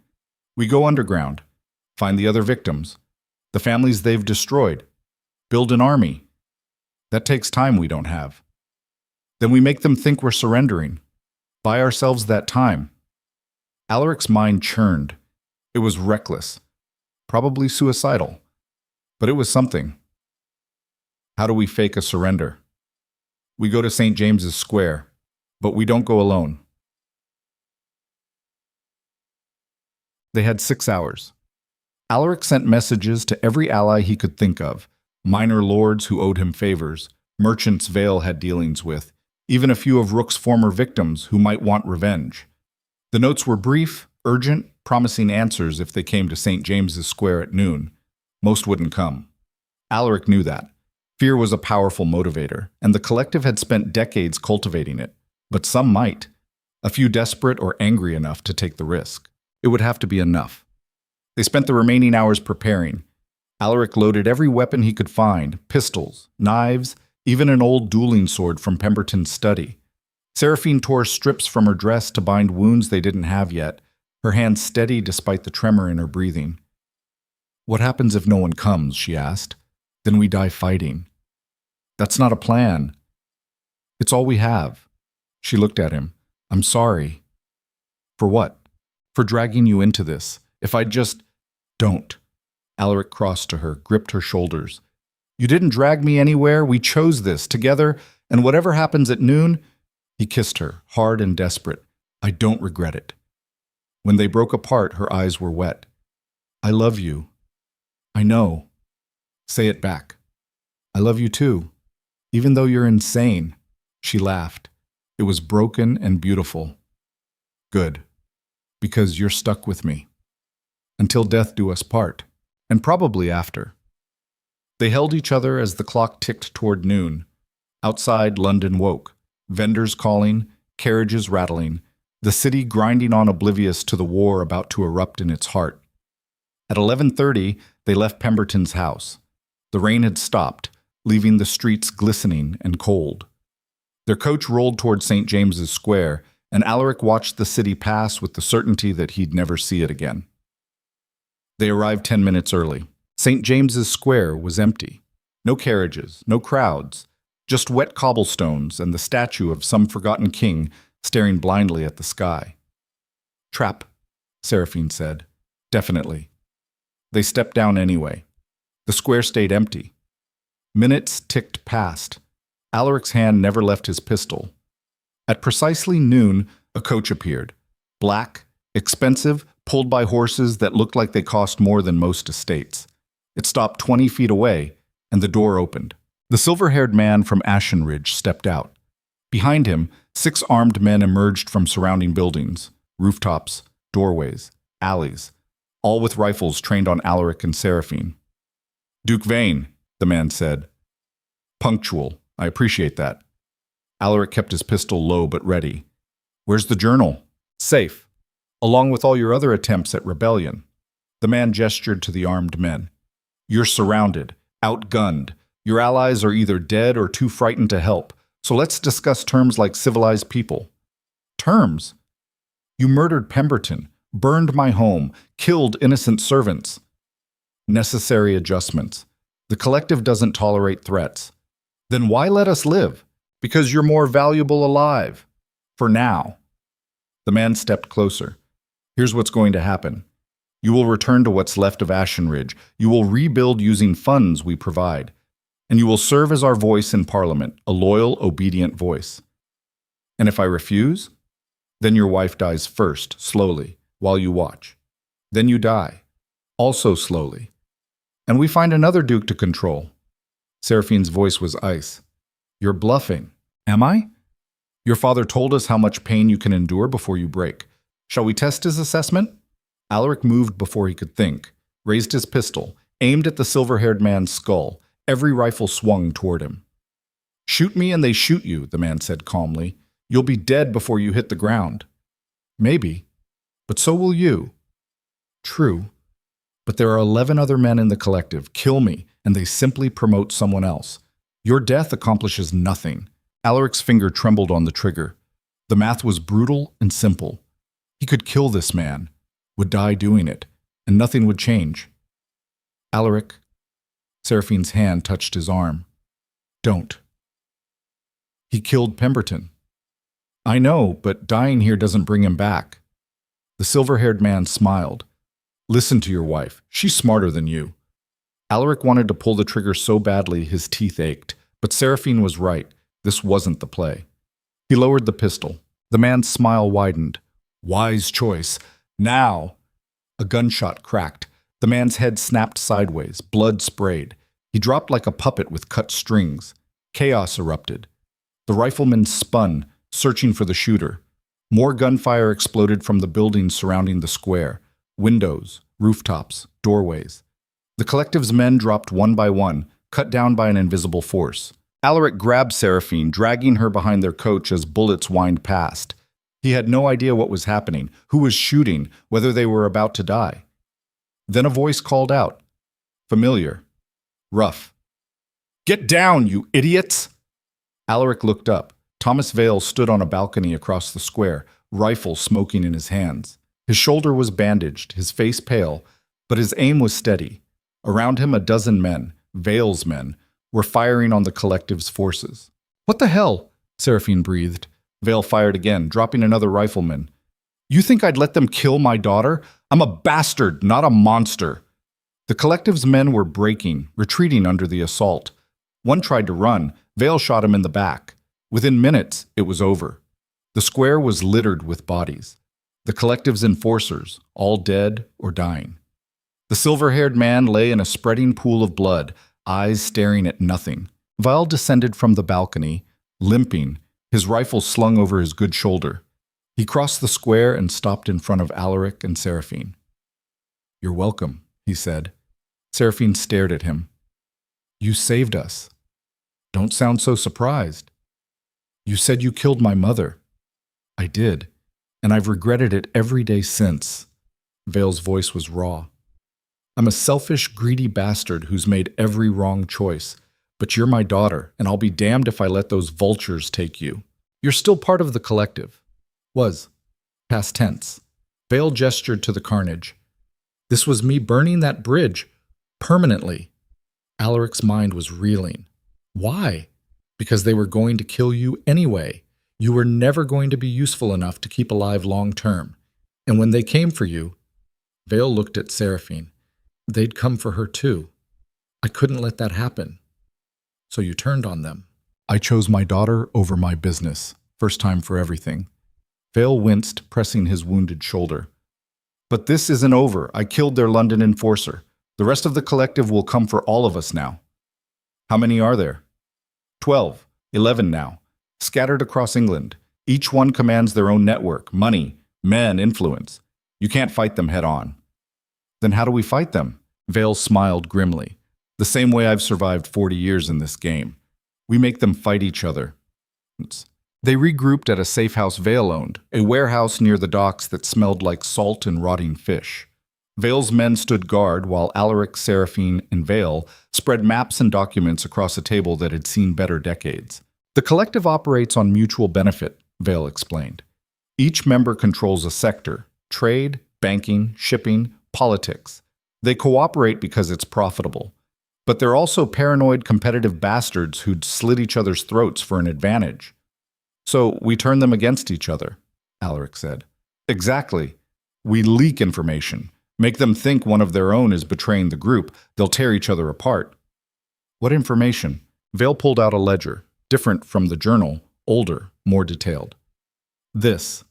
We go underground, find the other victims, the families they've destroyed, build an army. That takes time we don't have. Then we make them think we're surrendering, buy ourselves that time. Alaric's mind churned. It was reckless, probably suicidal, but it was something. How do we fake a surrender? We go to St. James's Square, but we don't go alone. They had 6 hours. Alaric sent messages to every ally he could think of, minor lords who owed him favors, merchants Vale had dealings with, even a few of Rook's former victims who might want revenge. The notes were brief, urgent, promising answers if they came to St. James's Square at noon. Most wouldn't come. Alaric knew that. Fear was a powerful motivator, and the collective had spent decades cultivating it. But some might. A few desperate or angry enough to take the risk. It would have to be enough. They spent the remaining hours preparing. Alaric loaded every weapon he could find, pistols, knives, even an old dueling sword from Pemberton's study. Seraphine tore strips from her dress to bind wounds they didn't have yet, her hands steady despite the tremor in her breathing. What happens if no one comes, she asked. Then we die fighting. That's not a plan. It's all we have. She looked at him. I'm sorry. For what? For dragging you into this. If I'd just... Don't. Alaric crossed to her, gripped her shoulders. You didn't drag me anywhere. We chose this, together, and whatever happens at noon... He kissed her, hard and desperate. I don't regret it. When they broke apart, her eyes were wet. I love you. I know. Say it back. I love you too. Even though you're insane. She laughed. It was broken and beautiful. Good. Because you're stuck with me. Until death do us part. And probably after. They held each other as the clock ticked toward noon. Outside, London woke. Vendors calling, carriages rattling, the city grinding on oblivious to the war about to erupt in its heart. At 11:30, they left Pemberton's house. The rain had stopped, leaving the streets glistening and cold. Their coach rolled toward St. James's Square, and Alaric watched the city pass with the certainty that he'd never see it again. They arrived 10 minutes early. St. James's Square was empty. No carriages, no crowds, just wet cobblestones and the statue of some forgotten king staring blindly at the sky. "Trap," Seraphine said. "Definitely." They stepped down anyway. The square stayed empty. Minutes ticked past. Alaric's hand never left his pistol. At precisely noon, a coach appeared. Black, expensive, pulled by horses that looked like they cost more than most estates. It stopped 20 feet away, and the door opened. The silver-haired man from Ashenridge stepped out. Behind him, 6 armed men emerged from surrounding buildings, rooftops, doorways, alleys, all with rifles trained on Alaric and Seraphine. "Duke Vane," the man said. "Punctual. I appreciate that." Alaric kept his pistol low but ready. "Where's the journal?" "Safe. Along with all your other attempts at rebellion." The man gestured to the armed men. "You're surrounded, outgunned. Your allies are either dead or too frightened to help, so let's discuss terms like civilized people." "Terms? You murdered Pemberton, burned my home, killed innocent servants." "Necessary adjustments. The collective doesn't tolerate threats." "Then why let us live?" "Because you're more valuable alive. For now." The man stepped closer. "Here's what's going to happen. You will return to what's left of Ashenridge. You will rebuild using funds we provide. And you will serve as our voice in Parliament, a loyal, obedient voice. And if I refuse, then your wife dies first, slowly, while you watch. Then you die, also slowly. And we find another duke to control." Seraphine's voice was ice. "You're bluffing." "Am I? Your father told us how much pain you can endure before you break. Shall we test his assessment?" Alaric moved before he could think, raised his pistol, aimed at the silver-haired man's skull. Every rifle swung toward him. "Shoot me and they shoot you," the man said calmly. "You'll be dead before you hit the ground." "Maybe, but so will you." "True, but there are 11 other men in the collective. Kill me, and they simply promote someone else. Your death accomplishes nothing." Alaric's finger trembled on the trigger. The math was brutal and simple. He could kill this man, would die doing it, and nothing would change. "Alaric," Seraphine's hand touched his arm. "Don't." "He killed Pemberton." "I know, but dying here doesn't bring him back." The silver-haired man smiled. "Listen to your wife. She's smarter than you." Alaric wanted to pull the trigger so badly his teeth ached, but Seraphine was right. This wasn't the play. He lowered the pistol. The man's smile widened. "Wise choice. Now!" A gunshot cracked. The man's head snapped sideways. Blood sprayed. He dropped like a puppet with cut strings. Chaos erupted. The riflemen spun, searching for the shooter. More gunfire exploded from the buildings surrounding the square. Windows, rooftops, doorways. The collective's men dropped one by one, cut down by an invisible force. Alaric grabbed Seraphine, dragging her behind their coach as bullets whined past. He had no idea what was happening, who was shooting, whether they were about to die. Then a voice called out. Familiar. Rough. "Get down, you idiots!" Alaric looked up. Thomas Vale stood on a balcony across the square, rifle smoking in his hands. His shoulder was bandaged, his face pale, but his aim was steady. Around him, a dozen men, Vale's men, were firing on the collective's forces. "What the hell?" Seraphine breathed. Vale fired again, dropping another rifleman. "You think I'd let them kill my daughter? I'm a bastard, not a monster." The collective's men were breaking, retreating under the assault. One tried to run. Vale shot him in the back. Within minutes, it was over. The square was littered with bodies. The collective's enforcers, all dead or dying. The silver-haired man lay in a spreading pool of blood, eyes staring at nothing. Vale descended from the balcony, limping, his rifle slung over his good shoulder. He crossed the square and stopped in front of Alaric and Seraphine. "You're welcome," he said. Seraphine stared at him. You saved us. Don't sound so surprised. You said you killed my mother. I did, and I've regretted it every day since. Vale's voice was raw. I'm a selfish, greedy bastard who's made every wrong choice. But you're my daughter, and I'll be damned if I let those vultures take you. You're still part of the collective. Was. Past tense. Vale gestured to the carnage. This was me burning that bridge. Permanently. Alaric's mind was reeling. Why? Because they were going to kill you anyway. You were never going to be useful enough to keep alive long term. And when they came for you, Vale looked at Seraphine. They'd come for her too. I couldn't let that happen. So you turned on them. I chose my daughter over my business. First time for everything. Vale winced, pressing his wounded shoulder. But this isn't over. I killed their London enforcer. The rest of the collective will come for all of us now. How many are there? 12, 11 now, scattered across England. Each one commands their own network, money, men, influence. You can't fight them head on. Then how do we fight them? Vale smiled grimly. The same way I've survived 40 years in this game. We make them fight each other. They regrouped at a safe house Vale owned, a warehouse near the docks that smelled like salt and rotting fish. Vale's men stood guard while Alaric, Seraphine, and Vale spread maps and documents across a table that had seen better decades. The collective operates on mutual benefit, Vale explained. Each member controls a sector: trade, banking, shipping, politics. They cooperate because it's profitable. But they're also paranoid, competitive bastards who'd slit each other's throats for an advantage. So we turn them against each other, Alaric said. Exactly. We leak information. Make them think one of their own is betraying the group. They'll tear each other apart. What information? Vale pulled out a ledger, different from the journal, older, more detailed. This.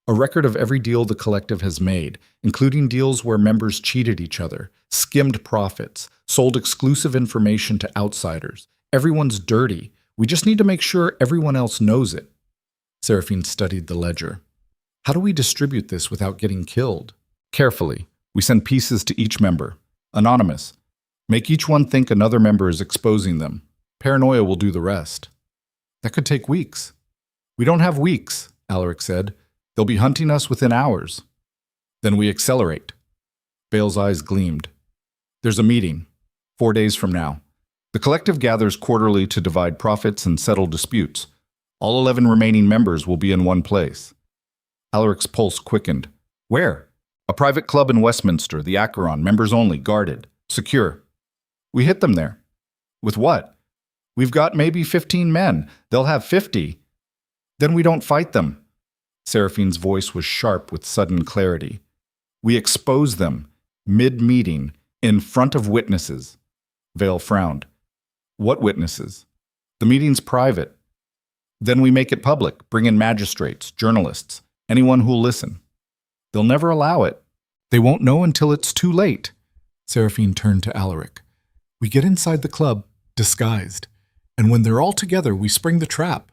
A record of every deal the collective has made, including deals where members cheated each other, skimmed profits, sold exclusive information to outsiders. Everyone's dirty. We just need to make sure everyone else knows it. Seraphine studied the ledger. How do we distribute this without getting killed? Carefully. We send pieces to each member. Anonymous. Make each one think another member is exposing them. Paranoia will do the rest. That could take weeks. We don't have weeks, Alaric said. They'll be hunting us within hours. Then we accelerate. Vale's eyes gleamed. There's a meeting, 4 days from now. The collective gathers quarterly to divide profits and settle disputes. All 11 remaining members will be in one place. Alaric's pulse quickened. Where? A private club in Westminster, the Acheron, members only, guarded, secure. We hit them there. With what? We've got maybe 15 men. They'll have 50. Then we don't fight them. Seraphine's voice was sharp with sudden clarity. We expose them, mid-meeting, in front of witnesses. Vale frowned. What witnesses? The meeting's private. Then we make it public, bring in magistrates, journalists, anyone who'll listen. They'll never allow it. They won't know until it's too late. Seraphine turned to Alaric. We get inside the club, disguised, and when they're all together, we spring the trap.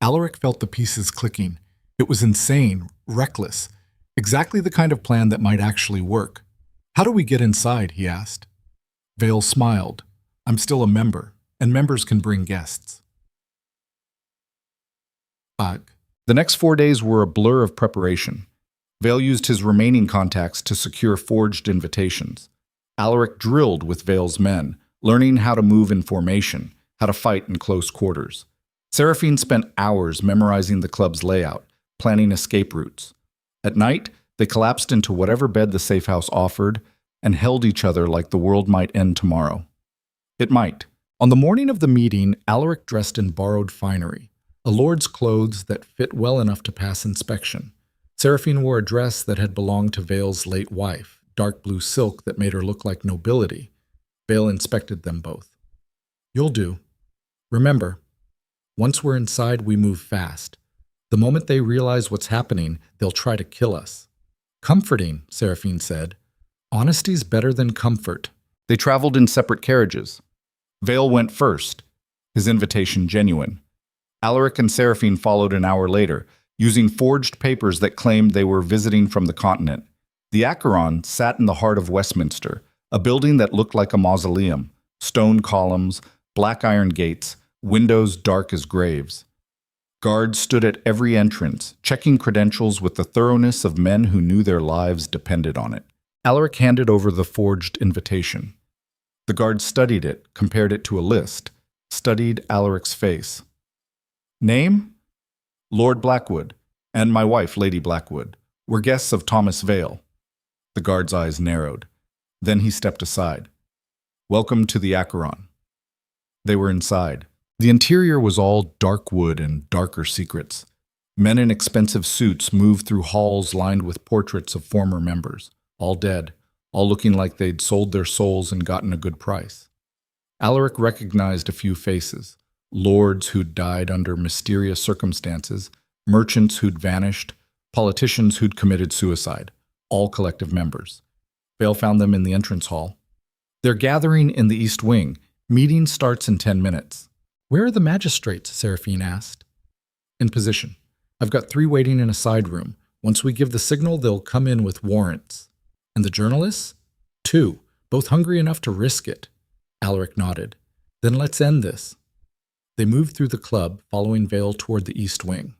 Alaric felt the pieces clicking. It was insane, reckless, exactly the kind of plan that might actually work. How do we get inside, he asked. Vale smiled. I'm still a member, and members can bring guests. The next 4 days were a blur of preparation. Vale used his remaining contacts to secure forged invitations. Alaric drilled with Vale's men, learning how to move in formation, how to fight in close quarters. Seraphine spent hours memorizing the club's layout, planning escape routes. At night, they collapsed into whatever bed the safe house offered and held each other like the world might end tomorrow. It might. On the morning of the meeting, Alaric dressed in borrowed finery, a lord's clothes that fit well enough to pass inspection. Seraphine wore a dress that had belonged to Vale's late wife, dark blue silk that made her look like nobility. Vale inspected them both. You'll do. Remember, once we're inside, we move fast. The moment they realize what's happening, they'll try to kill us. Comforting, Seraphine said. Honesty's better than comfort. They traveled in separate carriages. Vale went first, his invitation genuine. Alaric and Seraphine followed an hour later, using forged papers that claimed they were visiting from the continent. The Acheron sat in the heart of Westminster, a building that looked like a mausoleum, Stone columns, black iron gates, windows dark as graves. Guards stood at every entrance, checking credentials with the thoroughness of men who knew their lives depended on it. Alaric handed over the forged invitation. The guard studied it, compared it to a list, studied Alaric's face. Name? Lord Blackwood, and my wife, Lady Blackwood, were guests of Thomas Vale. The guard's eyes narrowed. Then he stepped aside. Welcome to the Acheron. They were inside. The interior was all dark wood and darker secrets. Men in expensive suits moved through halls lined with portraits of former members, all dead, all looking like they'd sold their souls and gotten a good price. Alaric recognized a few faces, lords who'd died under mysterious circumstances, merchants who'd vanished, politicians who'd committed suicide, all collective members. Vale found them in the entrance hall. They're gathering in the East Wing. Meeting starts in 10 minutes. Where are the magistrates? Seraphine asked. In position. I've got 3 waiting in a side room. Once we give the signal, they'll come in with warrants. And the journalists? 2, both hungry enough to risk it. Alaric nodded. Then let's end this. They moved through the club, following Vale toward the East Wing.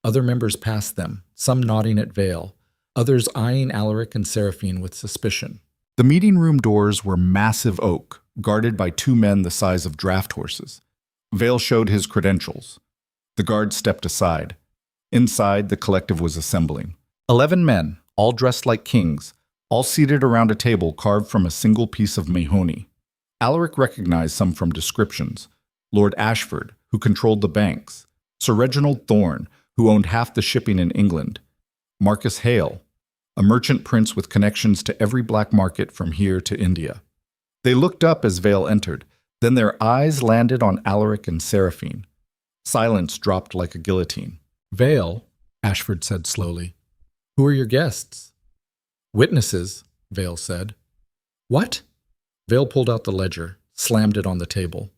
Other members passed them, some nodding at Vale, others eyeing Alaric and Seraphine with suspicion. The meeting room doors were massive oak, guarded by 2 men the size of draft horses. Vale showed his credentials. The guard stepped aside. Inside, the collective was assembling. 11 men, all dressed like kings, all seated around a table carved from a single piece of mahogany. Alaric recognized some from descriptions. Lord Ashford, who controlled the banks. Sir Reginald Thorne, who owned half the shipping in England. Marcus Hale, a merchant prince with connections to every black market from here to India. They looked up as Vale entered. Then their eyes landed on Alaric and Seraphine. Silence dropped like a guillotine. Vale, Ashford said slowly. Who are your guests? Witnesses, Vale said. What? Vale pulled out the ledger, slammed it on the table.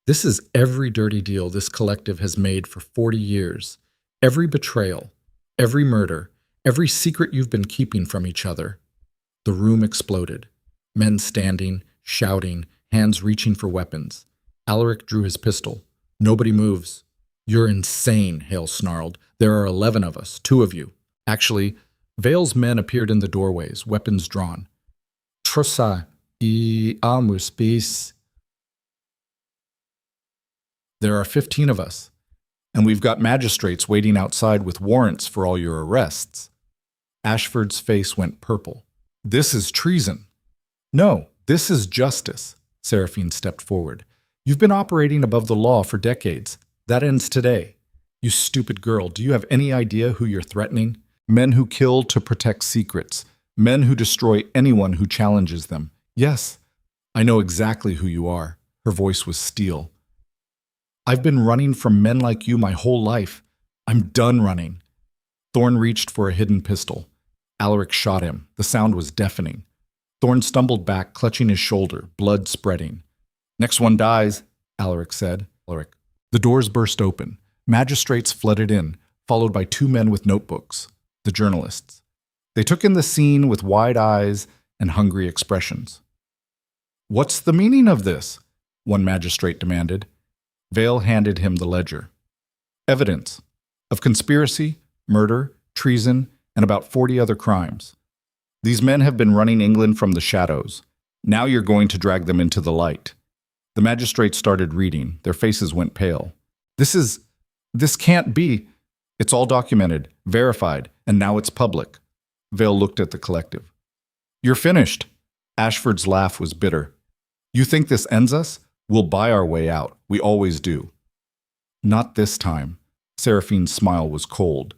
This is every dirty deal this collective has made for 40 years. Every betrayal, every murder, every secret you've been keeping from each other. The room exploded. Men standing, shouting, hands reaching for weapons. Alaric drew his pistol. Nobody moves. You're insane, Hale snarled. There are 11 of us, 2 of you. Actually, Vale's men appeared in the doorways, weapons drawn. Trossa I amus bis. There are 15 of us, and we've got magistrates waiting outside with warrants for all your arrests. Ashford's face went purple. This is treason. No, this is justice. Seraphine stepped forward. You've been operating above the law for decades. That ends today. You stupid girl, do you have any idea who you're threatening? Men who kill to protect secrets. Men who destroy anyone who challenges them. Yes, I know exactly who you are. Her voice was steel. I've been running from men like you my whole life. I'm done running. Thorne reached for a hidden pistol. Alaric shot him. The sound was deafening. Thorne stumbled back, clutching his shoulder, blood spreading. Next one dies, Alaric said. The doors burst open. Magistrates flooded in, followed by 2 men with notebooks, the journalists. They took in the scene with wide eyes and hungry expressions. What's the meaning of this? One magistrate demanded. Vale handed him the ledger. Evidence of conspiracy, murder, treason, and about 40 other crimes. These men have been running England from the shadows. Now you're going to drag them into the light. The magistrates started reading. Their faces went pale. This can't be. It's all documented, verified, and now it's public. Vale looked at the collective. You're finished. Ashford's laugh was bitter. You think this ends us? We'll buy our way out. We always do. Not this time. Seraphine's smile was cold.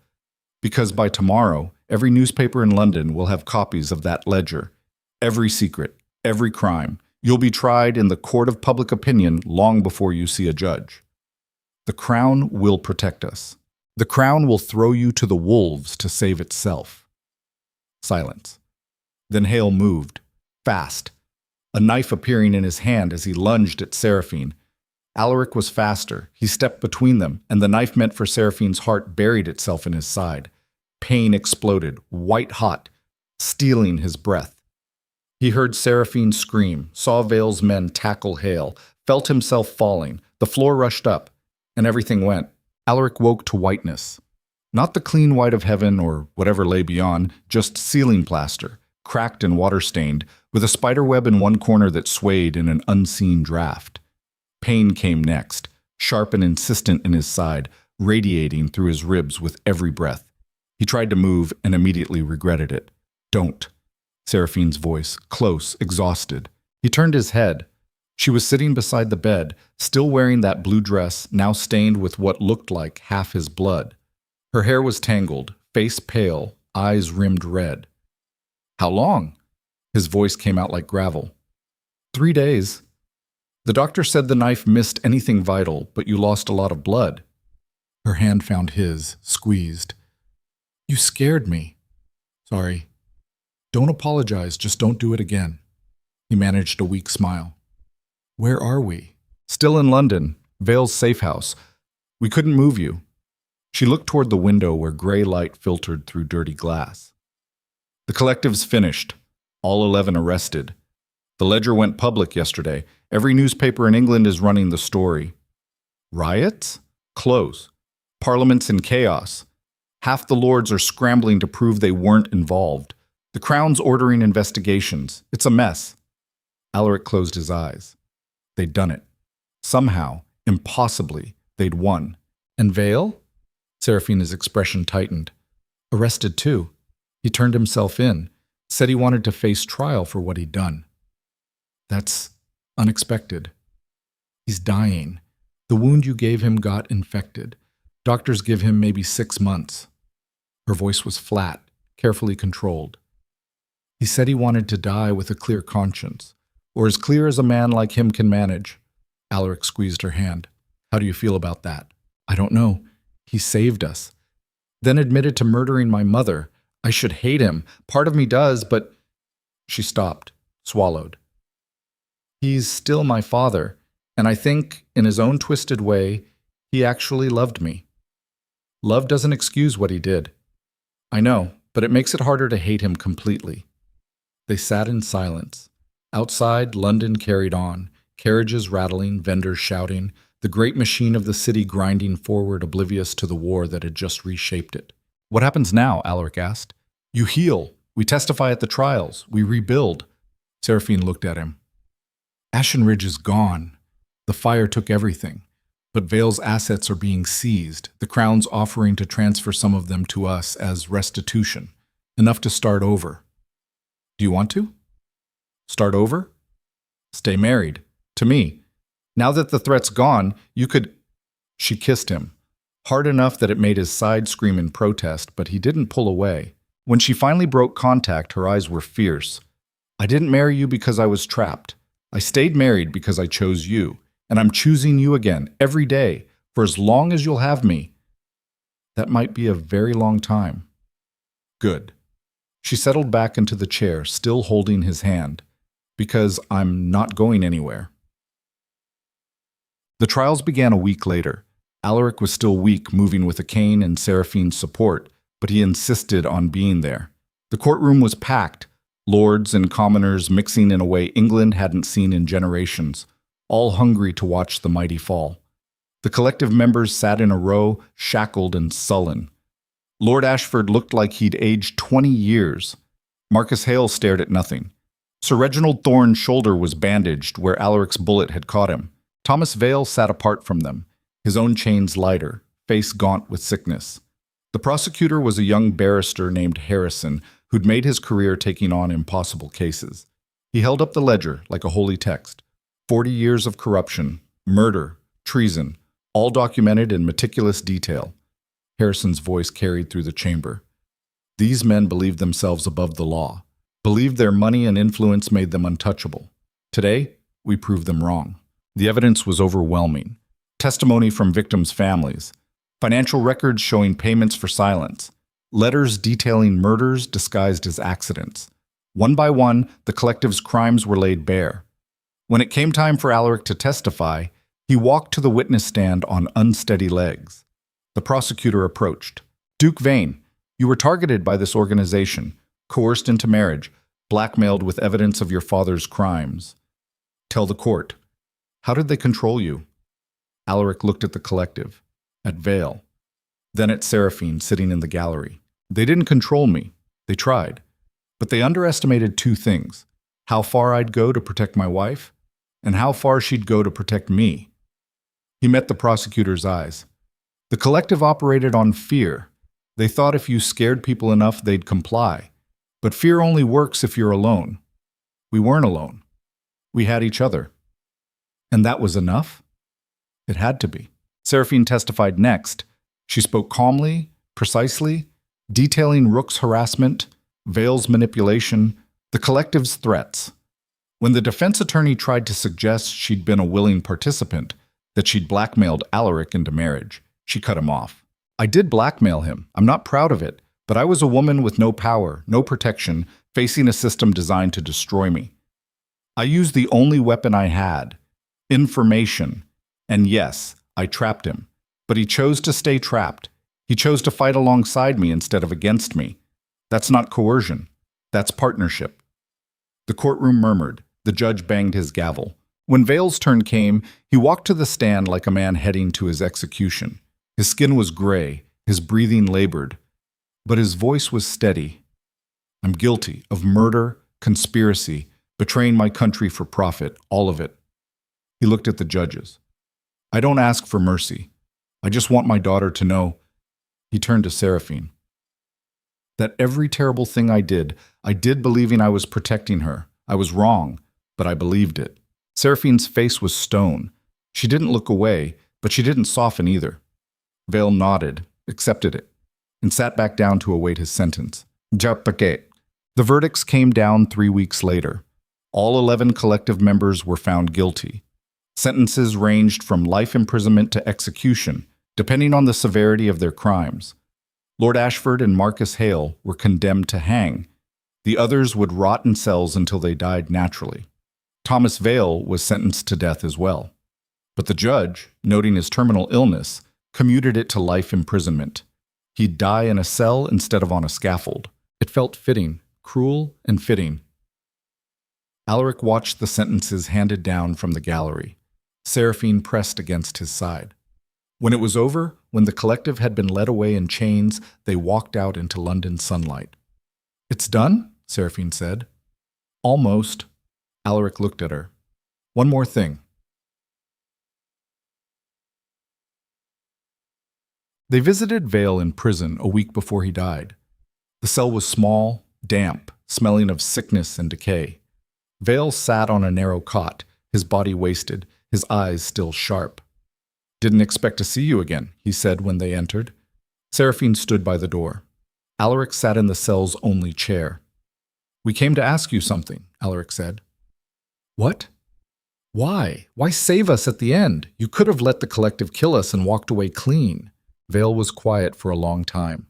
Because by tomorrow, every newspaper in London will have copies of that ledger. Every secret, every crime. You'll be tried in the court of public opinion long before you see a judge. The Crown will protect us. The Crown will throw you to the wolves to save itself. Silence. Then Hale moved, fast, a knife appearing in his hand as he lunged at Seraphine. Alaric was faster. He stepped between them, and the knife meant for Seraphine's heart buried itself in his side. Pain exploded, white hot, stealing his breath. He heard Seraphine scream, saw Vale's men tackle Hale, felt himself falling. The floor rushed up, and everything went. Alaric woke to whiteness. Not the clean white of heaven or whatever lay beyond, just ceiling plaster, cracked and water-stained, with a spiderweb in one corner that swayed in an unseen draft. Pain came next, sharp and insistent in his side, radiating through his ribs with every breath. He tried to move and immediately regretted it. Don't. Seraphine's voice, close, exhausted. He turned his head. She was sitting beside the bed, still wearing that blue dress, now stained with what looked like half his blood. Her hair was tangled, face pale, eyes rimmed red. How long? His voice came out like gravel. 3 days. The doctor said the knife missed anything vital, but you lost a lot of blood. Her hand found his, squeezed. You scared me. Sorry. Don't apologize, just don't do it again. He managed a weak smile. Where are we? Still in London, Vale's safe house. We couldn't move you. She looked toward the window where gray light filtered through dirty glass. The collective's finished. All 11 arrested. The ledger went public yesterday. Every newspaper in England is running the story. Riots? Close. Parliament's in chaos. Half the lords are scrambling to prove they weren't involved. The Crown's ordering investigations. It's a mess. Alaric closed his eyes. They'd done it. Somehow, impossibly, they'd won. And Vale? Seraphina's expression tightened. Arrested too. He turned himself in, said he wanted to face trial for what he'd done. That's unexpected. He's dying. The wound you gave him got infected. Doctors give him maybe 6 months. Her voice was flat, carefully controlled. He said he wanted to die with a clear conscience, or as clear as a man like him can manage. Alaric squeezed her hand. How do you feel about that? I don't know. He saved us. Then admitted to murdering my mother. I should hate him. Part of me does, but... She stopped, swallowed. He's still my father, and I think, in his own twisted way, he actually loved me. Love doesn't excuse what he did. I know, but it makes it harder to hate him completely. They sat in silence. Outside, London carried on, carriages rattling, vendors shouting, the great machine of the city grinding forward oblivious to the war that had just reshaped it. What happens now? Alaric asked. You heal. We testify at the trials. We rebuild. Seraphine looked at him. Ashen Ridge is gone. The fire took everything. But Vale's assets are being seized, the Crown's offering to transfer some of them to us as restitution, enough to start over. Do you want to? Start over? Stay married. To me. Now that the threat's gone, you could... She kissed him, hard enough that it made his side scream in protest, but he didn't pull away. When she finally broke contact, her eyes were fierce. I didn't marry you because I was trapped. I stayed married because I chose you. And I'm choosing you again, every day, for as long as you'll have me. That might be a very long time. Good. She settled back into the chair, still holding his hand. Because I'm not going anywhere. The trials began a week later. Alaric was still weak, moving with a cane and Seraphine's support, but he insisted on being there. The courtroom was packed, lords and commoners mixing in a way England hadn't seen in generations, all hungry to watch the mighty fall. The collective members sat in a row, shackled and sullen. Lord Ashford looked like he'd aged 20 years. Marcus Hale stared at nothing. Sir Reginald Thorne's shoulder was bandaged where Alaric's bullet had caught him. Thomas Vale sat apart from them, his own chains lighter, face gaunt with sickness. The prosecutor was a young barrister named Harrison, who'd made his career taking on impossible cases. He held up the ledger like a holy text. 40 years of corruption, murder, treason, all documented in meticulous detail. Harrison's voice carried through the chamber. These men believed themselves above the law, believed their money and influence made them untouchable. Today, we proved them wrong. The evidence was overwhelming. Testimony from victims' families, financial records showing payments for silence, letters detailing murders disguised as accidents. One by one, the collective's crimes were laid bare. When it came time for Alaric to testify, he walked to the witness stand on unsteady legs. The prosecutor approached. Duke Vane, you were targeted by this organization, coerced into marriage, blackmailed with evidence of your father's crimes. Tell the court. How did they control you? Alaric looked at the collective, at Vale, then at Seraphine sitting in the gallery. They didn't control me. They tried. But they underestimated two things: how far I'd go to protect my wife, and how far she'd go to protect me. He met the prosecutor's eyes. The collective operated on fear. They thought if you scared people enough, they'd comply. But fear only works if you're alone. We weren't alone. We had each other. And that was enough? It had to be. Seraphine testified next. She spoke calmly, precisely, detailing Rook's harassment, Vale's manipulation, the collective's threats. When the defense attorney tried to suggest she'd been a willing participant, that she'd blackmailed Alaric into marriage, she cut him off. I did blackmail him. I'm not proud of it, but I was a woman with no power, no protection, facing a system designed to destroy me. I used the only weapon I had, information. And yes, I trapped him. But he chose to stay trapped. He chose to fight alongside me instead of against me. That's not coercion. That's partnership. The courtroom murmured. The judge banged his gavel. When Vale's turn came, he walked to the stand like a man heading to his execution. His skin was gray, his breathing labored, but his voice was steady. I'm guilty of murder, conspiracy, betraying my country for profit, all of it. He looked at the judges. I don't ask for mercy. I just want my daughter to know. He turned to Seraphine. That every terrible thing I did believing I was protecting her. I was wrong, but I believed it. Seraphine's face was stone. She didn't look away, but she didn't soften either. Vale nodded, accepted it, and sat back down to await his sentence. The verdicts came down 3 weeks later. All 11 collective members were found guilty. Sentences ranged from life imprisonment to execution, depending on the severity of their crimes. Lord Ashford and Marcus Hale were condemned to hang. The others would rot in cells until they died naturally. Thomas Vale was sentenced to death as well. But the judge, noting his terminal illness, commuted it to life imprisonment. He'd die in a cell instead of on a scaffold. It felt fitting, cruel and fitting. Alaric watched the sentences handed down from the gallery. Seraphine pressed against his side. When it was over, when the collective had been led away in chains, they walked out into London sunlight. It's done? Seraphine said. Almost. Alaric looked at her. One more thing. They visited Vale in prison a week before he died. The cell was small, damp, smelling of sickness and decay. Vale sat on a narrow cot, his body wasted, his eyes still sharp. Didn't expect to see you again, he said when they entered. Seraphine stood by the door. Alaric sat in the cell's only chair. We came to ask you something, Alaric said. What? Why? Why save us at the end? You could have let the collective kill us and walked away clean. Vale was quiet for a long time.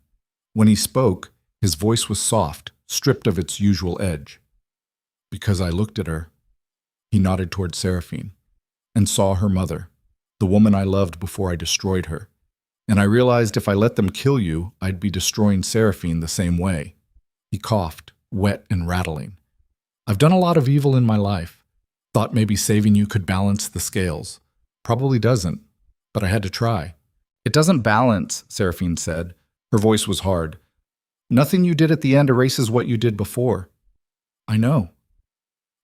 When he spoke, his voice was soft, stripped of its usual edge. Because I looked at her, he nodded toward Seraphine, and saw her mother, the woman I loved before I destroyed her. And I realized if I let them kill you, I'd be destroying Seraphine the same way. He coughed, wet and rattling. I've done a lot of evil in my life. Thought maybe saving you could balance the scales. Probably doesn't, but I had to try. It doesn't balance, Seraphine said. Her voice was hard. Nothing you did at the end erases what you did before. I know.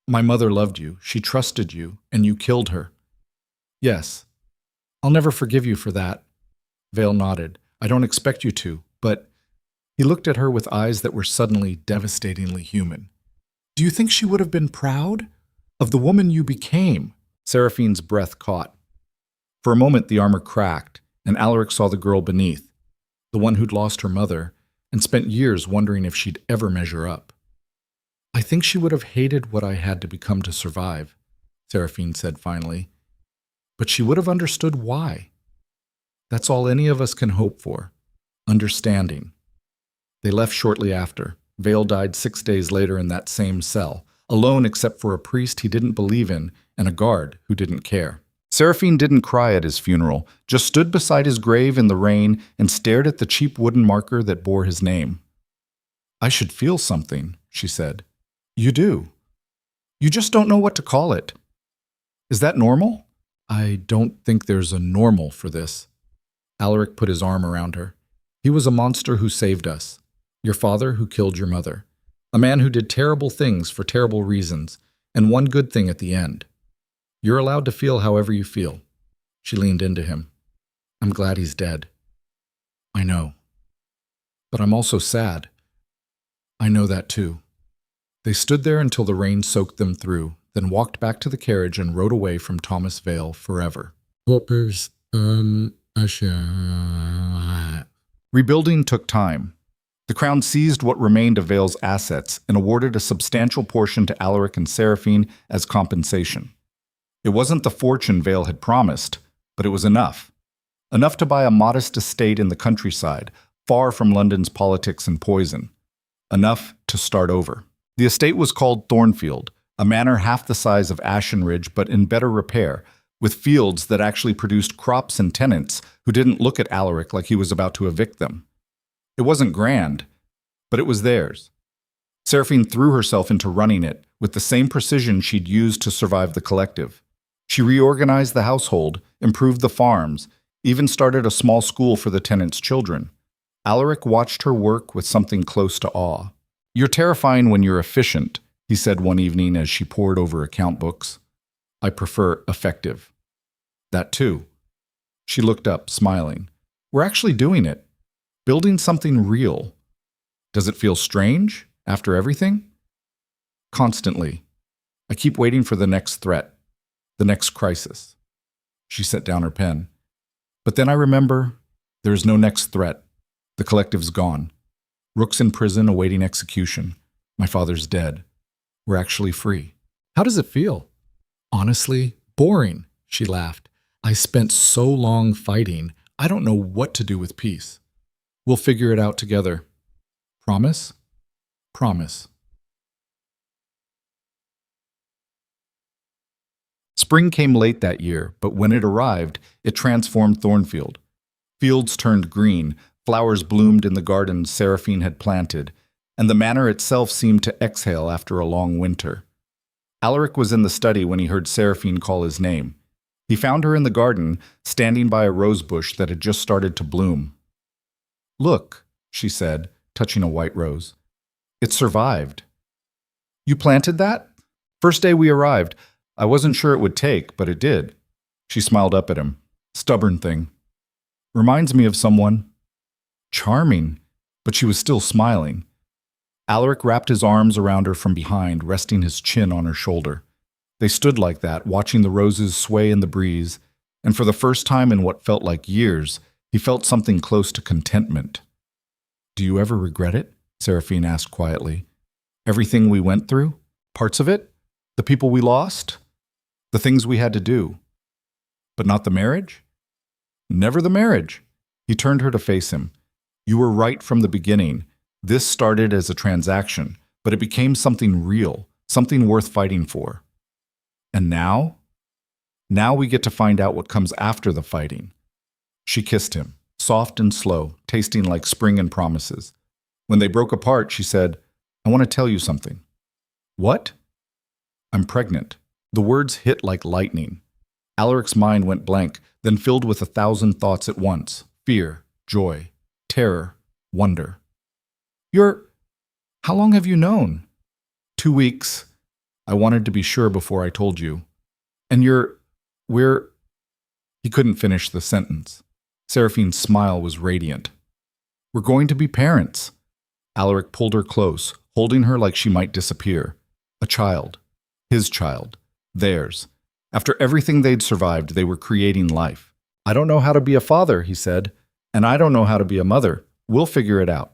My mother loved you. She trusted you, and you killed her. Yes. I'll never forgive you for that. Vale nodded. I don't expect you to, but... He looked at her with eyes that were suddenly devastatingly human. Do you think she would have been proud? Of the woman you became? Seraphine's breath caught. For a moment the armor cracked, and Alaric saw the girl beneath, the one who'd lost her mother, and spent years wondering if she'd ever measure up. I think she would have hated what I had to become to survive, Seraphine said finally. But she would have understood why. That's all any of us can hope for. Understanding. They left shortly after. Vale died 6 days later in that same cell, alone except for a priest he didn't believe in and a guard who didn't care. Seraphine didn't cry at his funeral, just stood beside his grave in the rain and stared at the cheap wooden marker that bore his name. I should feel something, she said. You do. You just don't know what to call it. Is that normal? I don't think there's a normal for this. Alaric put his arm around her. He was a monster who saved us. Your father who killed your mother. A man who did terrible things for terrible reasons, and one good thing at the end. You're allowed to feel however you feel. She leaned into him. I'm glad he's dead. I know. But I'm also sad. I know that too. They stood there until the rain soaked them through, then walked back to the carriage and rode away from Thomas Vale forever. Rebuilding took time. The Crown seized what remained of Vale's assets and awarded a substantial portion to Alaric and Seraphine as compensation. It wasn't the fortune Vale had promised, but it was enough. Enough to buy a modest estate in the countryside, far from London's politics and poison. Enough to start over. The estate was called Thornfield, a manor half the size of Ashenridge but in better repair, with fields that actually produced crops and tenants who didn't look at Alaric like he was about to evict them. It wasn't grand, but it was theirs. Seraphine threw herself into running it with the same precision she'd used to survive the collective. She reorganized the household, improved the farms, even started a small school for the tenants' children. Alaric watched her work with something close to awe. You're terrifying when you're efficient, he said one evening as she pored over account books. I prefer effective. That too. She looked up, smiling. We're actually doing it. Building something real. Does it feel strange after everything? Constantly. I keep waiting for the next threat, the next crisis. She set down her pen. But then I remember there is no next threat. The collective's gone. Rook's in prison awaiting execution. My father's dead. We're actually free. How does it feel? Honestly, boring, she laughed. I spent so long fighting, I don't know what to do with peace. We'll figure it out together. Promise? Promise. Spring came late that year, but when it arrived, it transformed Thornfield. Fields turned green, flowers bloomed in the gardens Seraphine had planted, and the manor itself seemed to exhale after a long winter. Alaric was in the study when he heard Seraphine call his name. He found her in the garden, standing by a rose bush that had just started to bloom. Look, she said, touching a white rose. It survived. You planted that? First day we arrived. I wasn't sure it would take, but it did. She smiled up at him. Stubborn thing. Reminds me of someone. Charming, but she was still smiling. Alaric wrapped his arms around her from behind, resting his chin on her shoulder. They stood like that, watching the roses sway in the breeze, and for the first time in what felt like years, he felt something close to contentment. Do you ever regret it? Seraphine asked quietly. Everything we went through? Parts of it? The people we lost? The things we had to do? But not the marriage? Never the marriage. He turned her to face him. You were right from the beginning. This started as a transaction, but it became something real, something worth fighting for. And now? Now we get to find out what comes after the fighting. She kissed him, soft and slow, tasting like spring and promises. When they broke apart, she said, I want to tell you something. What? I'm pregnant. The words hit like lightning. Alaric's mind went blank, then filled with 1,000 thoughts at once. Fear, joy, terror, wonder. How long have you known? 2 weeks. I wanted to be sure before I told you. And He couldn't finish the sentence. Seraphine's smile was radiant. We're going to be parents. Alaric pulled her close, holding her like she might disappear. A child. His child. Theirs. After everything they'd survived, they were creating life. I don't know how to be a father, he said, and I don't know how to be a mother. We'll figure it out.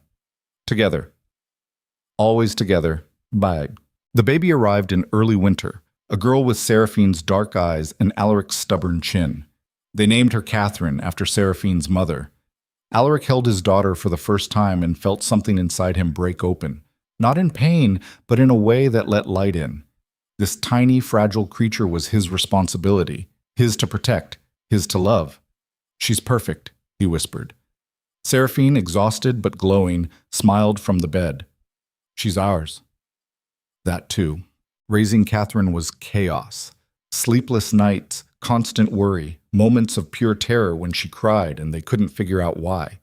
Together. Always together. Bye. The baby arrived in early winter, a girl with Seraphine's dark eyes and Alaric's stubborn chin. They named her Catherine after Seraphine's mother. Alaric held his daughter for the first time and felt something inside him break open. Not in pain, but in a way that let light in. This tiny, fragile creature was his responsibility, his to protect, his to love. She's perfect, he whispered. Seraphine, exhausted but glowing, smiled from the bed. She's ours. That too. Raising Catherine was chaos. Sleepless nights, constant worry, moments of pure terror when she cried and they couldn't figure out why.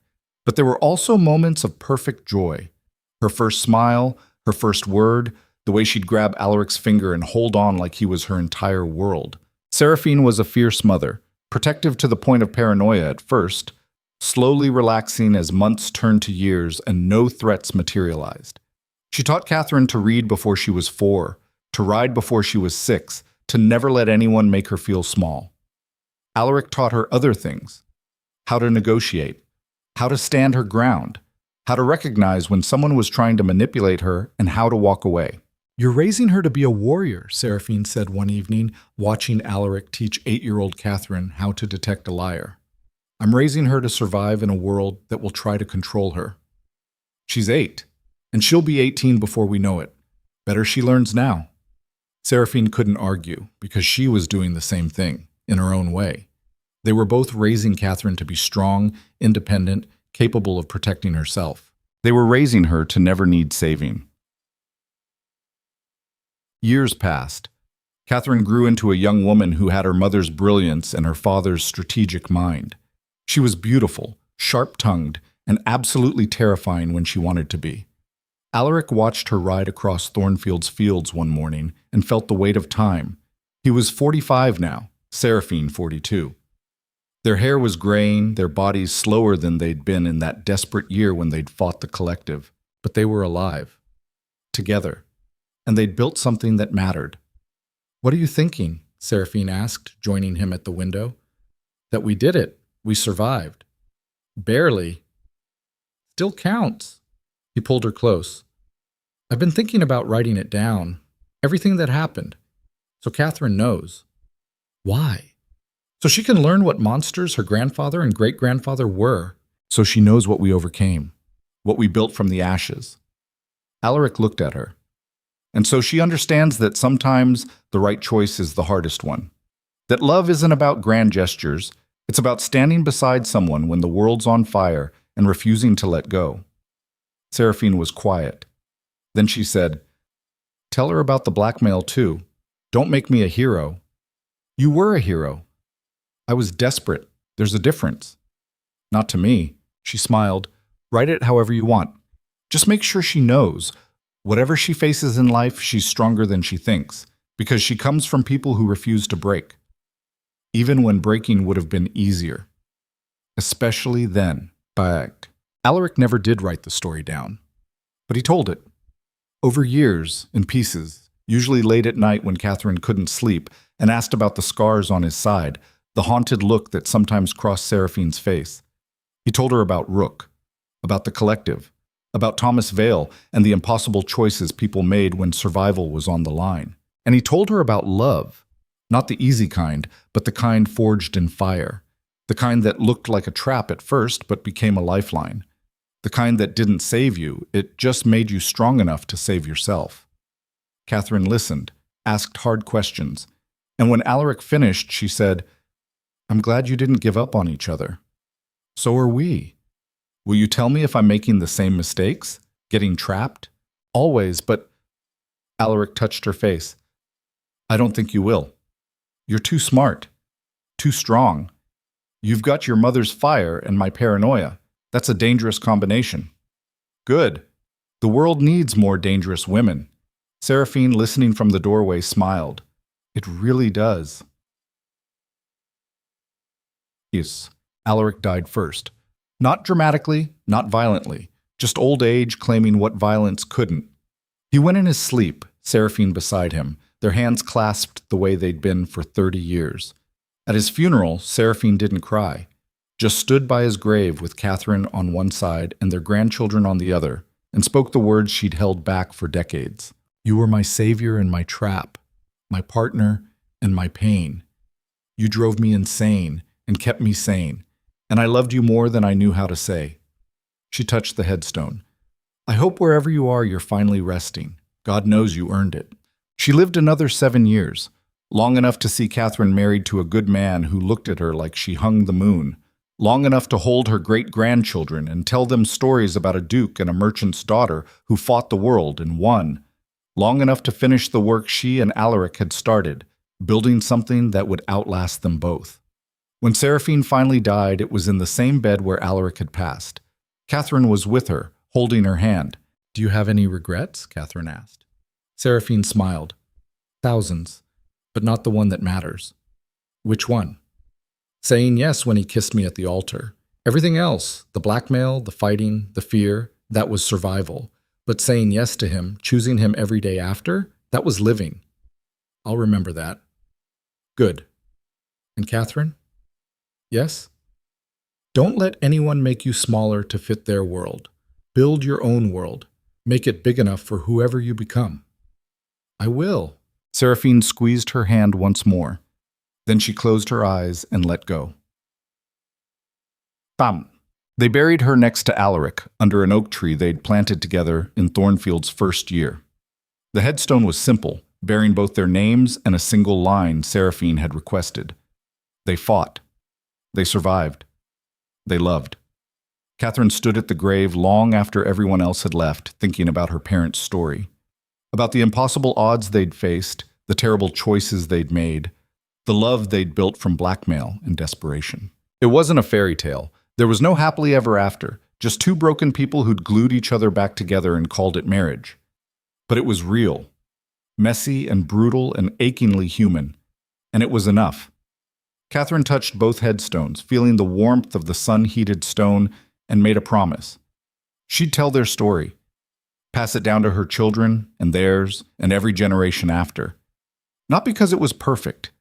But there were also moments of perfect joy. Her first smile, her first word, the way she'd grab Alaric's finger and hold on like he was her entire world. Seraphine was a fierce mother, protective to the point of paranoia at first, slowly relaxing as months turned to years and no threats materialized. She taught Catherine to read before she was 4, to ride before she was 6, to never let anyone make her feel small. Alaric taught her other things: how to negotiate, how to stand her ground, how to recognize when someone was trying to manipulate her, and how to walk away. "You're raising her to be a warrior," Seraphine said one evening, watching Alaric teach 8-year-old Catherine how to detect a liar. "I'm raising her to survive in a world that will try to control her. She's 8, and she'll be 18 before we know it. Better she learns now." Seraphine couldn't argue, because she was doing the same thing, in her own way. They were both raising Catherine to be strong, independent, capable of protecting herself. They were raising her to never need saving. Years passed. Catherine grew into a young woman who had her mother's brilliance and her father's strategic mind. She was beautiful, sharp-tongued, and absolutely terrifying when she wanted to be. Alaric watched her ride across Thornfield's fields one morning and felt the weight of time. He was 45 now, Seraphine 42. Their hair was graying, their bodies slower than they'd been in that desperate year when they'd fought the collective. But they were alive. Together. And they'd built something that mattered. "What are you thinking?" Seraphine asked, joining him at the window. "That we did it. We survived." "Barely." "Still counts." He pulled her close. "I've been thinking about writing it down. Everything that happened. So Catherine knows." "Why?" "So she can learn what monsters her grandfather and great-grandfather were. So she knows what we overcame. What we built from the ashes." Alaric looked at her. "And so she understands that sometimes the right choice is the hardest one. That love isn't about grand gestures. It's about standing beside someone when the world's on fire and refusing to let go." Seraphine was quiet. Then she said, "Tell her about the blackmail too. Don't make me a hero." "You were a hero." "I was desperate. There's a difference." "Not to me." She smiled. "Write it however you want. Just make sure she knows. Whatever she faces in life, she's stronger than she thinks, because she comes from people who refuse to break. Even when breaking would have been easier. Especially then." But Alaric never did write the story down. But he told it. Over years, in pieces, usually late at night when Catherine couldn't sleep, and asked about the scars on his side, the haunted look that sometimes crossed Seraphine's face. He told her about Rook, about the collective, about Thomas Vale and the impossible choices people made when survival was on the line. And he told her about love, not the easy kind, but the kind forged in fire, the kind that looked like a trap at first but became a lifeline, the kind that didn't save you, it just made you strong enough to save yourself. Catherine listened, asked hard questions, and when Alaric finished, she said, "I'm glad you didn't give up on each other. So are we. Will you tell me if I'm making the same mistakes? Getting trapped? Always, but..." Alaric touched her face. "I don't think you will. You're too smart. Too strong. You've got your mother's fire and my paranoia. That's a dangerous combination." "Good. The world needs more dangerous women." Seraphine, listening from the doorway, smiled. "It really does." Yes, Alaric died first. Not dramatically, not violently, just old age claiming what violence couldn't. He went in his sleep, Seraphine beside him, their hands clasped the way they'd been for 30 years. At his funeral, Seraphine didn't cry, just stood by his grave with Catherine on one side and their grandchildren on the other, and spoke the words she'd held back for decades. "You were my savior and my trap, my partner and my pain. You drove me insane and kept me sane, and I loved you more than I knew how to say." She touched the headstone. "I hope wherever you are, you're finally resting. God knows you earned it." She lived another 7 years, long enough to see Catherine married to a good man who looked at her like she hung the moon, long enough to hold her great-grandchildren and tell them stories about a duke and a merchant's daughter who fought the world and won, long enough to finish the work she and Alaric had started, building something that would outlast them both. When Seraphine finally died, it was in the same bed where Alaric had passed. Catherine was with her, holding her hand. "Do you have any regrets?" Catherine asked. Seraphine smiled. "Thousands, but not the one that matters." "Which one?" "Saying yes when he kissed me at the altar. Everything else, the blackmail, the fighting, the fear, that was survival. But saying yes to him, choosing him every day after, that was living. I'll remember that." "Good. And Catherine?" "Yes?" "Don't let anyone make you smaller to fit their world. Build your own world. Make it big enough for whoever you become." "I will." Seraphine squeezed her hand once more. Then she closed her eyes and let go. Bam! They buried her next to Alaric, under an oak tree they'd planted together in Thornfield's first year. The headstone was simple, bearing both their names and a single line Seraphine had requested. They fought. They survived. They loved. Catherine stood at the grave long after everyone else had left, thinking about her parents' story. About the impossible odds they'd faced, the terrible choices they'd made, the love they'd built from blackmail and desperation. It wasn't a fairy tale. There was no happily ever after, just two broken people who'd glued each other back together and called it marriage. But it was real, messy and brutal and achingly human, and it was enough. Catherine touched both headstones, feeling the warmth of the sun-heated stone, and made a promise. She'd tell their story, pass it down to her children and theirs and every generation after. Not because it was perfect,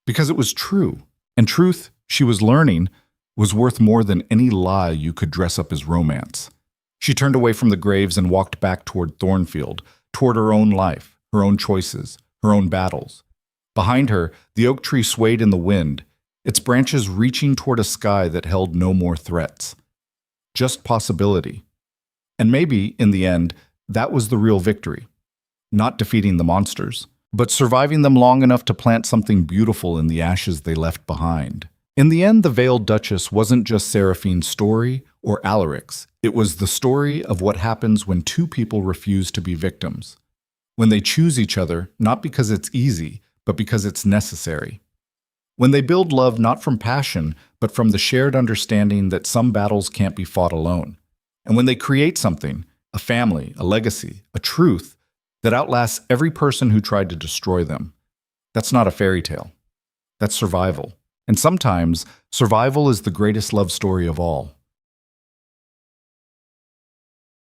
because it was true, and truth, she was learning, was worth more than any lie you could dress up as romance. She turned away from the graves and walked back toward Thornfield, toward her own life, her own choices, her own battles. Behind her, the oak tree swayed in the wind, its branches reaching toward a sky that held no more threats. Just possibility. And maybe, in the end, that was the real victory. Not defeating the monsters, but surviving them long enough to plant something beautiful in the ashes they left behind. In the end, the Veiled Duchess wasn't just Seraphine's story or Alaric's. It was the story of what happens when two people refuse to be victims. When they choose each other, not because it's easy, but because it's necessary. When they build love not from passion, but from the shared understanding that some battles can't be fought alone. And when they create something, a family, a legacy, a truth, that outlasts every person who tried to destroy them. That's not a fairy tale. That's survival. And sometimes, survival is the greatest love story of all.